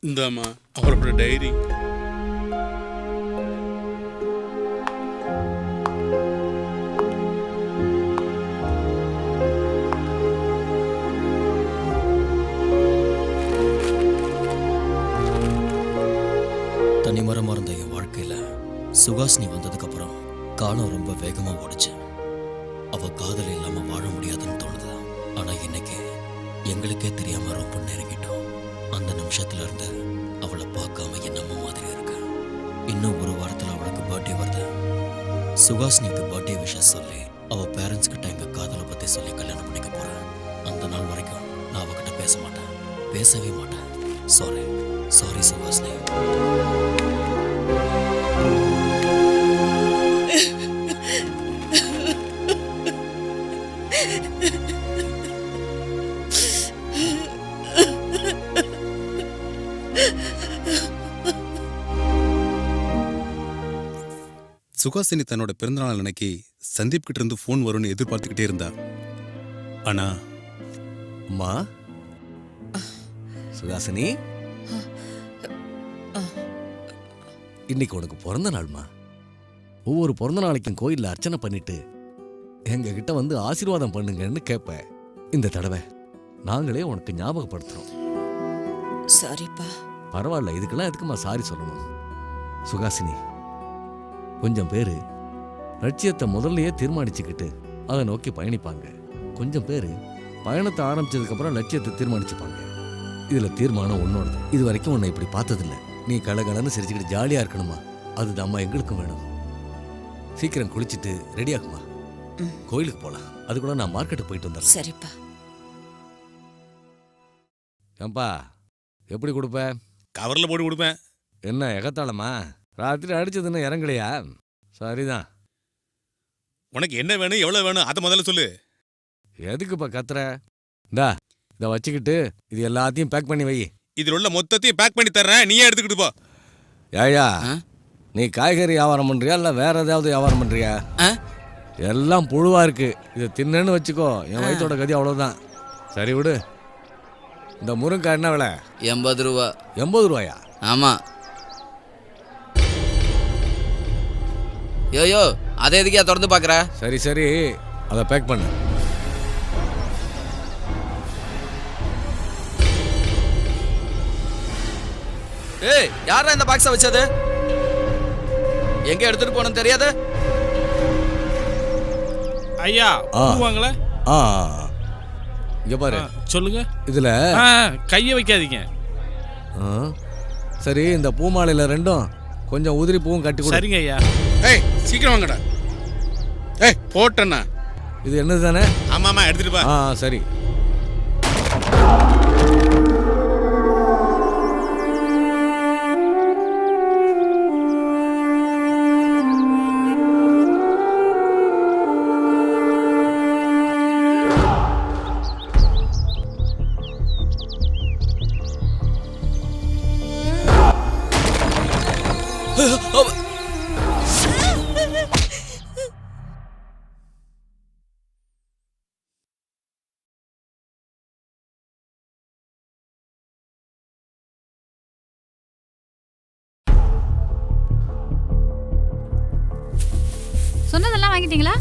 இந்தாம்மா அவரோட டைரி. தனிமரமா இருந்த என் வாழ்க்கையில சுகாசினி வந்ததுக்கு அப்புறம் காலம் ரொம்ப வேகமா ஓடுச்சு. அவ காதல் இல்லாம வாழ முடியாதுன்னு தோணுது. ஆனா இன்னைக்கு எங்களுக்கே தெரியாம ரொம்ப நெருங்கிட்டோம். அந்த நிமிஷத்துல இருந்து அவளை பார்க்காம என் அம்மா மாதிரி இருக்கு. இன்னும் ஒரு வாரத்துல அவளுக்கு பர்த்டே வருது. சுகாசினிக்கு பர்த்டே விஷயம் சொல்லி அவ பேரண்ட்ஸ் கிட்ட எங்க காதலை பத்தி சொல்லி கல்யாணம் பண்ணிக்க போறேன். அந்த நாள் வரைக்கும் நான் அவகிட்ட பேச மாட்டேன், பேசவே மாட்டேன். Sorry sorry Suhasini. சுகாசினி தன்னோட பிறந்தநாள் அன்னைக்கு சந்தீப் கிட்ட இருந்து ஃபோன் வரும்னு எதிர்பார்த்துக்கிட்டே இருந்தா. ஆனா அம்மா சுகாசினி, இன்னைக்கு உனக்கு பிறந்த நாள்மா. ஒவ்வொரு பிறந்த நாளைக்கும் கோயில்ல அர்ச்சனை பண்ணிட்டு எங்க கிட்ட வந்து ஆசீர்வாதம் பண்ணுங்கன்னு கேட்பேன். இந்த தடவை நாங்களே உனக்கு ஞாபகப்படுத்துறோம். சாரிப்பா. பரவாயில்ல, இதுக்கெல்லாம் எதுக்குமா சாரி சொல்லணும்? சுகாசினி, கொஞ்சம் பேரு லட்சியத்தை முதல்லயே தீர்மானிச்சுக்கிட்டு அதை நோக்கி பயணிப்பாங்க. கொஞ்சம் பேரு பயணத்தை ஆரம்பிச்சதுக்கு அப்புறம் லட்சியத்தை தீர்மானிச்சுப்பாங்க. இதுல தீர்மானம் உன்னோடது. இது வரைக்கும் உன்னை இப்படி பார்த்ததில்ல. நீ கலகலன்னு சிரிச்சுக்கிட்டு ஜாலியா இருக்கணுமா, அதுதாம்மா எங்களுக்கும் வேணும். சீக்கிரம் குளிச்சுட்டு ரெடி ஆகுமா, கோயிலுக்கு போலாம். அது கூட நான் மார்க்கெட்டுக்கு போயிட்டு வந்துடுறேன். சரிப்பா. ஏம்பா, எப்படி கொடுப்ப? கவர்ல போட்டு கொடுப்பேன். என்ன எகத்தாளமா? ராத்திரி அடிச்சதுன்னு இறங்கலையா? சரிதான். உனக்கு என்ன வேணும், எவ்வளவு வேணும், அதை முதல்ல சொல்லு. எதுக்குப்பா கத்துற? இந்தா இதை வச்சுக்கிட்டு இது எல்லாத்தையும் பேக் பண்ணி வை. இதில் உள்ள மொத்தத்தையும் பேக் பண்ணி தர்றேன், நீயே எடுத்துக்கிட்டு போ. ஏயா, நீ காய்கறி வியாபாரம் பண்றியா இல்ல வேற ஏதாவது வியாபாரம் பண்றியா? எல்லாம் புழுவா இருக்கு. இதை தின்னு வச்சுக்கோ, என் வயிற்றோட கதி அவ்வளவுதான். சரி விடு. இந்த முருங்காய் என்ன விலை? 80 ரூபா. 80 ரூபாயா? ஆமா. யோயோ, அதை எதுக்கே திறந்து பாக்குற? சரி சரி, அதை பேக் பண்ணு. ஏய், யாரா இந்த பாக்ஸை வச்சது? எங்க எடுத்துட்டு போகணும் தெரியாது? ஐயா வாங்கல. இங்க பாரு. சொல்லுங்க. இதுல கையை வைக்காதீங்க. சரி, இந்த பூமாலையில ரெண்டும் கொஞ்சம் உதிரி பூவும் கட்டி கொடு. சரிங்க ஐயா. ஏய், சீக்கிரம் வாங்கடா. ஏய், போட்டேண்ணா. இது என்னது தானே? ஆமாமா, எடுத்துட்டு பா. சரி. சொன்னதெல்லாம் வாங்கிட்டீங்களா?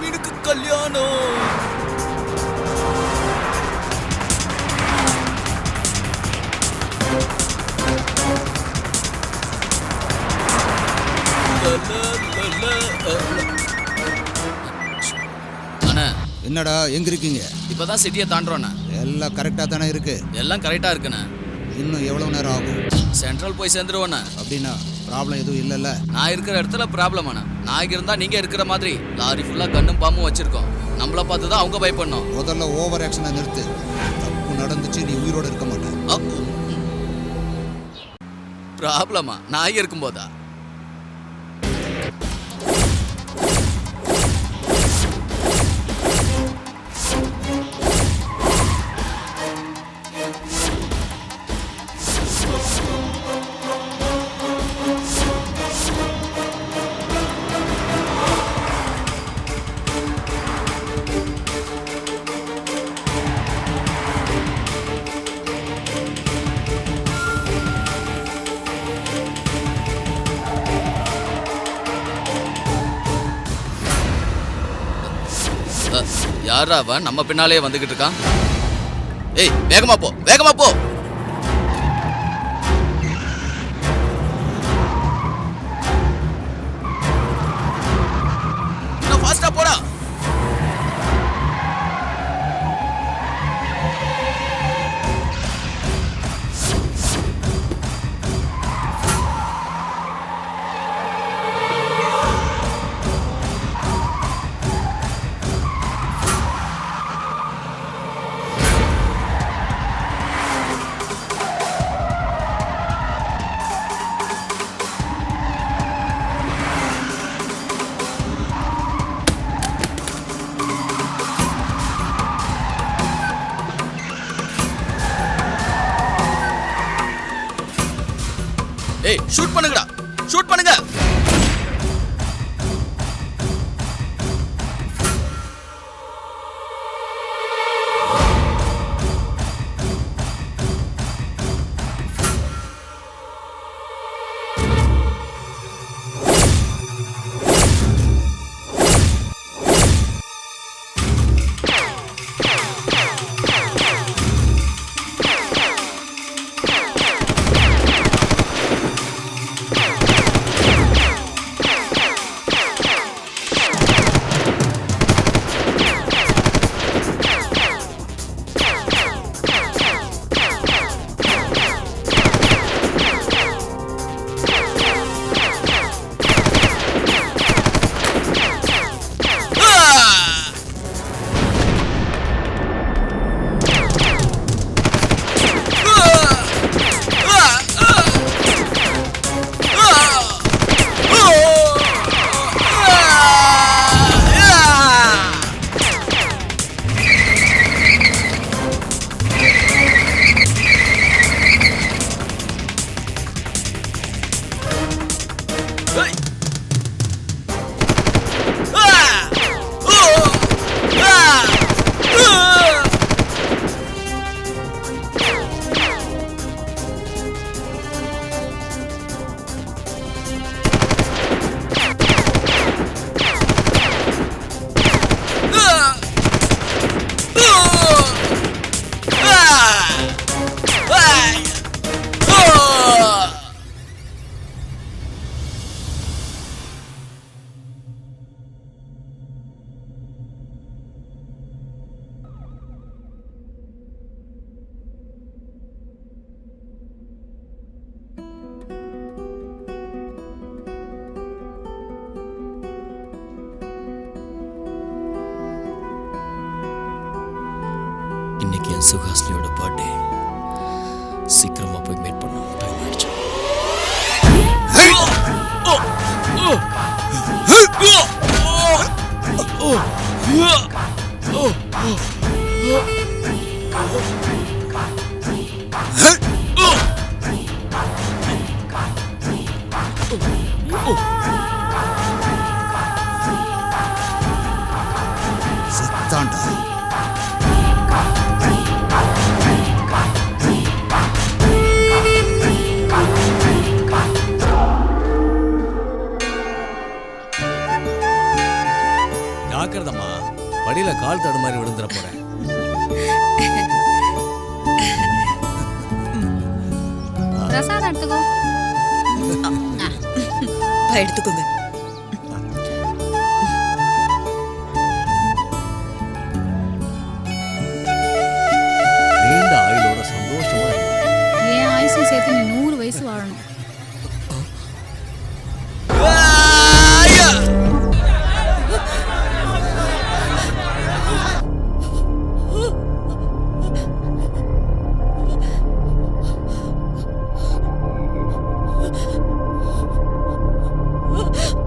மீனுக்கு கல்யாணம். என்னடா எங்க இருக்கீங்க? இப்பதான் சிட்டியை தாண்டறோண்ணா. எல்லாம் கரெக்டா தானே இருக்கு? எல்லாம் கரெக்டா இருக்குண்ணா. இன்னும் எவ்வளவு நேரம் ஆகும்? சென்ட்ரல் போய் சேர்ந்துருவோண்ணா. அப்படின்னா ப்ராப்ளம் எதுவும் இல்லைல்ல? நான் இருக்கிற இடத்துல ப்ராப்ளம் ஆனா நான் இருந்தா நீங்க இருக்கிற மாதிரி லாரி ஃபுல்லா கண்ணும் பாம்பும் வச்சிருக்கோம். நம்மள பார்த்து தான் அவங்க பயப்படணும். முதல்ல ஓவர் ஆக்ஷனை நிறுத்து. தப்பு நடந்துச்சு, நீ உயிரோட இருக்க மாட்டேன். ப்ராப்ளமா? நான் இருக்கும்போதா? யாரா அவன் நம்ம பின்னாலே வந்துகிட்டு இருக்கான்? ஏய், வேகமா போ, வேகமா போ. இன்னும் ஃபாஸ்டா போடா. பண்ணுங்கடா, ஷூட் பண்ணுங்க. இன்னைக்கு என் சுஹாசினியோட பர்த்டே. சீக்கிரமா போய் மீட் பண்ணணும். டைம் ஆயிடுச்சு. செத்தாண்டா. ஜாக்கிரதம்மா, படியில கால் தடுமாறி விழுந்துற போறேன். பிரசாதம் எடுத்துக்கோ. எடுத்துக்கோங்க. நீண்ட ஆயுளோட சந்தோஷமா இருக்கும். என் ஆயுசும் சேர்த்து நீ 100 வயசு வாழணும். Oh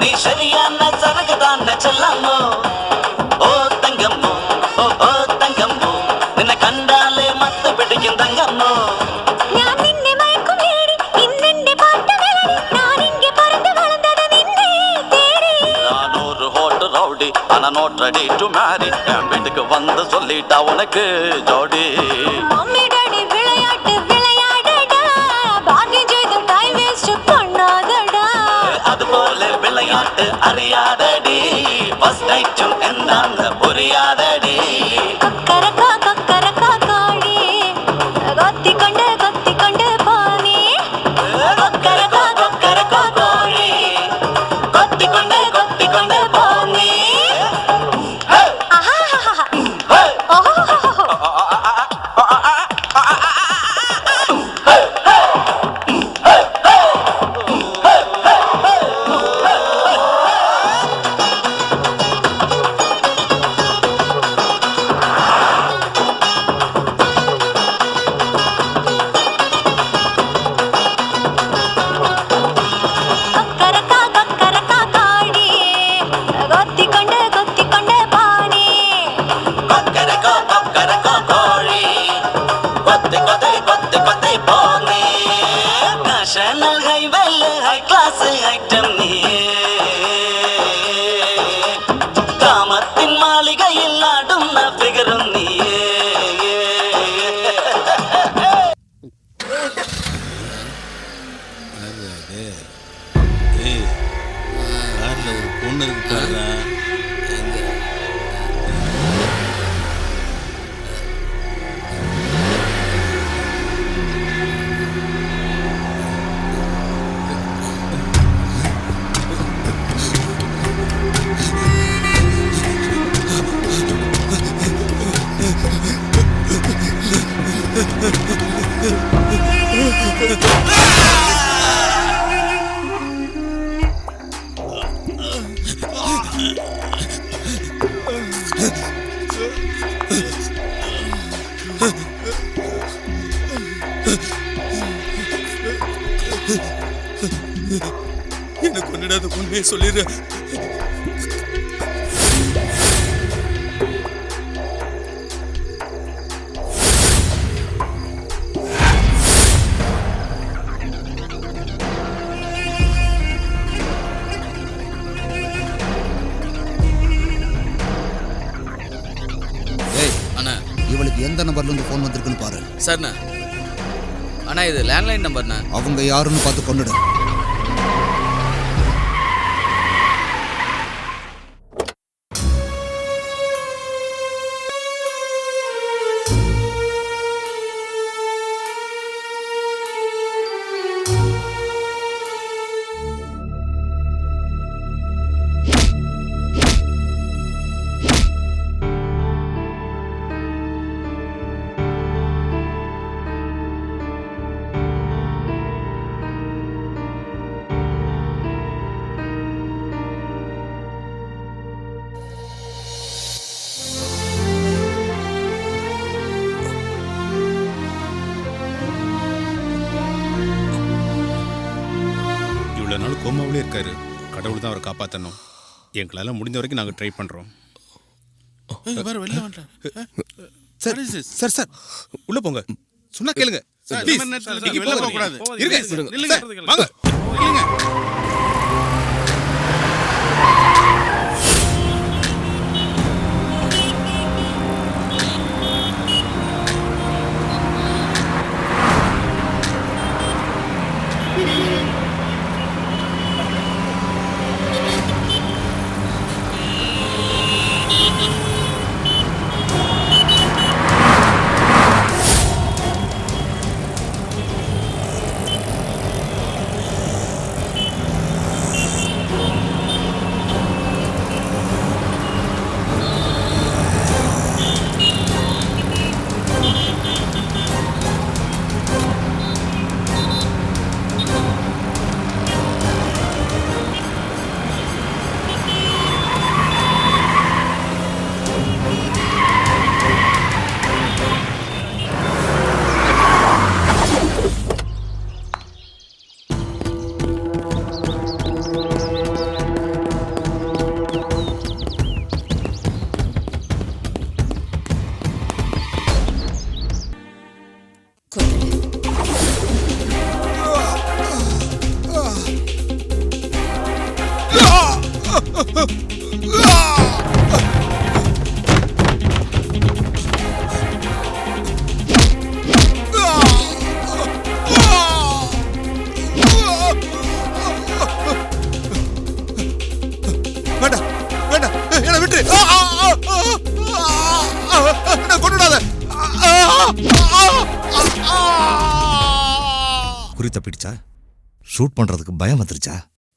நீ சரியான சரகுதான் செல்லம்மோ ஓ தங்கம்மோ ஓ ஓ தங்கம்மோ நின்ன கண்டாலே மத்து பிடிக்கும் தங்கம்மோ ഞാൻ നിന്നെ മയക്കും ഏടി ഇന്നെന്റെ പാട്ട് മെലഡി ഞാൻ ഇങ്ങെ പറന്ന് വളർന്നത് നിന്നെ തേടി நான் ஒரு ஹோட்டு ரவுடி ஆனா நோட் ரெடி டு மேரி என் வீட்டுக்கு வந்து சொல்லிட்டா உனக்கு ஜோடி மம்மி டாடி விளையாட்டு விளையாடடா பாக்கியம் செய்தும் டைம் வேஸ்ட் பண்ணாதடா அதுபோல விளையாட்டு அறியாதடி ஃபர்ஸ்ட் நைட்டும் என்னன்னு புரியாதடி கொக்கரக்கா கொக்கரக்கா கோழி கொத்திக்கொண்டு போனே கொக்கரக்கா கொக்கரக்கா கோழி கொத்திக்கொண்டு போனே கொக்கரக்கா கொக்கரக்கா கோழி கொத்திக்கொண்டு போனே கொக்கரக்கா கொக்கரக்கா கோழி கொத்தி போனே நேஷனல் ஹைவேல ஹை கிளாஸ் ஐட்டம் நீ காமத்தின் மாளிகையில் ஆடும் ஃபிகரும் நீ கார்ல ஒரு பொண்ணு இருக்காரா எனக்கு கொண்டுடாத உண்மையை சொல்லிடுற ஏய் அண்ணா இவளுக்கு எந்த நம்பர்ல இருந்து ஃபோன் வந்திருக்குன்னு பாரு. சரிண்ணா. அண்ணா இது லேண்ட்லைன் நம்பர்ண்ணா. அவங்க யாருன்னு பார்த்து கொண்டுடு. இவ்வளோ நாள் கோமாவிலே இருக்காரு. கடவுள் தான் அவரை காப்பாற்றணும். எங்களால் முடிஞ்ச வரைக்கும் நாங்கள் ட்ரை பண்ணுறோம். சார் சார் சார் உள்ள போங்க. சொன்னா கேளுங்க. வெளில போக கூடாது. இருங்க. வாங்க. குறி தப்பிடுச்சா? ஷூட் பண்றதுக்கு பயம் வந்துருச்சா?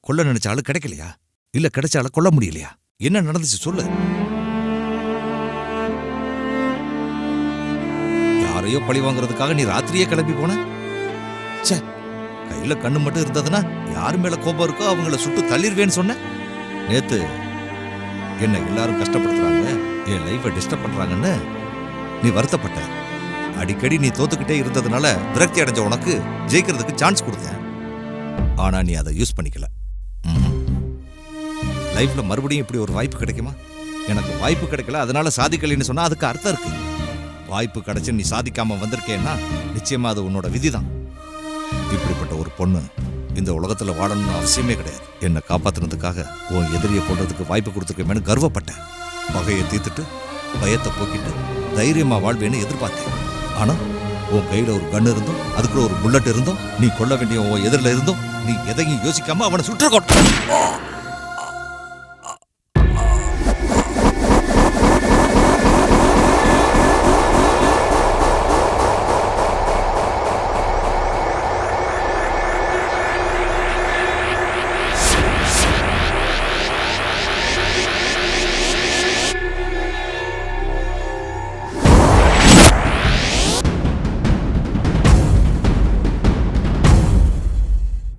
கொல்ல நினைச்ச ஆளு கிடைக்கலையா? இல்ல கிடைச்ச ஆளு கொல்ல முடியலையா? என்ன நடந்துச்சு சொல்லு. யாரையோ பழி வாங்குறதுக்காக நீ ராத்திரியே கிளம்பி போன? ச்சே, கையில கண்ணு மட்டும் இருந்ததுன்னா யாரு மேல கோபம் இருக்கோ அவங்கள சுட்டு தள்ளிடுவேன்னு சொன்ன. நேத்து என்ன எல்லாரும் கஷ்டப்படுத்துறாங்க, என் லைஃபை டிஸ்டர்ப் பண்றாங்கன்னு நீ வருத்தப்பட்ட. அடிக்கடி நீ தோத்துக்கிட்டே இருந்ததுனால விரக்தி அடைஞ்ச உனக்கு ஜெயிக்கிறதுக்கு சான்ஸ் கொடுத்தேன். ஆனா நீ அதை யூஸ் பண்ணிக்கல. லைஃப்ல மறுபடியும் இப்படி ஒரு வாய்ப்பு கிடைக்குமா? எனக்கு வாய்ப்பு கிடைக்கல அதனால சாதிக்கலைன்னு சொன்னா அதுக்கு அர்த்தம் இருக்கு. வாய்ப்பு கிடைச்சு நீ சாதிக்காம வந்திருக்கேன்னா நிச்சயமா அது உன்னோட விதிதான். இப்படிப்பட்ட ஒரு பொண்ணு இந்த உலகத்துல வாழணும்னு அவசியமே கிடையாது. என்னை காப்பாத்துனதுக்காக உன் எதிரியை கொள்றதுக்கு வாய்ப்பு கொடுத்துருக்கேன்னு கர்வப்பட்டேன். பகையை தீர்த்துட்டு பயத்தை போக்கிட்டு தைரியமா வாழ்வேன்னு எதிர்பார்த்தேன். ஆனா உன் கையில ஒரு கன் இருந்தும் அதுக்குள்ள ஒரு புல்லட் இருந்தும் நீ கொல்ல வேண்டிய உன் எதிரில இருந்தும் நீ எதையும் யோசிக்காம அவனை சுற்ற கொட்ட.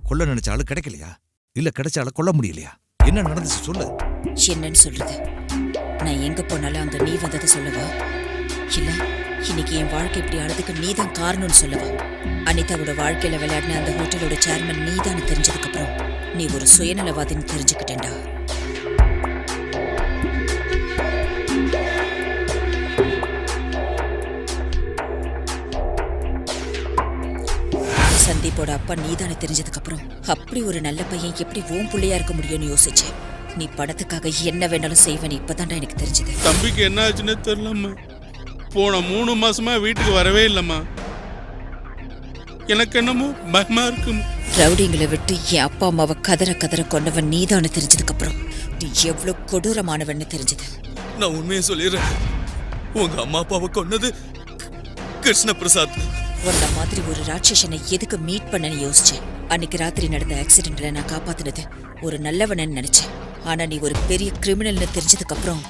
கொல்ல நினைச்ச ஆளு கிடைக்கலையா? இல்ல கிடைச்ச ஆளு கொல்ல முடியலையா? என்ன நடந்துச்சு சொல்லு. என்னன்னு சொல்றது? நான் எங்க போனாலும் அங்க நீ வந்ததை சொல்லவா? இல்ல இன்னைக்கு என் வாழ்க்கை இப்படி ஆனதுக்கு நீதான் காரணம்னு சொல்லவா? அனிதாவோட வாழ்க்கையில விளையாடின அந்த ஹோட்டலோட சேர்மன் நீதான் தெரிஞ்சதுக்கு அப்புறம் நீ ஒரு சுயநலவாதின்னு தெரிஞ்சுக்கிட்டேன்டா. சந்தீப்போட அப்பா நீதானே தெரிஞ்சதுக்கு அப்புறம் அப்படி ஒரு நல்ல பையன் எப்படி ஓம் புள்ளையா இருக்க முடியும்னு யோசிச்சேன். நீ பணத்துக்காக என்ன வேணாலும் செய்வேன் இப்பதான்டா எனக்கு தெரிஞ்சது. தம்பிக்கு என்ன ஆச்சுன்னு தெரியலம்மா. போன 3 மாசமா வீட்டுக்கு வரவே இல்லம்மா. எனக்கு என்னமோ பயமா இருக்குமா. ரவுடிங்களை விட்டு என் அப்பா அம்மாவை கதற கதற கொண்டவன் நீதானே தெரிஞ்சதுக்கு அப்புறம் நீ எவ்வளவு கொடூரமானவன்னு தெரிஞ்சது. நான் உண்மையை சொல்லிடுறேன். உங்க அம்மா அப்பாவை கொன்னது கிருஷ்ண பிரசாத். உன்ன மாதிரி ஒரு ராட்சசனை எதுக்கு மீட் பண்ணன்னு யோசிச்சேன். அன்னைக்கு ராத்திரி நடந்த ஆக்சிடென்ட்ல நான் காப்பாத்தினது ஒரு நல்லவனு நினைச்சேன். ஆனா நீ ஒரு பெரிய கிரிமினல்னு தெரிஞ்சதுக்கு அப்புறம்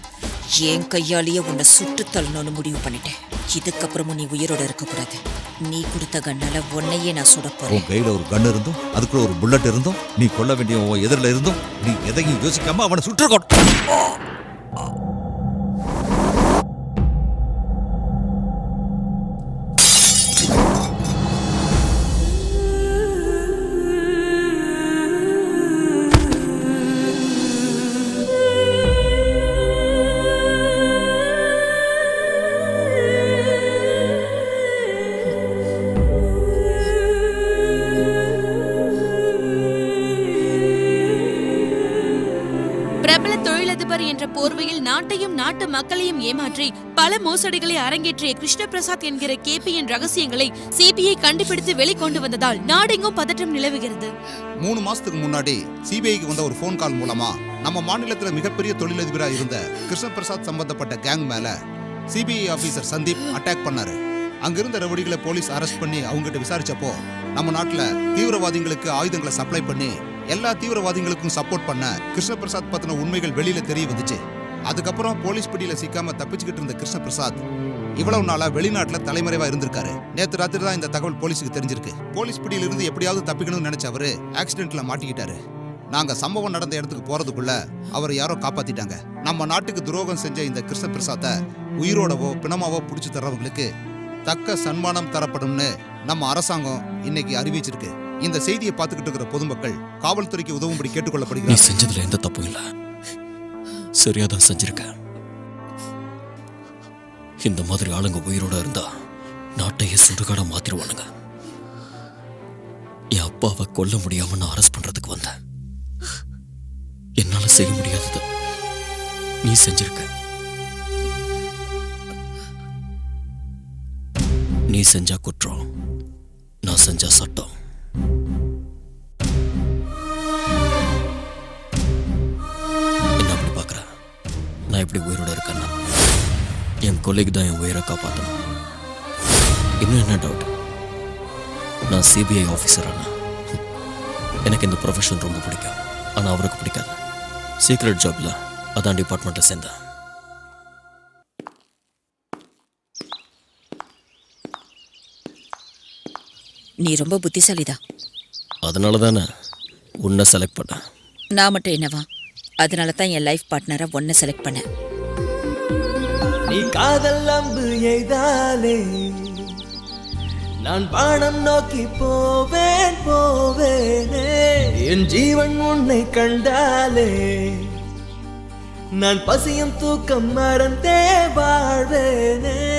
என் கையாலேயே உன்னை சுட்டு தள்ளணும்னு முடிவு பண்ணிட்டேன். இதுக்கப்புறமும் நீ உயிரோட இருக்க கூடாது. நீ கொடுத்த கண்ணால உன்னையே நான் சுட போறேன். உன் கையில ஒரு கன் இருந்தும் அதுக்குள்ள ஒரு புல்லட் இருந்தும் நீ கொல்ல வேண்டிய உன் எதிரில இருந்தும் நீ எதையும் யோசிக்காம அவனை சுற்ற கொட்ட. பிரபல தொழிலதிபர் என்ற போர்வையில் நாட்டையும் நாட்டு மக்களையும் ஏமாற்றி பல மோசடிகளை அரங்கேற்றிய கிருஷ்ண பிரசாத் என்கிற கேபியின் ரகசியங்களை சிபிஐ கண்டுபிடித்து வெளிக்கொண்டு வந்ததால் நாடெங்கும் பதற்றம் நிலவுகிறது. 3 மாசத்துக்கு முன்னாடி சிபிஐக்கு வந்த ஒரு போன் கால் மூலமா நம்ம மாநிலத்துல மிகப்பெரிய தொழிலதிபராக இருந்த கிருஷ்ண பிரசாத் சம்பந்தப்பட்ட கேங் மேல சிபிஐ ஆபீசர் சந்தீப் அட்டாக் பண்ணாரு. அங்கிருந்த ரவுடிகளை போலீஸ் அரெஸ்ட் பண்ணி அவங்ககிட்ட விசாரிச்சப்போ நம்ம நாட்டுல தீவிரவாதிகளுக்கு ஆயுதங்களை சப்ளை பண்ணி எல்லா தீவிரவாதிகளுக்கும் சப்போர்ட் பண்ண கிருஷ்ண பிரசாத் பத்தின உண்மைகள் வெளியில தெரிய வந்துச்சு. அதுக்கப்புறம் போலீஸ் பிடியில சிக்காம தப்பிச்சுக்கிட்டு இருந்த கிருஷ்ண பிரசாத் இவ்வளவு நாளா வெளிநாட்டுல தலைமறைவா இருந்திருக்காரு. நேத்து ராத்திரி தான் இந்த தகவல் போலீஸுக்கு தெரிஞ்சிருக்கு. போலீஸ் பிடியில இருந்து எப்படியாவது தப்பிக்கணும்னு நினைச்ச அவரு ஆக்சிடென்ட்ல மாட்டிக்கிட்டாரு. நாங்க சம்பவம் நடந்த இடத்துக்கு போறதுக்குள்ள அவர் யாரோ காப்பாத்திட்டாங்க. நம்ம நாட்டுக்கு துரோகம் செஞ்ச இந்த கிருஷ்ண பிரசாத்தை உயிரோடவோ பிணமாவோ பிடிச்சு தர்றவங்களுக்கு தக்க சன்மானம் தரப்படும்னு நம்ம அரசாங்கம் இன்னைக்கு அறிவிச்சிருக்கு. இந்த செய்தியை பார்த்துக்கிட்டு இருக்கிற பொதுமக்கள் காவல்துறைக்கு உதவும்படி கேட்டுக்கொள்ளப்படுகிறார். நீ செஞ்சதுல எந்த தப்பும் இல்ல, சரியாதான் செஞ்சிருக்க. இந்த மாதிரி ஆளுங்க உயிரோட இருந்தா நாட்டையே சுடுகாட மாத்திருவானுங்க. என் அப்பாவை கொல்ல முடியாம நான் அரெஸ்ட் பண்றதுக்கு வந்தேன். என்னால செய்ய முடியாதது நீ செஞ்சிருக்க. நீ செஞ்சா குற்றம், நான் செஞ்சா சட்டம். என்ன அப்படி பார்க்கற? நான் எப்படி உயிரோட இருக்கேன்னா என் கொலைக்கு தான் என் உயிரை காப்பாற்றணும். இன்னும் என்ன டவுட்? நான் சிபிஐ ஆஃபீஸர் அண்ணா. எனக்கு இந்த ப்ரொஃபஷன் ரொம்ப பிடிக்கும். ஆனால் அவருக்கு பிடிக்காது. சீக்ரெட் ஜாப்ல அதான் டிபார்ட்மெண்ட்டில் சேர்ந்தேன். நீ ரொம்ப புத்திசாலிதான். அதனால தானே உன்னை செலக்ட் பண்ணேன். நான் மட்டும் என்னவா? அதனால தான் என் லைஃப் பார்ட்னரை ஒன்றை செலக்ட் பண்ணேன். நீ காதல் அம்பு எய்தாலே நான் வானம் நோக்கி போவேன் போவேனே. என் ஜீவன் உன்னை கண்டாலே நான் பசியும் தூக்கம் மறந்தே வாழ்வேனே.